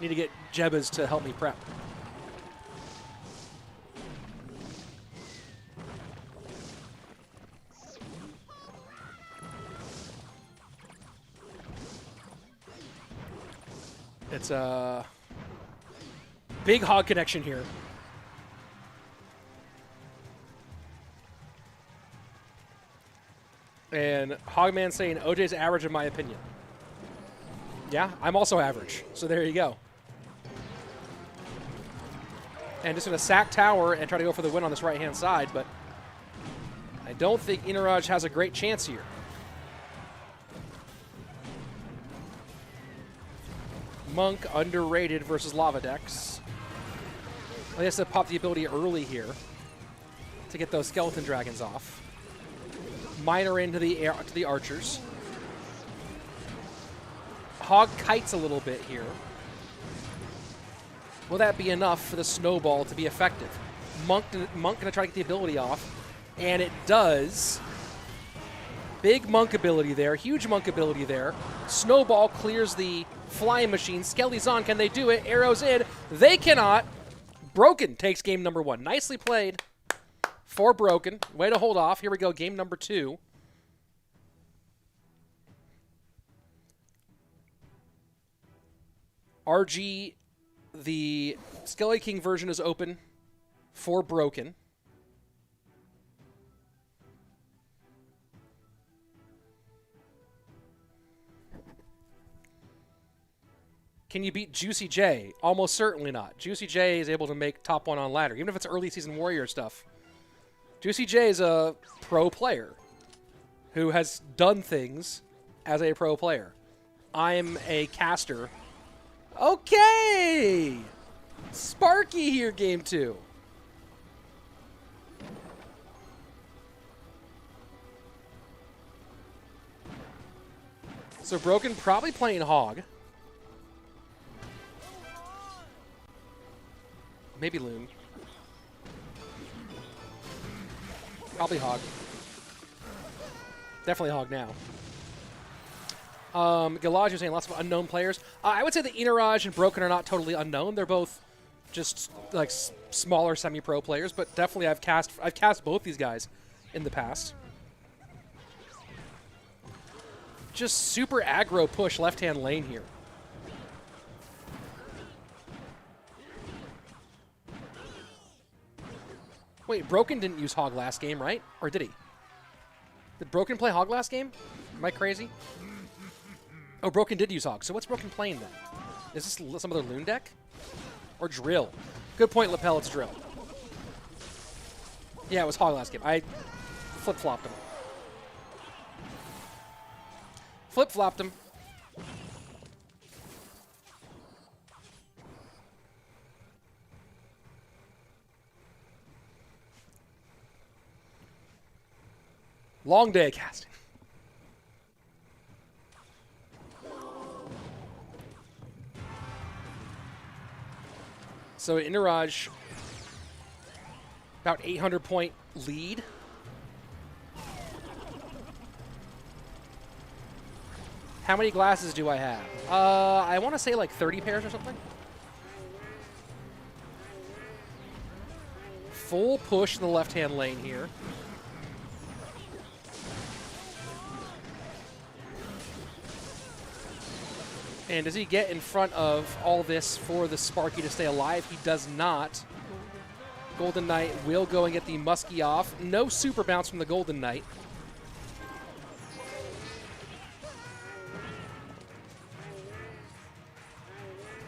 need to get Jebas to help me prep. It's a big hog connection here. And Hogman saying OJ's average in my opinion. Yeah, I'm also average. So there you go. And just going to sack tower and try to go for the win on this right-hand side, but I don't think Eneraj has a great chance here. Monk underrated versus Lavadex. I guess to pop the ability early here to get those skeleton dragons off. Miner into the archers. Hog kites a little bit here. Will that be enough for the snowball to be effective? Monk going to try to get the ability off, and it does. Big Monk ability there, huge Monk ability there. Snowball clears the flying machine. Skelly's on, can they do it? Arrows in, they cannot. Broken takes game number 1. Nicely played for Broken. Way to hold off. Here we go, game number 2. RG, the Skelly King version is open for Broken. Can you beat Juicy J? Almost certainly not. Juicy J is able to make top 1 on ladder, even if it's early season warrior stuff. Juicy J is a pro player who has done things as a pro player. I'm a caster. Okay! Sparky here, game 2. So Broken probably playing Hog. Maybe Loon. Probably Hog. Definitely Hog now. Galaj was saying lots of unknown players. I would say that Eneraj and Broken are not totally unknown. They're both just like smaller semi-pro players, but definitely I've cast both these guys in the past. Just super aggro push left-hand lane here. Wait, Broken didn't use Hog last game, right? Or did he? Did Broken play Hog last game? Am I crazy? Oh, Broken did use Hog. So what's Broken playing then? Is this some other Loon deck? Or Drill? Good point, Lapel. It's Drill. Yeah, it was Hog last game. I flip-flopped him. Flip-flopped him. Long day of casting. So Eneraj, about 800-point lead. How many glasses do I have? I want to say like 30 pairs or something. Full push in the left-hand lane here. And does he get in front of all this for the Sparky to stay alive? He does not. Golden Knight will go and get the Muskie off. No super bounce from the Golden Knight.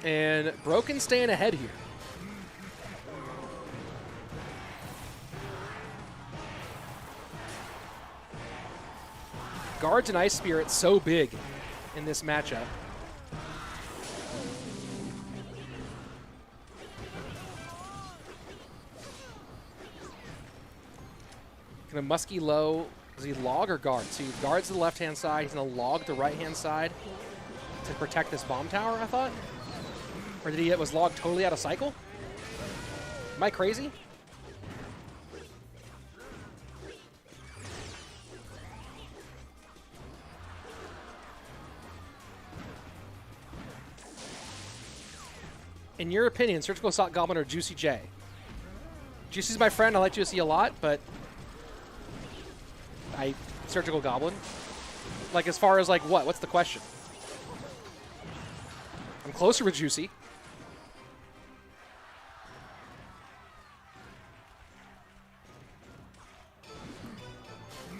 And Broken staying ahead here. Guards and Ice Spirit so big in this matchup. Gonna Muskie low. Does he log or guard? So he guards the left-hand side. He's gonna log the right-hand side to protect this bomb tower, I thought? Or did he was logged totally out of cycle? Am I crazy? In your opinion, Surgical Assault Goblin or Juicy J? Juicy's my friend. I like Juicy a lot, but Surgical Goblin. Like, as far as, like, what? What's the question? I'm closer with Juicy.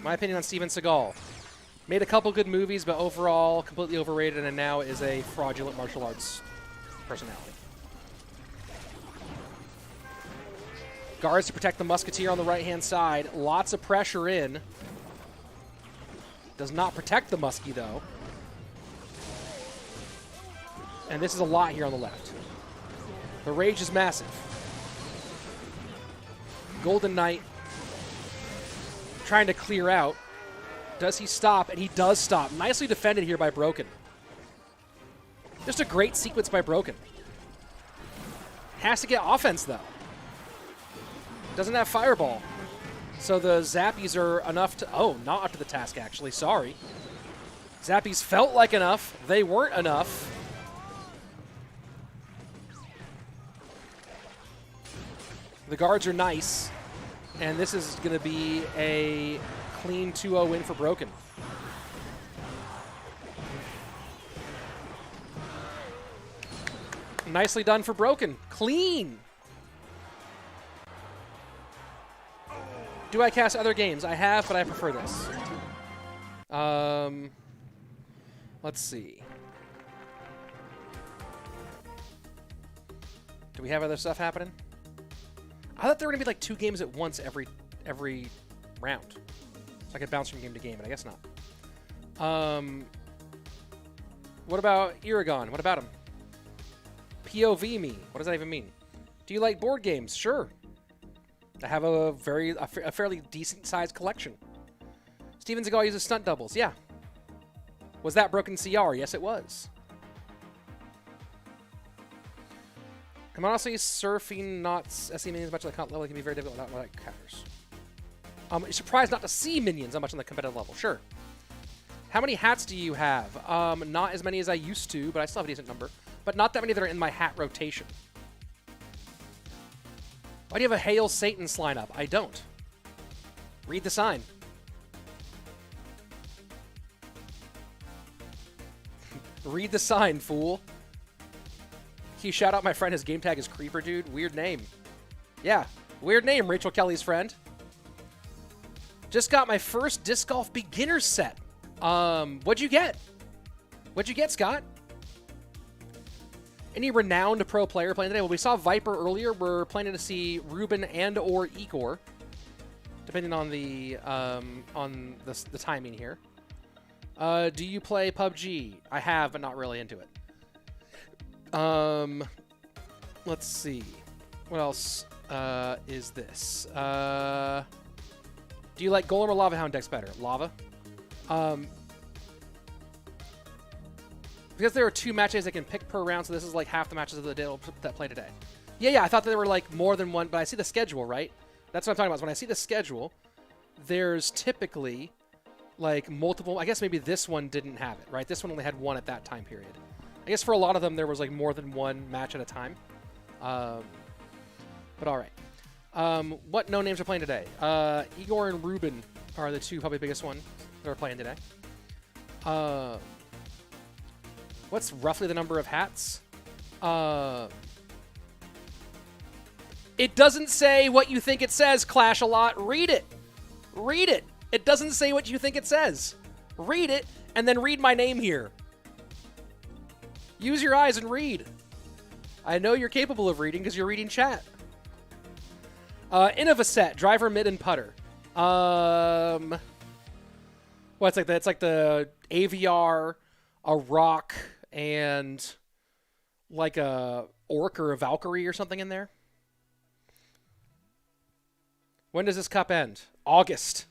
My opinion on Steven Seagal. Made a couple good movies, but overall completely overrated, and now is a fraudulent martial arts personality. Guards to protect the Musketeer on the right-hand side. Lots of pressure in. Does not protect the Muskie, though. And this is a lot here on the left. The rage is massive. Golden Knight trying to clear out. Does he stop? And he does stop. Nicely defended here by Broken. Just a great sequence by Broken. Has to get offense, though. Doesn't have Fireball. So the Zappies are enough to... Oh, not up to the task, actually. Sorry. Zappies felt like enough. They weren't enough. The guards are nice. And this is going to be a clean 2-0 win for Broken. Nicely done for Broken. Clean. Do I cast other games? I have, but I prefer this. Let's see. Do we have other stuff happening? I thought there were going to be like 2 games at once every round. So I could bounce from game to game, but I guess not. What about Iragon? What about him? POV me. What does that even mean? Do you like board games? Sure. I have a fairly decent-sized collection. Steven Seagal uses stunt doubles. Yeah. Was that Broken CR? Yes, it was. I'm honestly surfing not SE minions much on the comp level. It can be very difficult without counters. You're surprised not to see minions that much on the competitive level. Sure. How many hats do you have? Not as many as I used to, but I still have a decent number. But not that many that are in my hat rotation. Why do you have a Hail Satan's line up? I don't. Read the sign. Read the sign, fool. He shout out my friend. His game tag is Creeper Dude. Weird name. Yeah, weird name, Rachel Kelly's friend. Just got my first disc golf beginner set. What'd you get? What'd you get, Scott? Any renowned pro player playing today? Well, we saw Viper earlier. We're planning to see Ruben and or Igor, depending on the timing here. Do you play PUBG? I have, but not really into it. Let's see. What else is this? Do you like Golem or Lava Hound decks better? Lava. Because there are 2 matches I can pick per round, so this is like half the matches of the day that play today. Yeah, I thought there were like more than one, but I see the schedule, right? That's what I'm talking about. So when I see the schedule, there's typically like multiple. I guess maybe this one didn't have it, right? This one only had 1 at that time period. I guess for a lot of them, there was like more than 1 match at a time. But all right. What no names are playing today? Igor and Ruben are the 2 probably biggest ones that are playing today. What's roughly the number of hats? It doesn't say what you think it says, Clash a lot. Read it. Read it. It doesn't say what you think it says. Read it, and then read my name here. Use your eyes and read. I know you're capable of reading because you're reading chat. Innovaset, driver, mid, and putter. Well, it's like it's like the AVR, a rock, and like a orc or a Valkyrie or something in there. When does this cup end? August.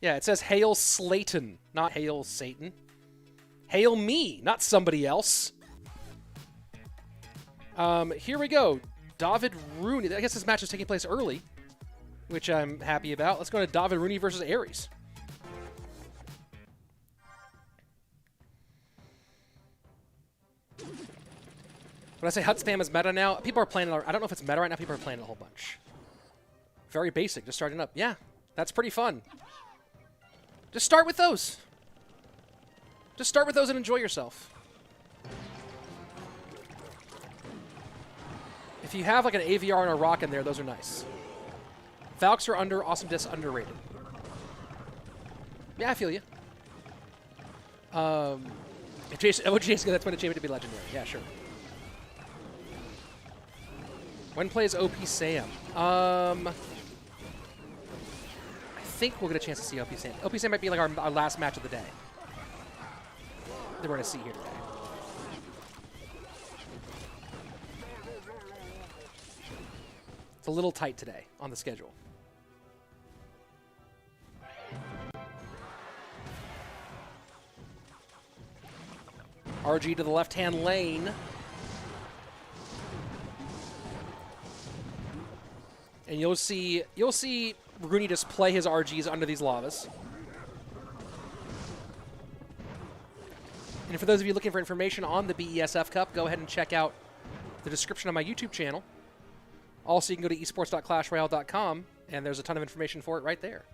Yeah, it says Hail Slayton, not Hail Satan. Hail me, not somebody else. Here we go. David Rooney. I guess this match is taking place early, which I'm happy about. Let's go to David Rooney versus Ares. When I say HUD spam is meta now, people are playing it. I don't know if it's meta right now. People are playing it a whole bunch. Very basic, just starting up. Yeah, that's pretty fun. Just start with those. Just start with those and enjoy yourself. If you have like an AVR and a rock in there, those are nice. Valks are under, Awesome Disc underrated. Yeah, I feel you. If Jason, that's when it changed to be legendary. Yeah, sure. When plays OP Sam? I think we'll get a chance to see OP Sam. OP Sam might be like our last match of the day that we're going to see here today. It's a little tight today on the schedule. RG to the left-hand lane. And you'll see Rooney just play his RGs under these lavas. And for those of you looking for information on the BESF Cup, go ahead and check out the description of my YouTube channel. Also, you can go to esports.clashroyale.com, and there's a ton of information for it right there.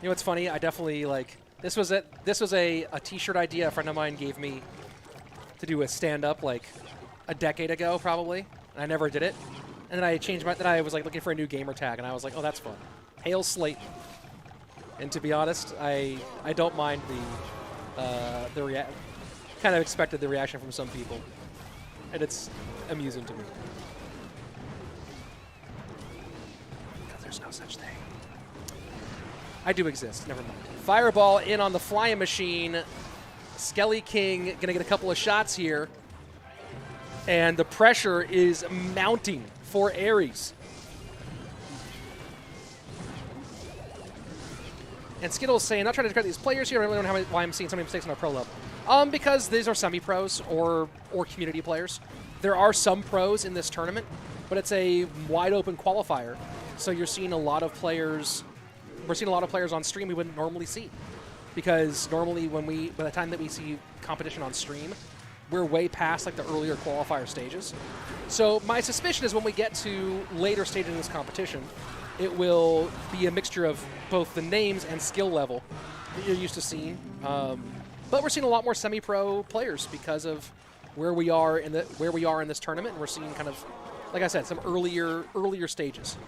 You know what's funny? I definitely, like, this was a t-shirt idea a friend of mine gave me to do a stand-up, like, a decade ago, probably, and I never did it. And then I changed my, then I was, like, looking for a new gamer tag, and I was like, oh, that's fun. Hail Slayton. And to be honest, I don't mind the kind of expected the reaction from some people, and it's amusing to me. Because there's no such thing. I do exist. Never mind. Fireball in on the flying machine. Skelly King gonna get a couple of shots here, and the pressure is mounting for Ares. And Skittles saying, not trying to discredit these players here. I really don't know why I'm seeing so many mistakes on a pro level. Because these are semi-pros or community players. There are some pros in this tournament, but it's a wide open qualifier. So you're seeing a lot of players. We're seeing a lot of players on stream we wouldn't normally see. Because normally by the time that we see competition on stream, we're way past like the earlier qualifier stages. So my suspicion is when we get to later stages in this competition, it will be a mixture of both the names and skill level that you're used to seeing. But we're seeing a lot more semi-pro players because of where we are in this tournament, and we're seeing kind of, like I said, some earlier stages.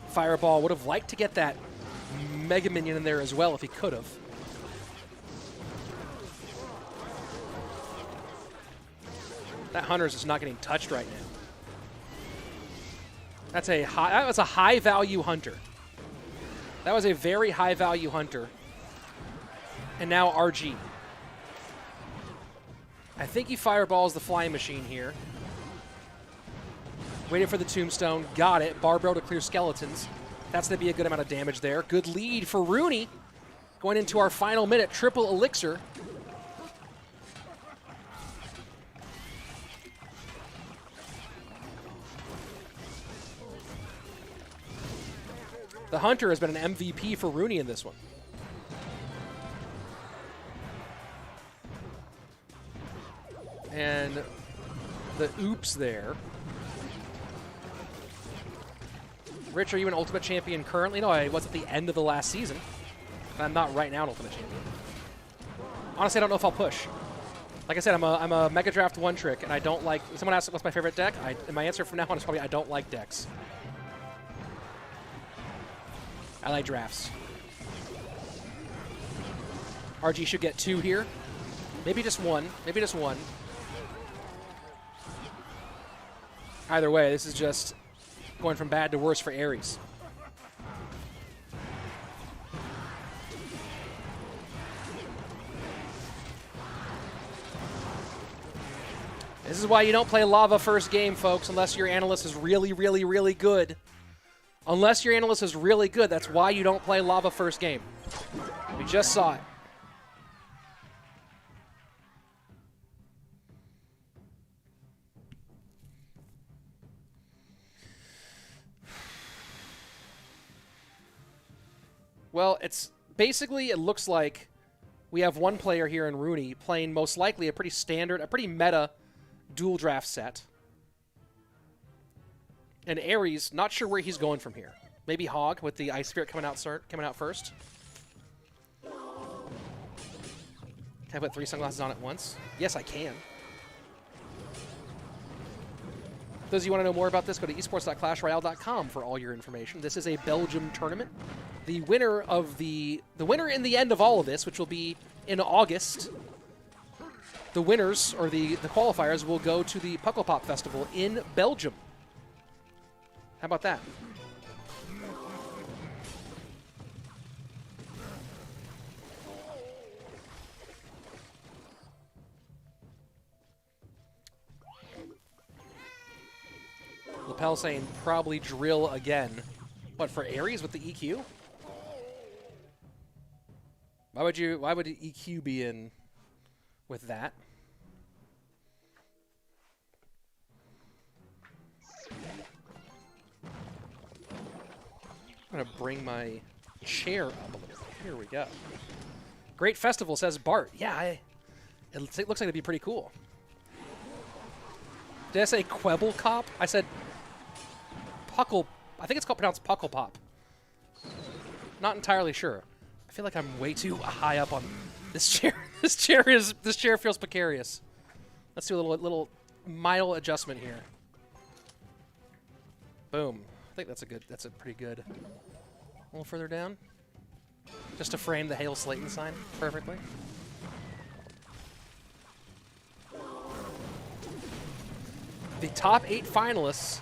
Fireball would have liked to get that Mega Minion in there as well if he could have. That Hunter's is not getting touched right now. That was a high value Hunter. That was a very high value Hunter. And now RG. I think he fireballs the flying machine here. Waiting for the tombstone. Got it. Barbaro to clear skeletons. That's going to be a good amount of damage there. Good lead for Rooney. Going into our final minute. Triple elixir. The Hunter has been an MVP for Rooney in this one. And the oops there. Rich, are you an Ultimate Champion currently? No, I was at the end of the last season. And I'm not right now an Ultimate Champion. Honestly, I don't know if I'll push. Like I said, I'm a Mega Draft one trick, and I don't like... Someone asked what's my favorite deck, and my answer from now on is probably I don't like decks. I like drafts. RG should get 2 here. Maybe just 1. Maybe just 1. Either way, this is just going from bad to worse for Ares. This is why you don't play lava first game, folks, unless your analyst is really, really, really good. Unless your analyst is really good, that's why you don't play lava first game. We just saw it. Well, it's basically, it looks like we have one player here in Rooney playing most likely a pretty standard, a pretty meta dual draft set. And Ares, not sure where he's going from here. Maybe Hog with the Ice Spirit coming out first. Can I put 3 sunglasses on at once? Yes, I can. Those of you who want to know more about this, go to esports.clashroyale.com for all your information. This is a Belgium tournament. The winner in the end of all of this, which will be in August, the winners, or the qualifiers, will go to the Pukkelpop Festival in Belgium. How about that? Lapel saying probably drill again. What, for Ares with the EQ? Why would EQ be in with that? I'm gonna bring my chair up a little bit. Here we go. Great festival, says Bart. Yeah, it looks like it'd be pretty cool. Did I say Pukkelpop? I said Puckle. I think it's pronounced Pukkelpop. Not entirely sure. I feel like I'm way too high up on this chair. This chair feels precarious. Let's do a little mild adjustment here. Boom. I think that's a pretty good. A little further down. Just to frame the Hail Slayton sign perfectly. The top 8 finalists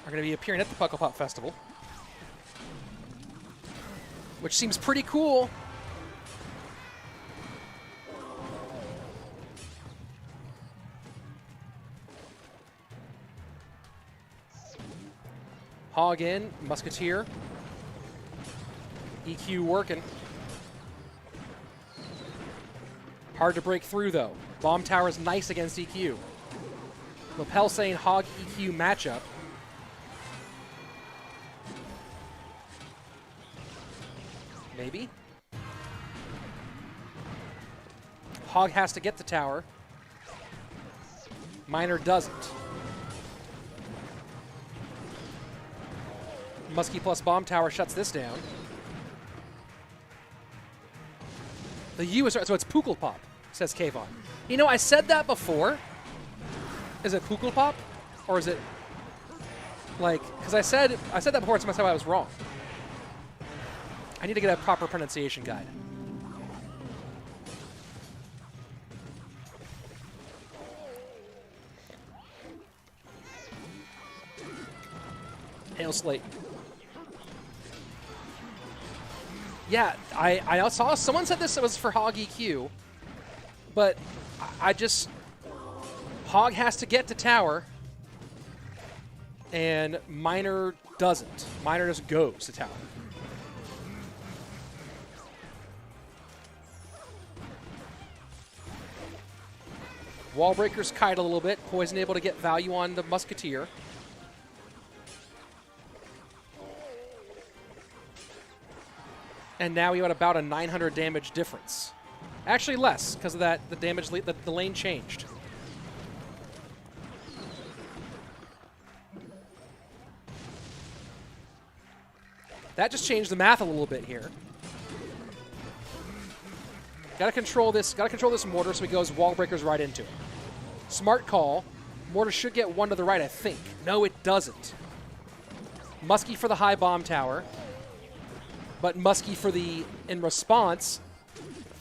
are going to be appearing at the Pukkelpop Festival, which seems pretty cool. Hog in, Musketeer. EQ working. Hard to break through, though. Bomb Tower is nice against EQ. Lapel saying Hog EQ matchup. Maybe. Hog has to get the tower. Miner doesn't. Muskie plus Bomb Tower shuts this down. The U is, so it's Pukkelpop, says Kayvon. You know, I said that before. Is it Pukkelpop? Or is it, like, because I said that before, so I was wrong. I need to get a proper pronunciation guide. Hail Slate. Yeah, I saw someone said this was for Hog EQ, but I just Hog has to get to tower, and Miner doesn't. Miner just goes to tower. Wallbreakers kite a little bit. Poison able to get value on the Musketeer. And now we got about a 900 damage difference. Actually less, because of that, the damage, the lane changed. That just changed the math a little bit here. Gotta control this mortar so he goes wall breakers right into it. Smart call. Mortar should get one to the right, I think. No, it doesn't. Muskie for the high bomb tower. But Muskie for the, in response,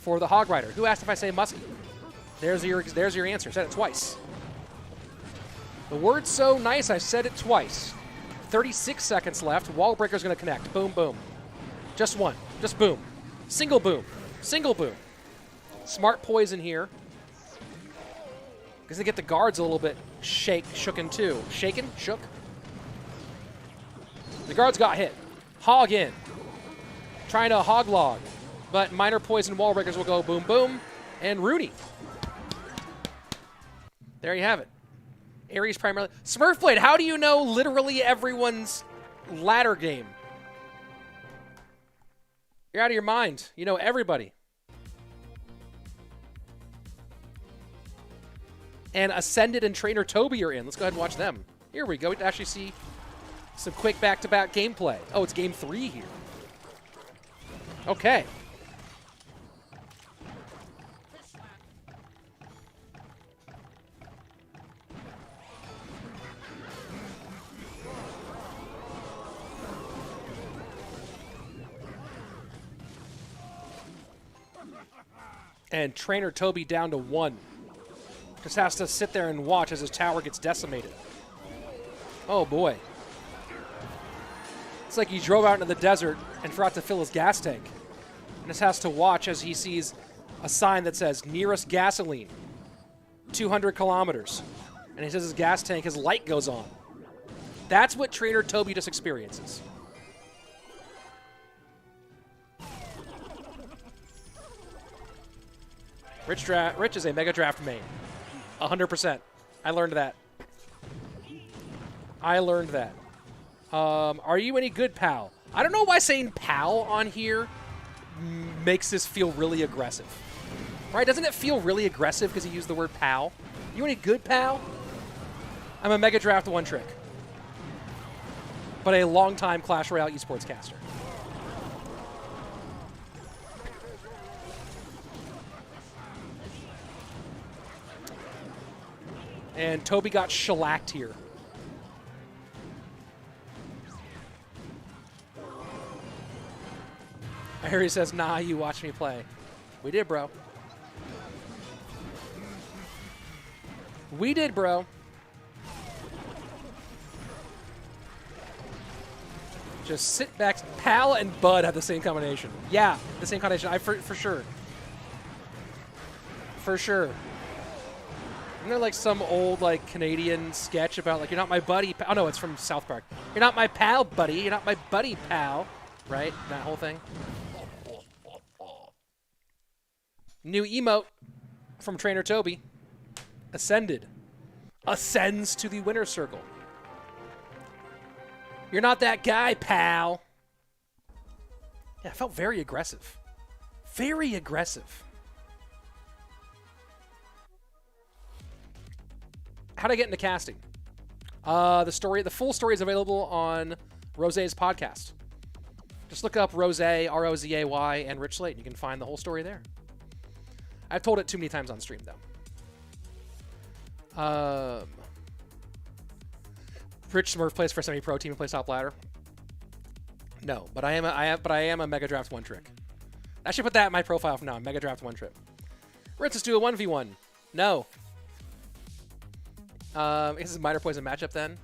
for the Hog Rider. Who asked if I say Muskie? There's your answer. Said it twice. The word's so nice, I said it twice. 36 seconds left. Wall breaker's gonna connect. Boom, boom. Just one. Just boom. Single boom. Single boom. Smart poison here. Because they get the guards a little bit shooken too. Shaken? Shook? The guards got hit. Hog in. Trying to hog log. But minor poison wall breakers will go boom, boom. And Rooney. There you have it. Ares primarily. Smurfblade, how do you know literally everyone's ladder game? You're out of your mind. You know everybody. And Ascended and Trainer Toby are in. Let's go ahead and watch them. Here we go. We can actually see some quick back-to-back gameplay. Oh, it's game 3 here. Okay. And Trainer Toby down to 1. Just has to sit there and watch as his tower gets decimated. Oh boy. It's like he drove out into the desert and forgot to fill his gas tank. And just has to watch as he sees a sign that says, nearest gasoline, 200 kilometers. And he says his gas tank, his light goes on. That's what trainer Toby just experiences. Rich is a Mega Draft main. 100%. I learned that. Are you any good, pal? I don't know why saying pal on here makes this feel really aggressive. Right? Doesn't it feel really aggressive because he used the word pal? You any good, pal? I'm a Mega Draft one trick. But a long-time Clash Royale Esports caster. And Toby got shellacked here. I hear he says, nah, you watch me play. We did, bro. We did, bro. Just sit back. Pal and Bud have the same combination. Yeah, the same combination. For sure. For sure. Isn't there like some old like Canadian sketch about like, you're not my buddy? Oh no, it's from South Park. You're not my pal, buddy. You're not my buddy, pal. Right? That whole thing. New emote from Trainer Toby. Ascended. Ascends to the winner's circle. You're not that guy, pal. Yeah, it felt very aggressive. Very aggressive. How'd I get into casting? The full story is available on Rosé's podcast. Just look up Rosé, R-O-Z-A-Y, and Rich Slate, and you can find the whole story there. I've told it too many times on stream, though. Rich Smurf plays for semi-pro team and plays top ladder. No, but I am a Mega Draft one trick. I should put that in my profile from now on. Mega Draft one trick. Let's do a 1v1. No. This is minor poison matchup then.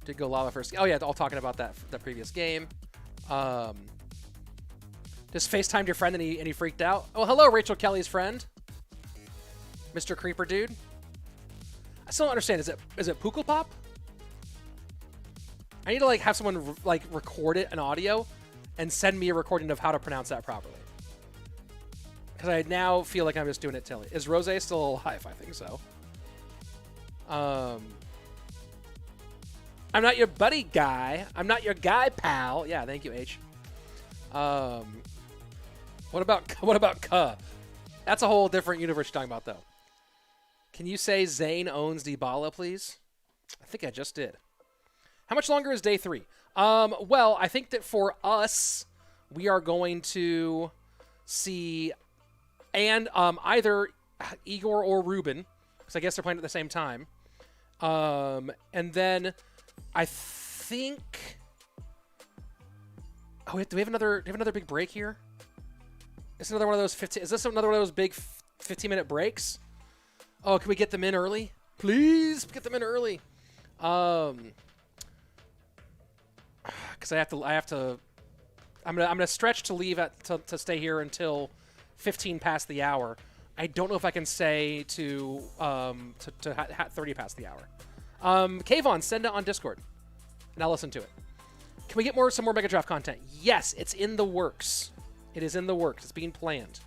Did go lava first. Oh yeah, all talking about that previous game. Just FaceTimed your friend and he freaked out. Oh, hello, Rachel Kelly's friend, Mr. Creeper dude. I still don't understand. Is it Pukkelpop? I need to like have someone like record it an audio and send me a recording of how to pronounce that properly. Because I now feel like I'm just doing it tilly. Is Rosé still alive? I think so. I'm not your buddy guy. I'm not your guy, pal. Yeah, thank you, H. What about Ka? That's a whole different universe you're talking about, though. Can you say Zane owns Dybala, please? I think I just did. How much longer is day 3? Well, I think that for us, we are going to see either Igor or Ruben, because I guess they're playing at the same time. And then I think... Oh, do we have another big break here? Is this another one of those 15? Is this another one of those big 15-minute breaks? Oh, can we get them in early? Please get them in early. Because I'm gonna stretch to leave to stay here until 15 past the hour. I don't know if I can say to 30 past the hour. Kayvon, send it on Discord, and I'll listen to it. Can we get some more Mega Draft content? Yes, it's in the works. It is in the works. It's being planned.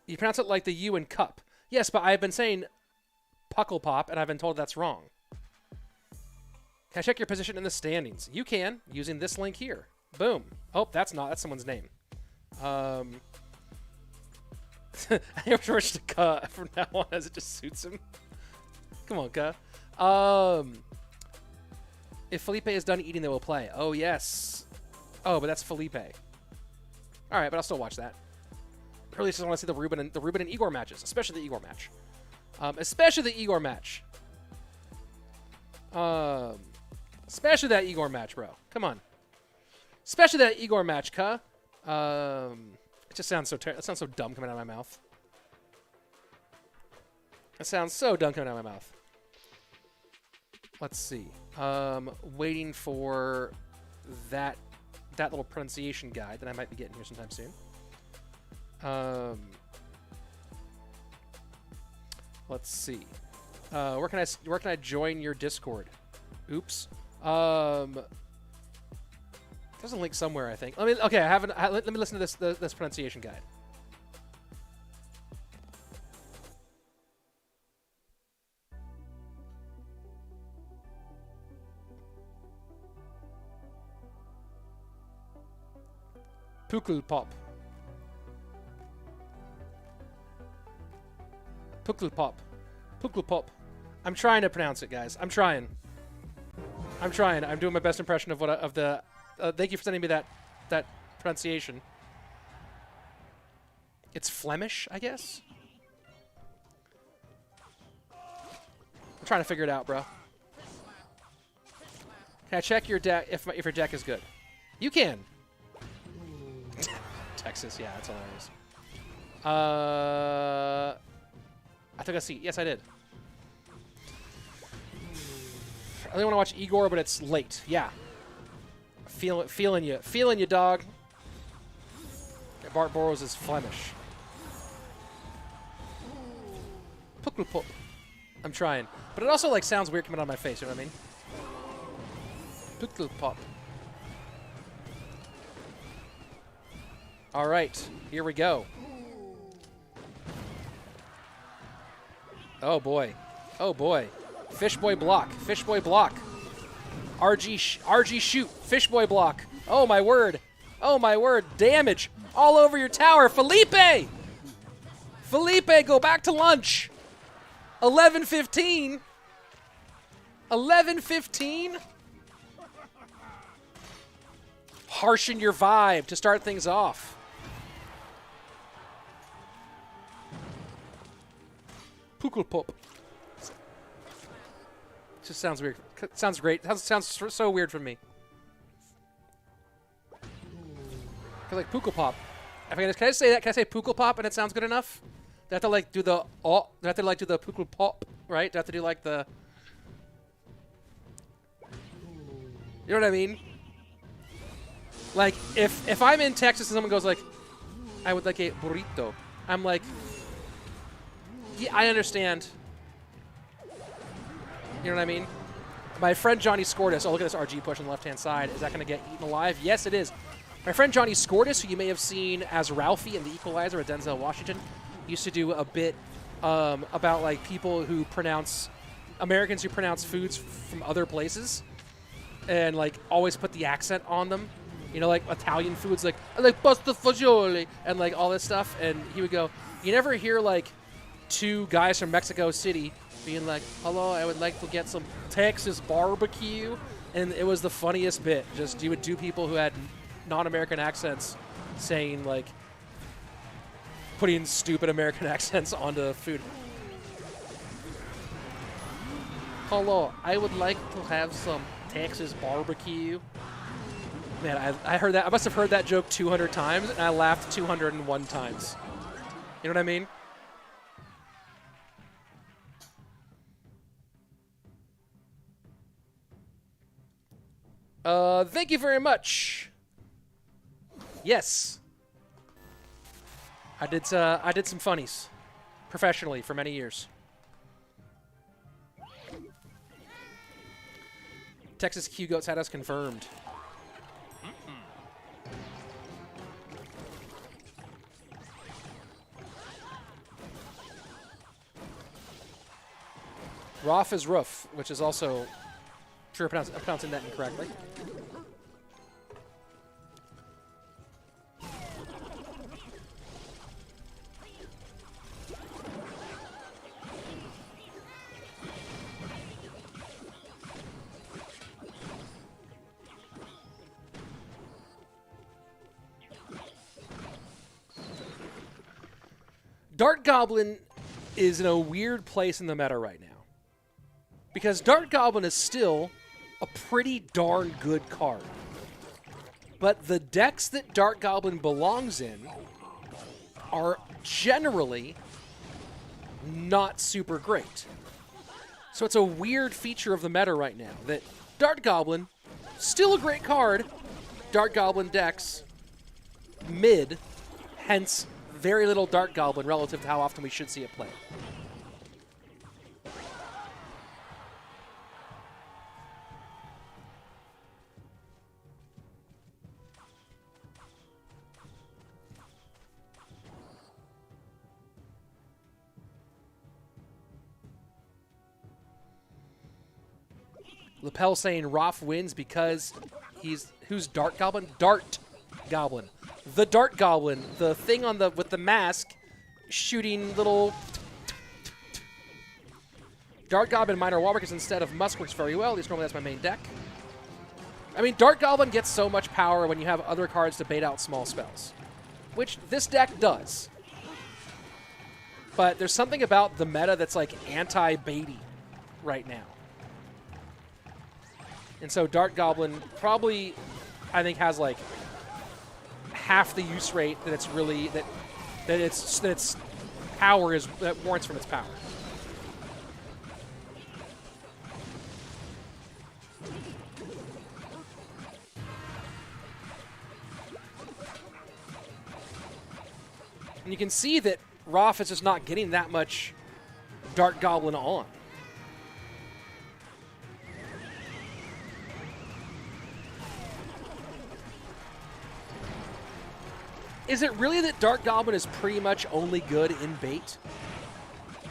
You pronounce it like the U in cup. Yes, but I've been saying Pukkelpop, and I've been told that's wrong. Can I check your position in the standings? You can, using this link here. Boom. Oh, that's someone's name. I am Rich to Ka from now on as it just suits him. Come on, Ka. If Felipe is done eating, they will play. Oh, yes. Oh, but that's Felipe. All right, but I'll still watch that. I really just want to see the Ruben and Igor matches, especially the Igor match. Especially that Igor match, bro. Come on. Especially that Igor match, Ka. It just sounds so that sounds so dumb coming out of my mouth. That sounds so dumb coming out of my mouth. Let's see. Waiting for that little pronunciation guide that I might be getting here sometime soon. Let's see. Where can I join your Discord? Oops. There's a link somewhere, I think. Okay, let me listen to this pronunciation guide. Pukkelpop. Pukkelpop. Pukkelpop. I'm trying to pronounce it, guys. I'm trying. I'm doing my best impression of the. Thank you for sending me that pronunciation. It's Flemish, I guess. I'm trying to figure it out, bro. Can I check your deck if your deck is good? You can. Texas, yeah, that's hilarious. I took a seat. Yes, I did. I really want to watch Igor, but it's late. Yeah. Feeling you, dog. Okay, Bart Burrows is Flemish. Pukkelpop. I'm trying. But it also, like, sounds weird coming out of my face, you know what I mean? Pukkelpop. All right, here we go. Oh, boy. Oh, boy. Fishboy block. Fishboy block. RG shoot. Fishboy block. Oh, my word. Oh, my word. Damage all over your tower. Felipe! Felipe, go back to lunch. 11-15. 11-15? Harshen your vibe to start things off. Pukkelpop. Just sounds weird. Sounds great. Sounds so weird from me. Cause like Pukkelpop. Can I say that? Can I say Pukkelpop and it sounds good enough? Do I have to like do the do I have to like do the Pukkelpop, right? Do I have to do like the You know what I mean? Like if I'm in Texas and someone goes like, I would like a burrito, I'm like, yeah, I understand. You know what I mean? My friend Johnny Scortis, oh, look at this RG push on the left-hand side. Is that going to get eaten alive? Yes, it is. My friend Johnny Scortis, who you may have seen as Ralphie in The Equalizer with Denzel Washington, used to do a bit about, like, people who pronounce, Americans who pronounce foods from other places and, like, always put the accent on them. You know, like, Italian foods, like, I like pasta fagioli and, like, all this stuff. And he would go, you never hear, like, two guys from Mexico City being like, hello, I would like to get some Texas barbecue. And it was the funniest bit. Just, you would do people who had non-American accents saying, like, putting stupid American accents onto food. Hello, I would like to have some Texas barbecue. Man, I heard that. I must have heard that joke 200 times, and I laughed 201 times. You know what I mean? Thank you very much. Yes. I did some funnies professionally for many years. Texas Q Goats had us confirmed. Roff is roof, which is also true. I'm pronouncing that incorrectly. Dart Goblin is in a weird place in the meta right now. Because Dart Goblin is still a pretty darn good card. But the decks that Dart Goblin belongs in are generally not super great. So it's a weird feature of the meta right now that Dart Goblin, still a great card, Dart Goblin decks, mid, hence very little Dart Goblin relative to how often we should see it play. Lapel saying Roth wins because he's... Who's Dart Goblin? Dart Goblin. The Dart Goblin. The thing on the with the mask shooting little... Dart Goblin Minor Wallbreakers instead of Musk works very well. At least normally that's my main deck. I mean, Dart Goblin gets so much power when you have other cards to bait out small spells, which this deck does. But there's something about the meta that's like anti-baity right now. And so Dart Goblin probably, I think, has like half the use rate that it's really that its power is that warrants from its power. And you can see that Roth is just not getting that much Dart Goblin on. Is it really that Dart Goblin is pretty much only good in bait?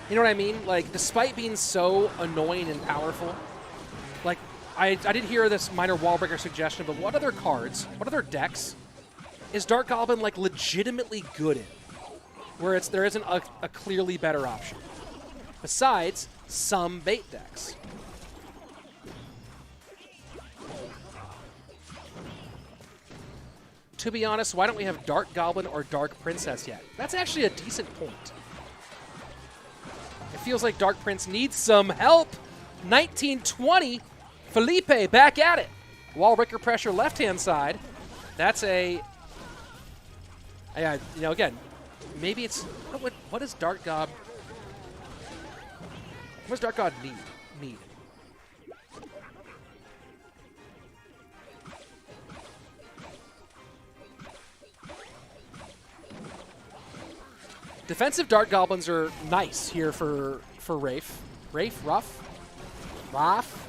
You know what I mean? Like, despite being so annoying and powerful, like, I did hear this Minor Wallbreaker suggestion, but what other cards, what other decks is Dart Goblin, like, legitimately good in? Where there isn't a clearly better option. Besides some bait decks. To be honest, why don't we have Dart Goblin or Dark Princess yet? That's actually a decent point. It feels like Dark Prince needs some help. 1920, Felipe back at it. Wallbreaker pressure left-hand side. That's a... you know, again, maybe it's... What does Dart God... What does Dart God need? Defensive Dart Goblins are nice here for Rafe. Rafe? Ruff? Roth?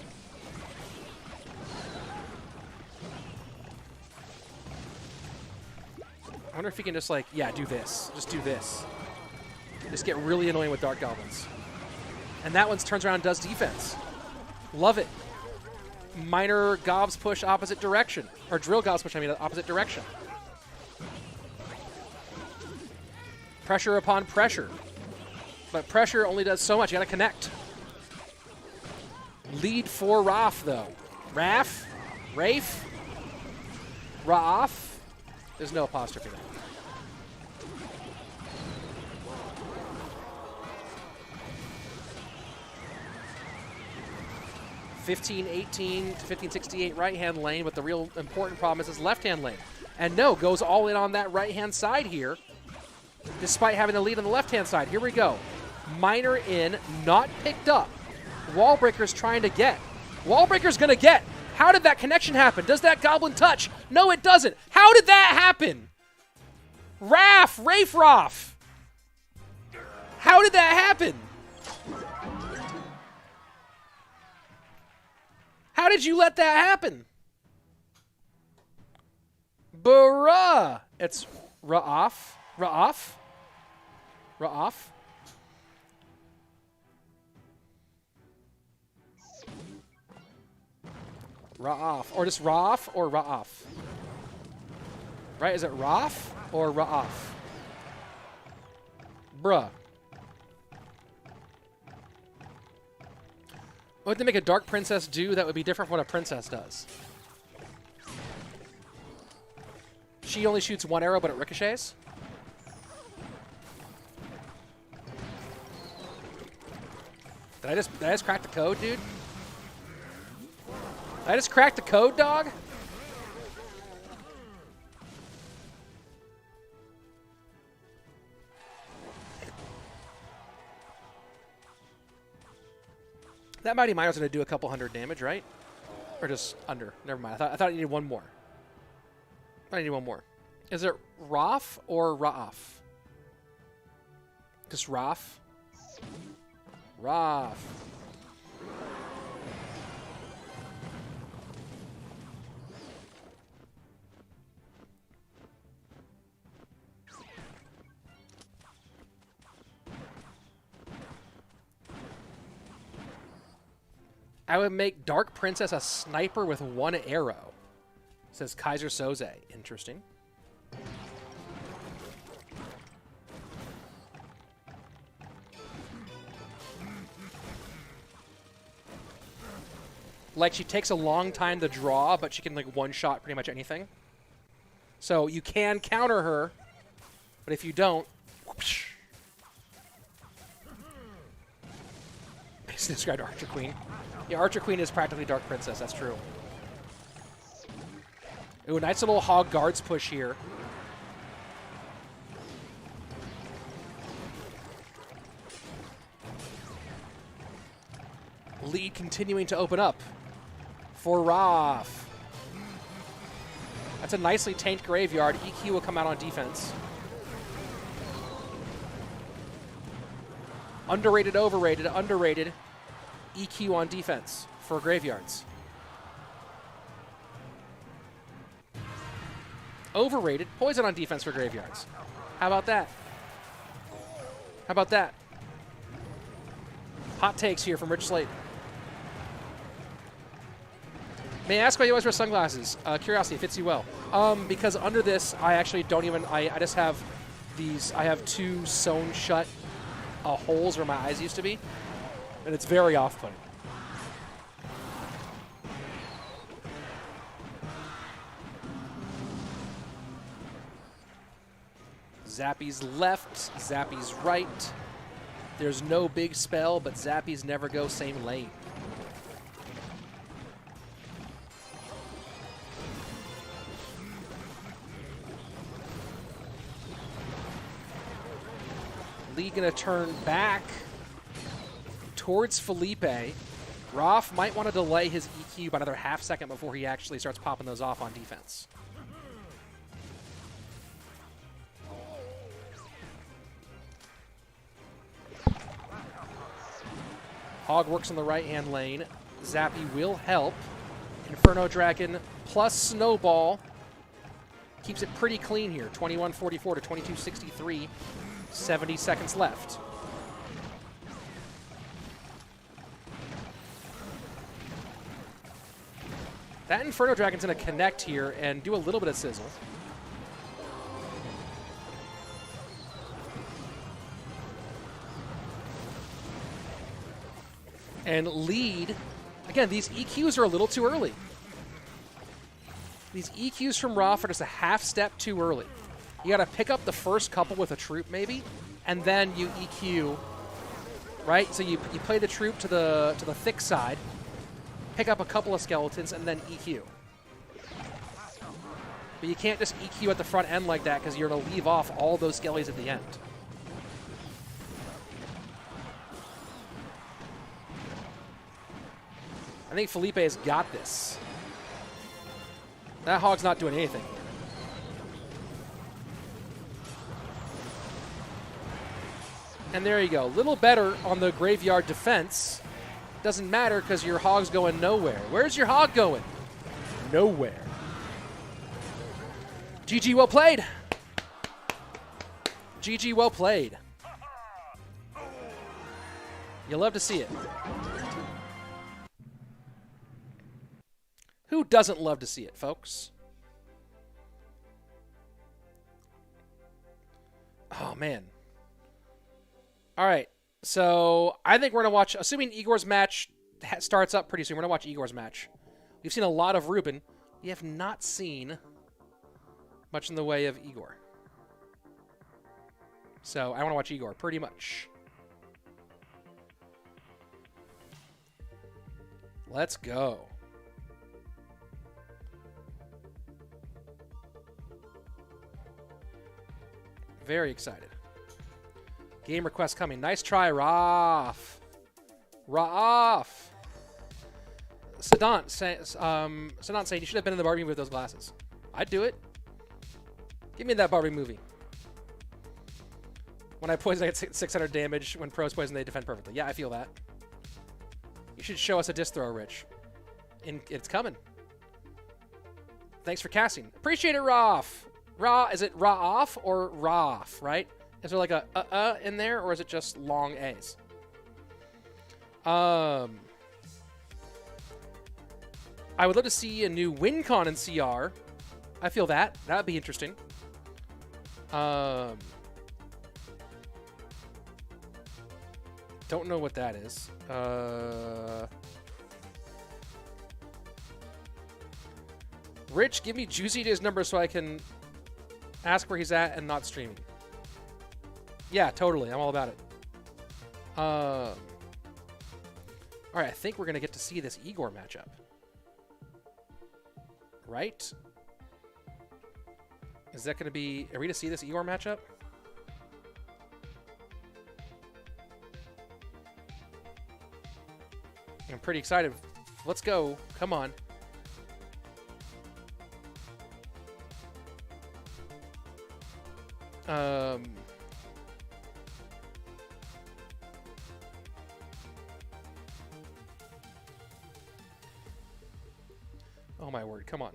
I wonder if he can just, like, yeah, do this. Just do this. Just get really annoying with Dart Goblins. And that one turns around and does defense. Love it. Minor Gobs push opposite direction. Or Drill Gobs push, I mean, opposite direction. Pressure upon pressure. But pressure only does so much. You gotta connect. Lead for Raf, though. Raf? Rafe? Raf? There's no apostrophe there. $15.18 to $15.68 right-hand lane, but the real important problem is his left-hand lane. And no, goes all in on that right-hand side here, despite having the lead on the left-hand side. Here we go. Minor in, not picked up. Wallbreaker's trying to get. Wallbreaker's gonna get. How did that connection happen? Does that Goblin touch? No, it doesn't. How did that happen? Rafe Roth. How did that happen? How did you let that happen? Bruh. It's Ra'af. Ra'af? Ra'af? Ra'af. Or just Ra'af or Ra'af? Right? Is it Ra'af or Ra'af? Bruh. What would they make a Dark Princess do that would be different from what a Princess does? She only shoots one arrow, but it ricochets? Did I just crack the code, dude? Did I just crack the code, dog? That Mighty Miner's going to do a couple hundred damage, right? Or just under. Never mind. I thought I needed one more. I need one more. Is it Raf or Ra'af? Just Raf? Raf. I would make Dark Princess a sniper with 1 arrow, says Kaiser Soze. Interesting. Like, she takes a long time to draw, but she can, like, one-shot pretty much anything. So you can counter her, but if you don't... Whoosh. It's described Archer Queen. Yeah, Archer Queen is practically Dark Princess, that's true. Ooh, nice little Hog Guards push here. Lead continuing to open up for Raph. That's a nicely tanked Graveyard. EQ will come out on defense. Underrated, overrated, underrated. EQ on defense for Graveyards. Overrated. Poison on defense for Graveyards. How about that? How about that? Hot takes here from Rich Slate. May I ask why you always wear sunglasses? Curiosity, fits you well. Because under this, I actually don't even, I just have these, I have 2 sewn shut holes where my eyes used to be. And it's very off-putting. Zappy's left, Zappy's right. There's no big spell, but Zappies never go same lane. Lee gonna turn back towards Felipe. Raph might want to delay his EQ by another half second before he actually starts popping those off on defense. Hog works on the right-hand lane. Zappy will help. Inferno Dragon plus Snowball keeps it pretty clean here. 21:44 to 22:63. 70 seconds left. That Inferno Dragon's going to connect here and do a little bit of sizzle. And lead. Again, these EQs are a little too early. These EQs from Raph are just a half step too early. You got to pick up the first couple with a troop maybe, and then you EQ, right? So you play the troop to the thick side, pick up a couple of skeletons, and then EQ. But you can't just EQ at the front end like that because you're going to leave off all those skellies at the end. I think Felipe has got this. That Hog's not doing anything. And there you go. A little better on the Graveyard defense. Doesn't matter because your Hog's going nowhere. Where's your Hog going? Nowhere. GG, well played. GG, well played. You love to see it. Who doesn't love to see it, folks? Oh, man. All right. So I think we're going to watch, assuming Igor's match starts up pretty soon, we're going to watch Igor's match. We've seen a lot of Ruben. We have not seen much in the way of Igor. So I want to watch Igor pretty much. Let's go. Very excited. Game request coming. Nice try, Raph. Raph. Sadant saying you should have been in the Barbie movie with those glasses. I'd do it. Give me that Barbie movie. When I poison, I get 600 damage. When pros poison, they defend perfectly. Yeah, I feel that. You should show us a disc throw, Rich. It's coming. Thanks for casting. Appreciate it, Raph. Is it Ra-off or Raph, right? Is there like a in there, or is it just long A's? I would love to see a new WinCon in CR. I feel that. That would be interesting. Don't know what that is. Rich, give me Juicy Day's number so I can ask where he's at and not streaming. Yeah, totally. I'm all about it. All right, I think we're going to get to see this Igor matchup. Right? Is that going to be... Are we to see this Igor matchup? I'm pretty excited. Let's go. Come on. Oh my word, come on.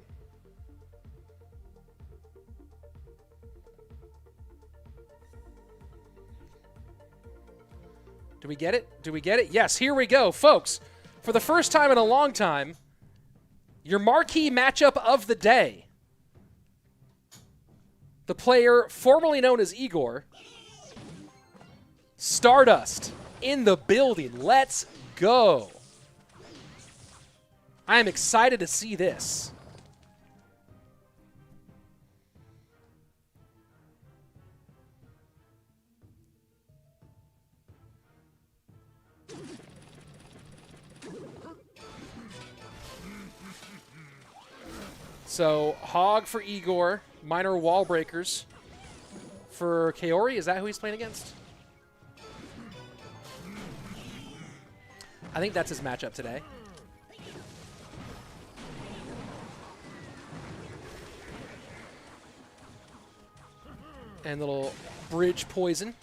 Do we get it? Do we get it? Yes, here we go, folks. For the first time in a long time, your marquee matchup of the day. The player formerly known as Igor. Stardust in the building. Let's go. I am excited to see this. So, Hog for Igor, minor wall breakers for Kaori. Is that who he's playing against? I think that's his matchup today. And little bridge poison.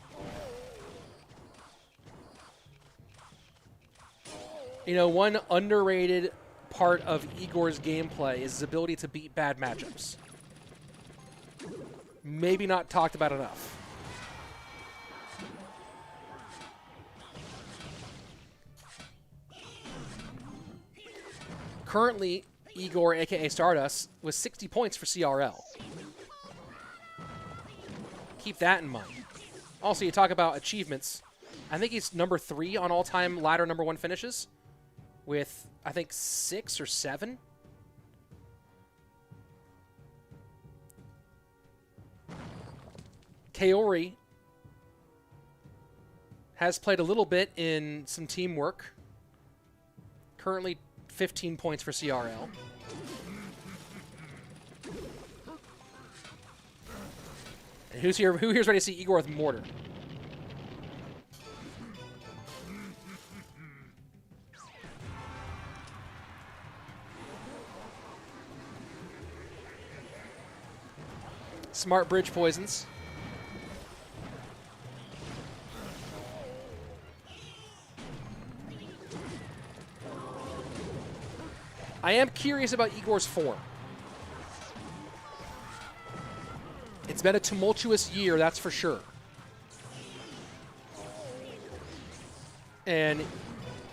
You know, one underrated part of Igor's gameplay is his ability to beat bad matchups. Maybe not talked about enough. Currently, Igor, aka Stardust, with 60 points for CRL. Keep that in mind. Also, you talk about achievements. I think he's number 3 on all-time ladder number 1 finishes with, I think, 6 or 7. Kaori has played a little bit in some teamwork. Currently 15 points for CRL. And who here's ready to see Igor with Mortar? Smart bridge poisons. I am curious about Igor's form. It's been a tumultuous year, that's for sure. And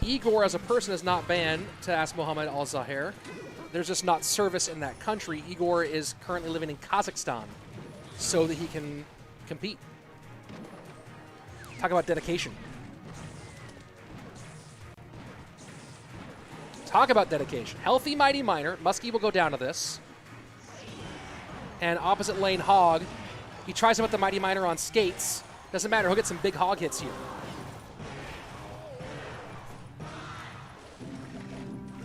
Igor as a person is not banned, to ask Mohammed Al-Zahir. There's just not service in that country. Igor is currently living in Kazakhstan so that he can compete. Talk about dedication. Talk about dedication. Healthy Mighty Miner. Muskie will go down to this. And opposite lane Hog. He tries to put the Mighty Miner on skates. Doesn't matter. He'll get some big Hog hits here.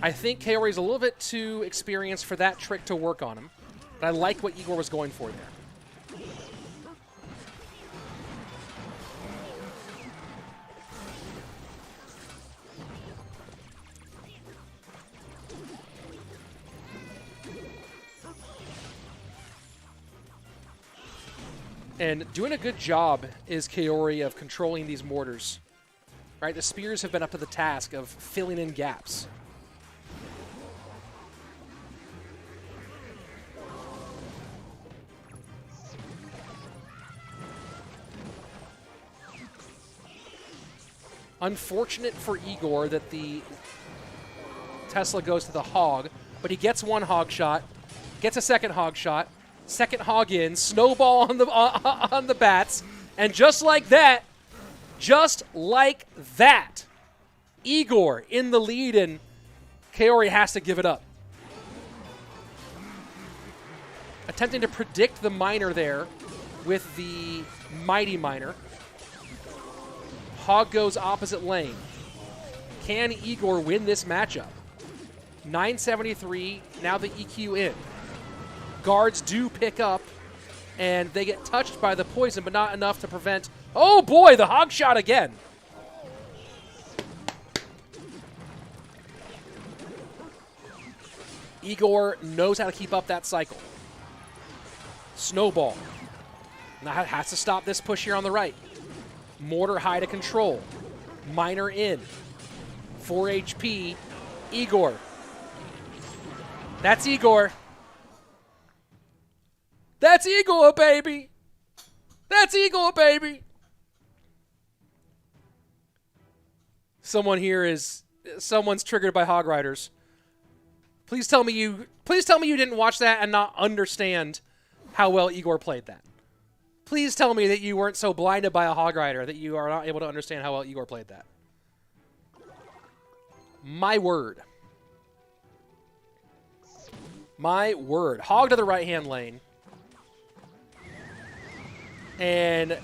I think Kaori's a little bit too experienced for that trick to work on him. But I like what Igor was going for there. And doing a good job is Kaori of controlling these mortars. Right, the spears have been up to the task of filling in gaps. Unfortunate for Igor that the Tesla goes to the Hog. But he gets one hog shot, gets a second hog shot, second hog in, snowball on the bats, and just like that, Igor in the lead, and Kaori has to give it up. Attempting to predict the miner there with the Mighty Miner. Hog goes opposite lane. Can Igor win this matchup? 973, now the EQ in. Guards do pick up, and they get touched by the poison, but not enough to prevent... Oh boy, the hog shot again! Igor knows how to keep up that cycle. Snowball. Now has to stop this push here on the right. Mortar high to control. Miner in. 4 HP. Igor. That's Igor. That's Igor, baby. That's Igor, baby. Someone's triggered by Hog Riders. Please tell me you didn't watch that and not understand how well Igor played that. Please tell me that you weren't so blinded by a Hog Rider that you are not able to understand how well Igor played that. My word. My word. Hog to the right-hand lane. And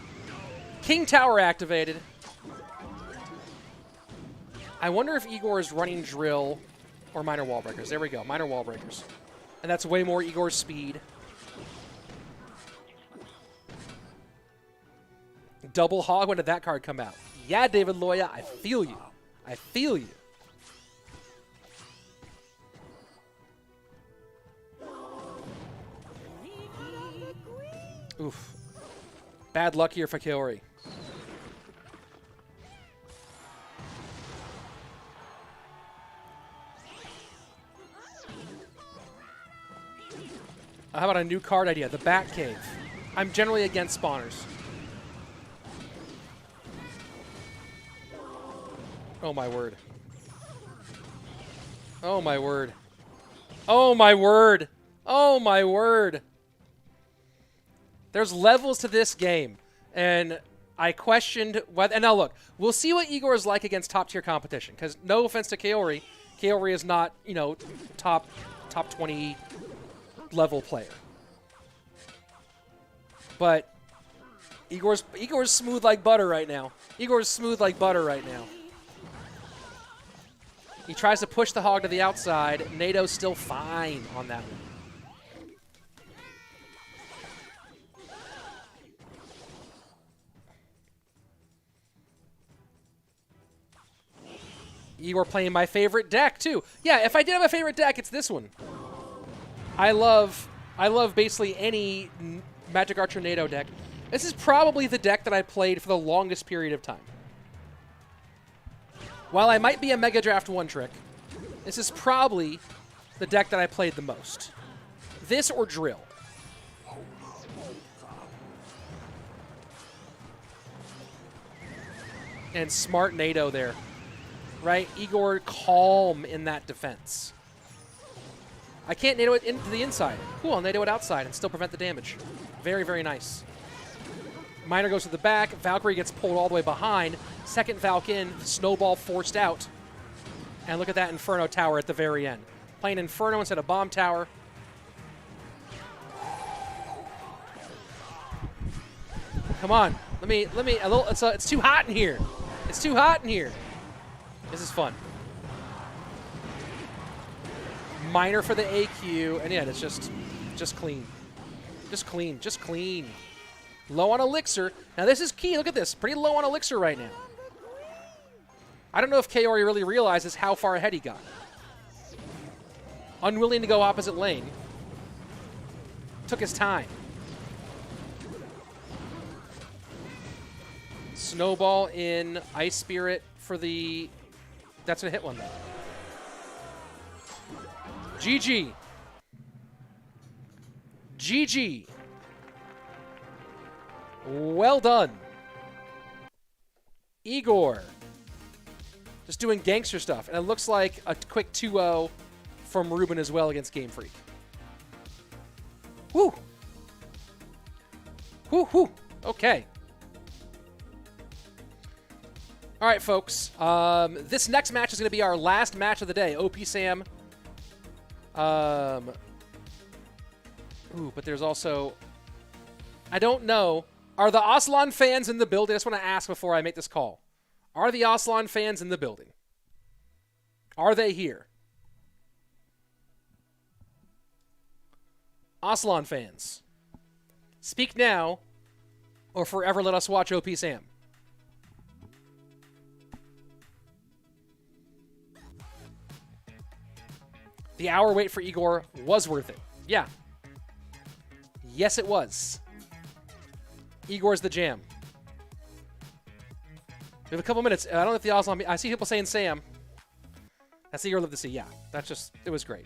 King Tower activated. I wonder if Igor is running drill or minor wall breakers. There we go, minor wall breakers. And that's way more Igor's speed. Double hog, when did that card come out? Yeah, David Loya, I feel you. I feel you. Oof. Bad luck here for Kaori. How about a new card idea? The Bat Cave. I'm generally against spawners. Oh my word. Oh my word. Oh my word. Oh my word. There's levels to this game, and I questioned whether... And now look, we'll see what Igor is like against top-tier competition, because no offense to Kaori, Kaori is not, you know, top 20 level player. But Igor's smooth like butter right now. Igor's smooth like butter right now. He tries to push the hog to the outside. NATO's still fine on that one. Igor playing my favorite deck, too. Yeah, if I did have a favorite deck, it's this one. I love basically any Magic Archer NATO deck. This is probably the deck that I played for the longest period of time. While I might be a Mega Draft one-trick, this is probably the deck that I played the most. This or Drill. And smart NATO there. Right? Igor calm in that defense. I can't NATO it into the inside. Cool, I'll NATO it outside and still prevent the damage. Very, very nice. Miner goes to the back. Valkyrie gets pulled all the way behind. Second Valk in. Snowball forced out. And look at that Inferno Tower at the very end. Playing Inferno instead of Bomb Tower. Come on. Let me, it's too hot in here. It's too hot in here. This is fun. Miner for the AQ, and yeah, it's just clean. Just clean, just clean. Low on Elixir. Now this is key, look at this. Pretty low on Elixir right now. I don't know if Kaori really realizes how far ahead he got. Unwilling to go opposite lane. Took his time. Snowball in Ice Spirit for the... That's a hit one, though. GG. GG. Well done. Igor. Just doing gangster stuff. And it looks like a quick 2-0 from Ruben as well against Game Freak. Woo! Woo, woo. Okay. All right, folks. This next match is going to be our last match of the day. OP Sam. Ooh, but there's also... I don't know. Are the Aslan fans in the building? I just want to ask before I make this call. Are the Aslan fans in the building? Are they here? Aslan fans. Speak now, or forever let us watch OP Sam. The hour wait for Igor was worth it. Yeah. Yes, it was. Igor's the jam. We have a couple minutes. I don't know if the Aslan... I see people saying Sam. That's the Igor love to see. Yeah, that's just... It was great.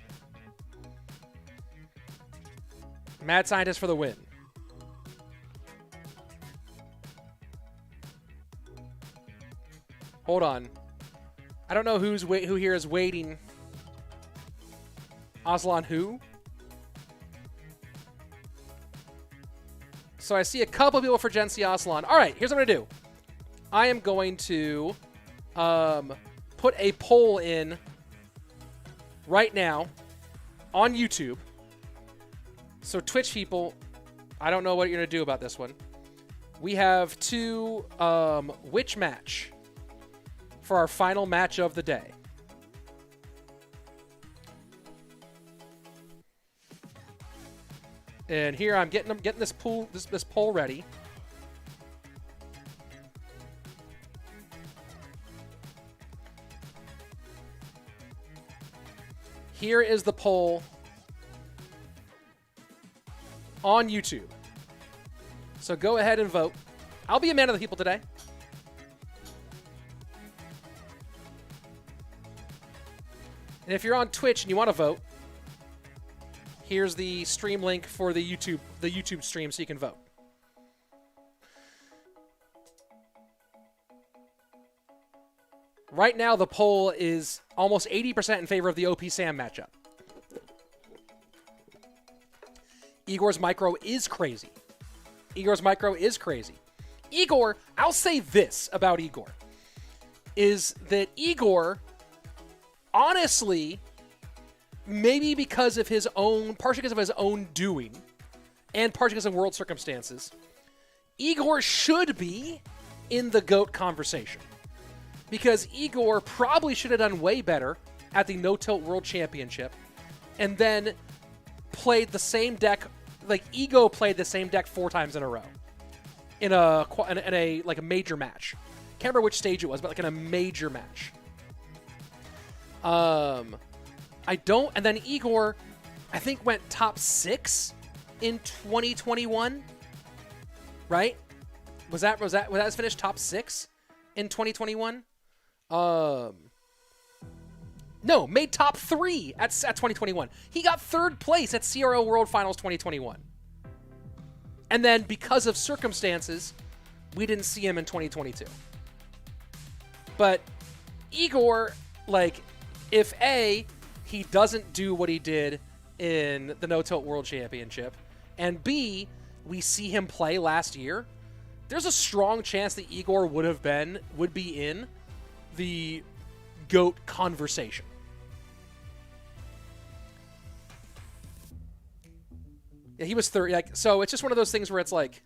Mad Scientist for the win. Hold on. I don't know who here is waiting. Aslan who? So I see a couple people for Gen C Aslan. All right, here's what I'm going to do. I am going to put a poll in right now on YouTube. So Twitch people, I don't know what you're going to do about this one. We have two which match for our final match of the day. And here I'm getting this poll ready. Here is the poll on YouTube. So go ahead and vote. I'll be a man of the people today. And if you're on Twitch and you want to vote, here's the stream link for the YouTube stream so you can vote. Right now, the poll is almost 80% in favor of the OP Sam matchup. Igor's micro is crazy. Igor's micro is crazy. Igor, I'll say this about Igor, is that Igor, honestly, maybe because of his own, partially because of his own doing, and partially because of world circumstances, Igor should be in the GOAT conversation. Because Igor probably should have done way better at the No Tilt World Championship, and then played the same deck, like Ego played the same deck 4 times in a row, in a like a major match. Can't remember which stage it was, but like in a major match. And then Igor, I think went top 6 in 2021, right? Was that his finish top 6 in 2021? No, made top 3 at 2021. He got 3rd place at CRO World Finals 2021. And then because of circumstances, we didn't see him in 2022. But Igor, like, if A, he doesn't do what he did in the No Tilt World Championship, and B, we see him play last year, there's a strong chance that Igor would be in the GOAT conversation. Yeah, he was 30. Like, so it's just one of those things where it's like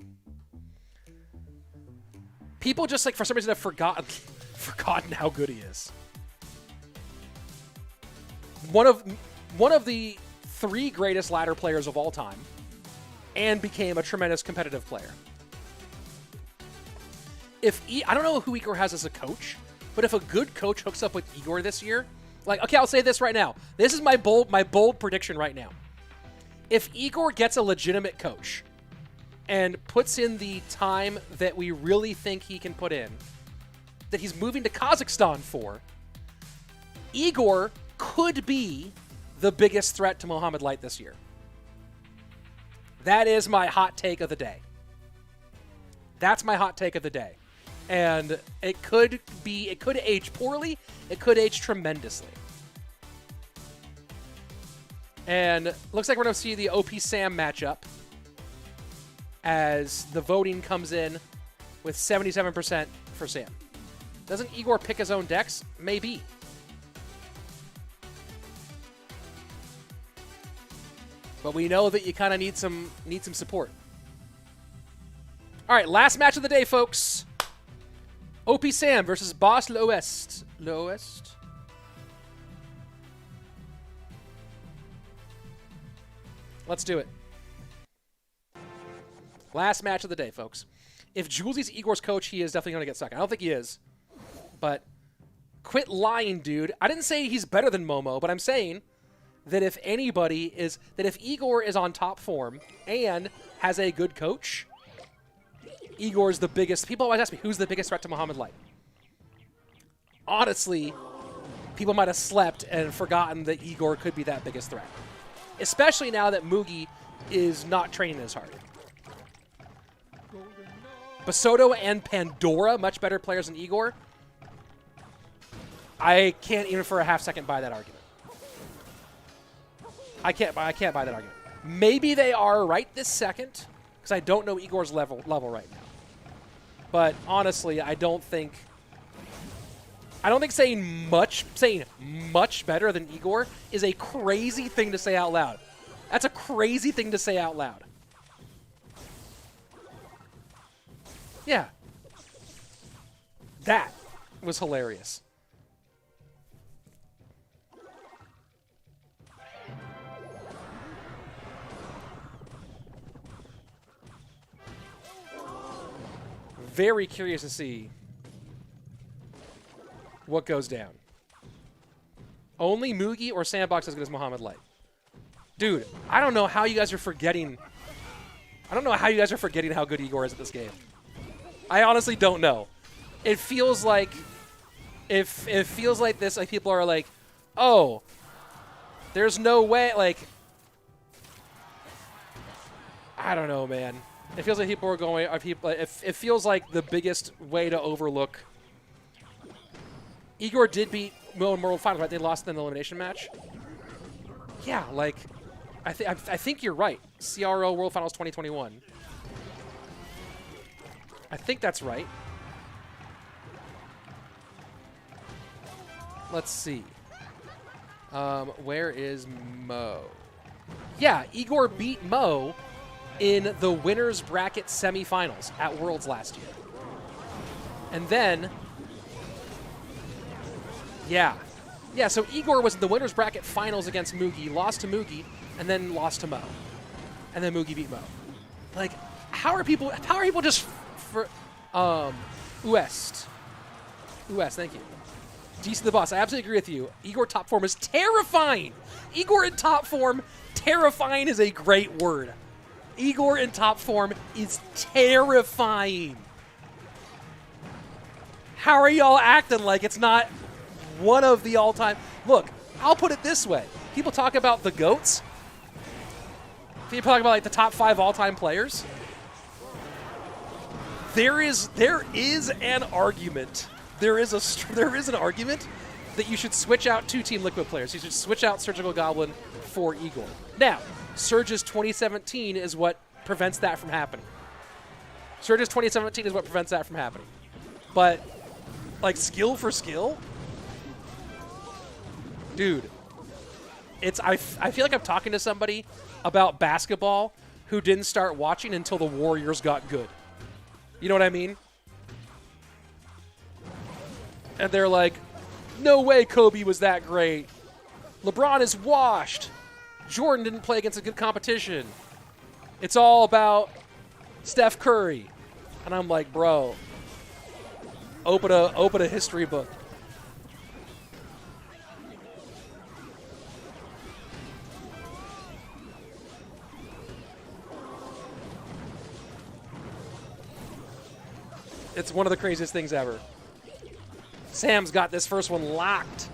people just like for some reason have forgotten how good he is. One of the 3 greatest ladder players of all time, and became a tremendous competitive player. I don't know who Igor has as a coach, but if a good coach hooks up with Igor this year, like, okay, I'll say this right now. This is my bold prediction right now. If Igor gets a legitimate coach and puts in the time that we really think he can put in, that he's moving to Kazakhstan for, Igor could be the biggest threat to Mohamed Light this year. That is my hot take of the day. That's my hot take of the day. And it could age poorly, it could age tremendously. And looks like we're going to see the OP Sam matchup as the voting comes in with 77% for Sam. Doesn't Igor pick his own decks? Maybe. But we know that you kind of need some support. All right, last match of the day, folks. OP Sam versus Boss L'Ouest. L'Ouest? Let's do it. Last match of the day, folks. If Julesie's Igor's coach, he is definitely going to get stuck. I don't think he is. But quit lying, dude. I didn't say he's better than Momo, but I'm saying that if anybody is... that if Igor is on top form and has a good coach, Igor's the biggest... People always ask me, who's the biggest threat to Mohamed Light? Honestly, people might have slept and forgotten that Igor could be that biggest threat. Especially now that Mugi is not training as hard. Basoto and Pandora, much better players than Igor. I can't even for a half second buy that argument. I can't buy that argument. Maybe they are right this second, because I don't know Igor's level right now. But honestly, I don't think saying much better than Igor is a crazy thing to say out loud. That's a crazy thing to say out loud. Yeah. That was hilarious. Very curious to see what goes down. Only Mugi or Sandbox as good as Mohamed Light? Dude, I don't know how you guys are forgetting. I don't know how you guys are forgetting how good Igor is at this game. I honestly don't know. It feels like it feels like this, like people are like, "Oh, there's no way," like I don't know, man. It feels like people are going, it feels like the biggest way to overlook. Igor did beat Mo in World Finals, right? They lost in the elimination match. Yeah, like, I think you're right. CRO World Finals 2021. I think that's right. Let's see. Where is Mo? Yeah, Igor beat Mo in the winner's bracket semifinals at Worlds last year. And then, yeah, so Igor was in the winner's bracket finals against Mugi, lost to Mugi, and then lost to Mo. And then Mugi beat Mo. Like, how are people just for Uest, thank you. DC the Boss, I absolutely agree with you. Igor top form is terrifying. Igor in top form, terrifying is a great word. Igor in top form is terrifying. How are y'all acting like it's not one of the all-time? Look, I'll put it this way. People talk about the GOATs. People talk about like the top 5 all-time players. There is an argument. There is an argument that you should switch out 2 Team Liquid players. You should switch out Surgical Goblin for Igor. Now, Surge's 2017 is what prevents that from happening. Surge's 2017 is what prevents that from happening. But, like, skill for skill? Dude, I feel like I'm talking to somebody about basketball who didn't start watching until the Warriors got good. You know what I mean? And they're like, no way Kobe was that great. LeBron is washed. Jordan didn't play against a good competition. It's all about Steph Curry. And I'm like, bro, open a history book. It's one of the craziest things ever. Sam's got this first one locked.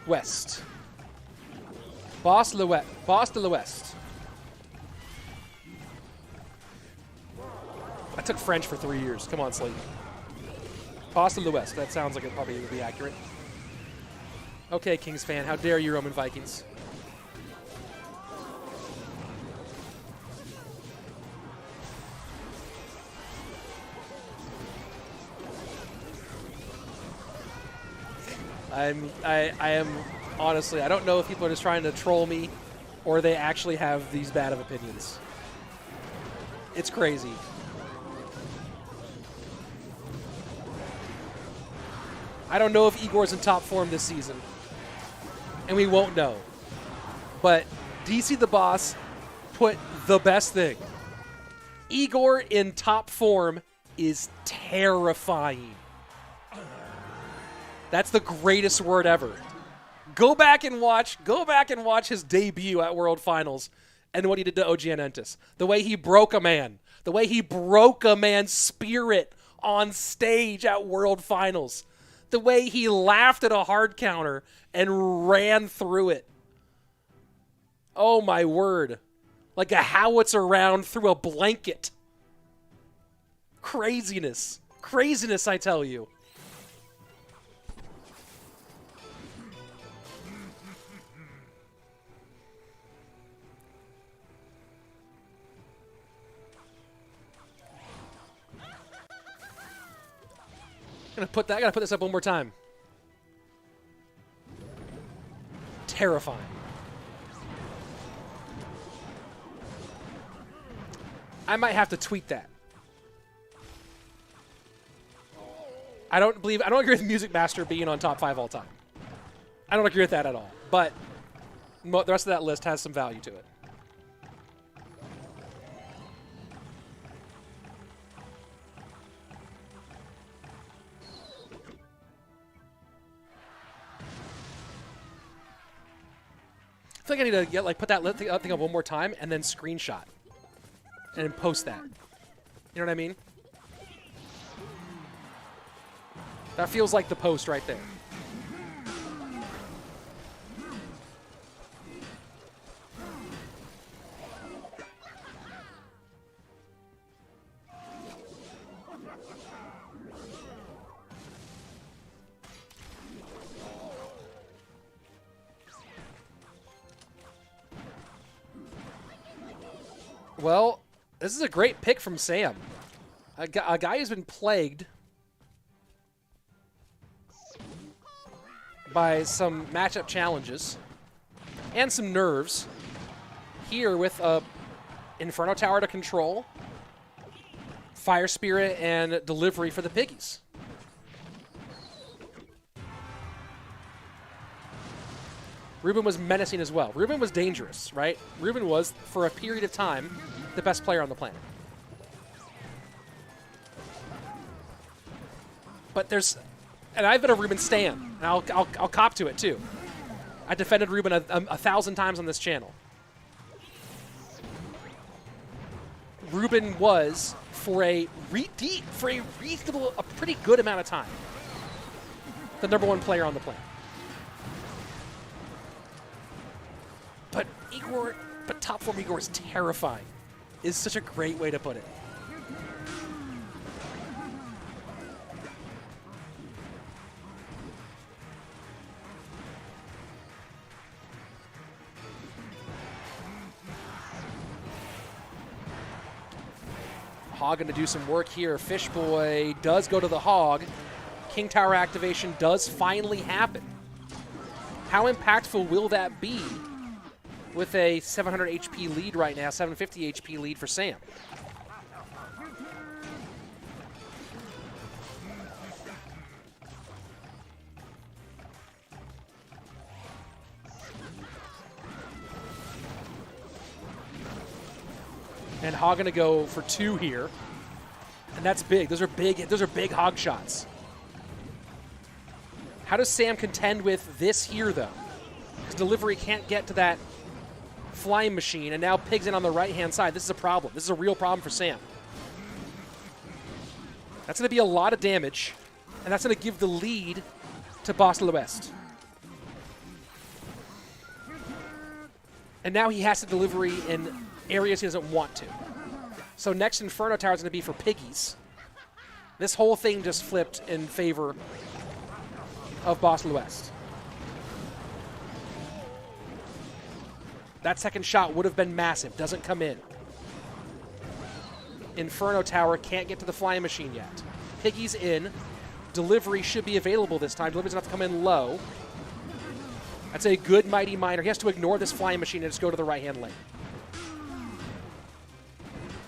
West. Boss de l'Ouest. I took French for 3 years. Come on, Slate. Boss de l'Ouest. That sounds like it probably would be accurate. Okay, Kings fan, how dare you, Roman Vikings? I am honestly, I don't know if people are just trying to troll me or they actually have these bad of opinions. It's crazy. I don't know if Igor's in top form this season, and we won't know. But DC the Boss put the best thing. Igor in top form is terrifying. That's the greatest word ever. Go back and watch his debut at World Finals and what he did to OG Enentis. The way he broke a man. The way he broke a man's spirit on stage at World Finals. The way he laughed at a hard counter and ran through it. Oh my word. Like a howitzer round through a blanket. Craziness. Craziness, I tell you. I gotta put this up one more time. Terrifying. I might have to tweet that. I don't agree with Music Master being on top 5 all time. I don't agree with that at all. But the rest of that list has some value to it. I feel like I need to put that thing up one more time and then screenshot and then post that. You know what I mean? That feels like the post right there. Well, this is a great pick from Sam. A guy who's been plagued by some matchup challenges and some nerves. Here with a Inferno Tower to control, Fire Spirit, and delivery for the Piggies. Ruben was menacing as well. Ruben was dangerous, right? Ruben was, for a period of time, the best player on the planet. But there's... And I've been a Ruben stan, and I'll cop to it, too. I defended Ruben a 1,000 times on this channel. Ruben was, for a reasonable, a pretty good amount of time, the #1 player on the planet. But top form Igor is terrifying. Is such a great way to put it. Hog going to do some work here. Fishboy does go to the Hog. King Tower activation does finally happen. How impactful will that be with a 700 HP lead right now, 750 HP lead for Sam? And Hog going to go for 2 here. And that's big. Those are big Hog shots. How does Sam contend with this here, though? His delivery can't get to that flying machine, and now Pig's in on the right-hand side. This is a problem. This is a real problem for Sam. That's going to be a lot of damage, and that's going to give the lead to Boss de l'Ouest. And now he has to delivery in areas he doesn't want to. So next Inferno Tower is going to be for Piggies. This whole thing just flipped in favor of Boss de l'Ouest. That second shot would have been massive. Doesn't come in. Inferno Tower can't get to the flying machine yet. Piggy's in. Delivery should be available this time. Delivery's going to have to come in low. That's a good Mighty Miner. He has to ignore this flying machine and just go to the right-hand lane.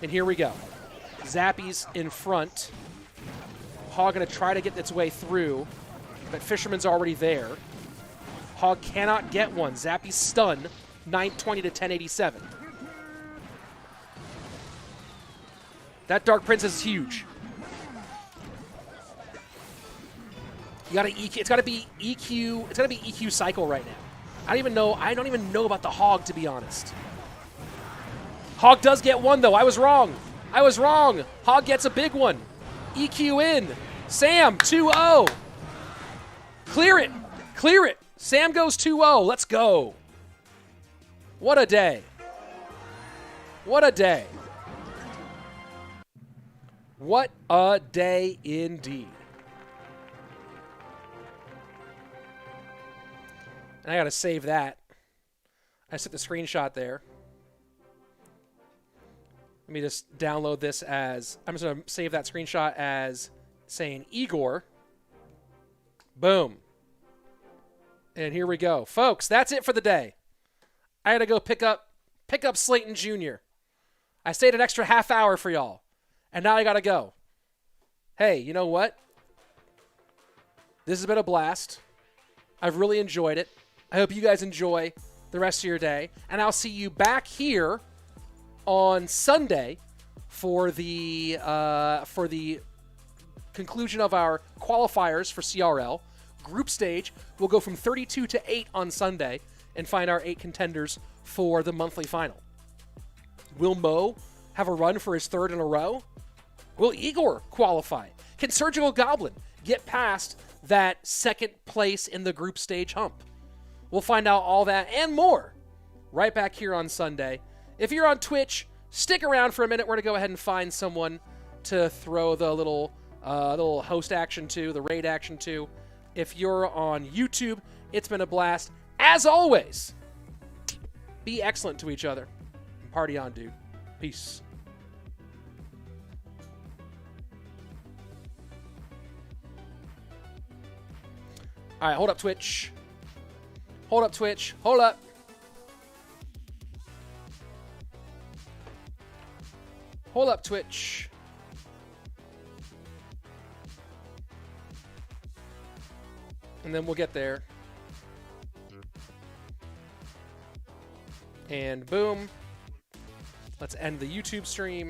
And here we go. Zappy's in front. Hog going to try to get its way through, but Fisherman's already there. Hog cannot get one. Zappy's stunned. 920 to 1087. That Dark Princess is huge. You gotta EQ. It's gotta be EQ. It's gotta be EQ cycle right now. I don't even know about the Hog, to be honest. Hog does get one though. I was wrong. Hog gets a big one. EQ in. Sam 2-0. Clear it. Sam goes 2-0. Let's go. What a day. What a day indeed. And I got to save that. I set the screenshot there. Let me just download this as, I'm just going to save that screenshot as saying Igor. Boom. And here we go. Folks, that's it for the day. I got to go pick up Slayton Jr. I stayed an extra half hour for y'all. And now I got to go. Hey, you know what? This has been a blast. I've really enjoyed it. I hope you guys enjoy the rest of your day. And I'll see you back here on Sunday for the conclusion of our qualifiers for CRL. Group stage, we'll go from 32 to 8 on Sunday and find our 8 contenders for the monthly final. Will Mo have a run for his 3rd in a row? Will Igor qualify? Can Surgical Goblin get past that 2nd place in the group stage hump? We'll find out all that and more right back here on Sunday. If you're on Twitch, stick around for a minute. We're going to go ahead and find someone to throw the little host action to, the raid action to. If you're on YouTube, it's been a blast. As always, be excellent to each other. Party on, dude. Peace. All right, hold up, Twitch. Hold up, Twitch. Hold up. Hold up, Twitch. And then we'll get there. And boom. Let's end the YouTube stream.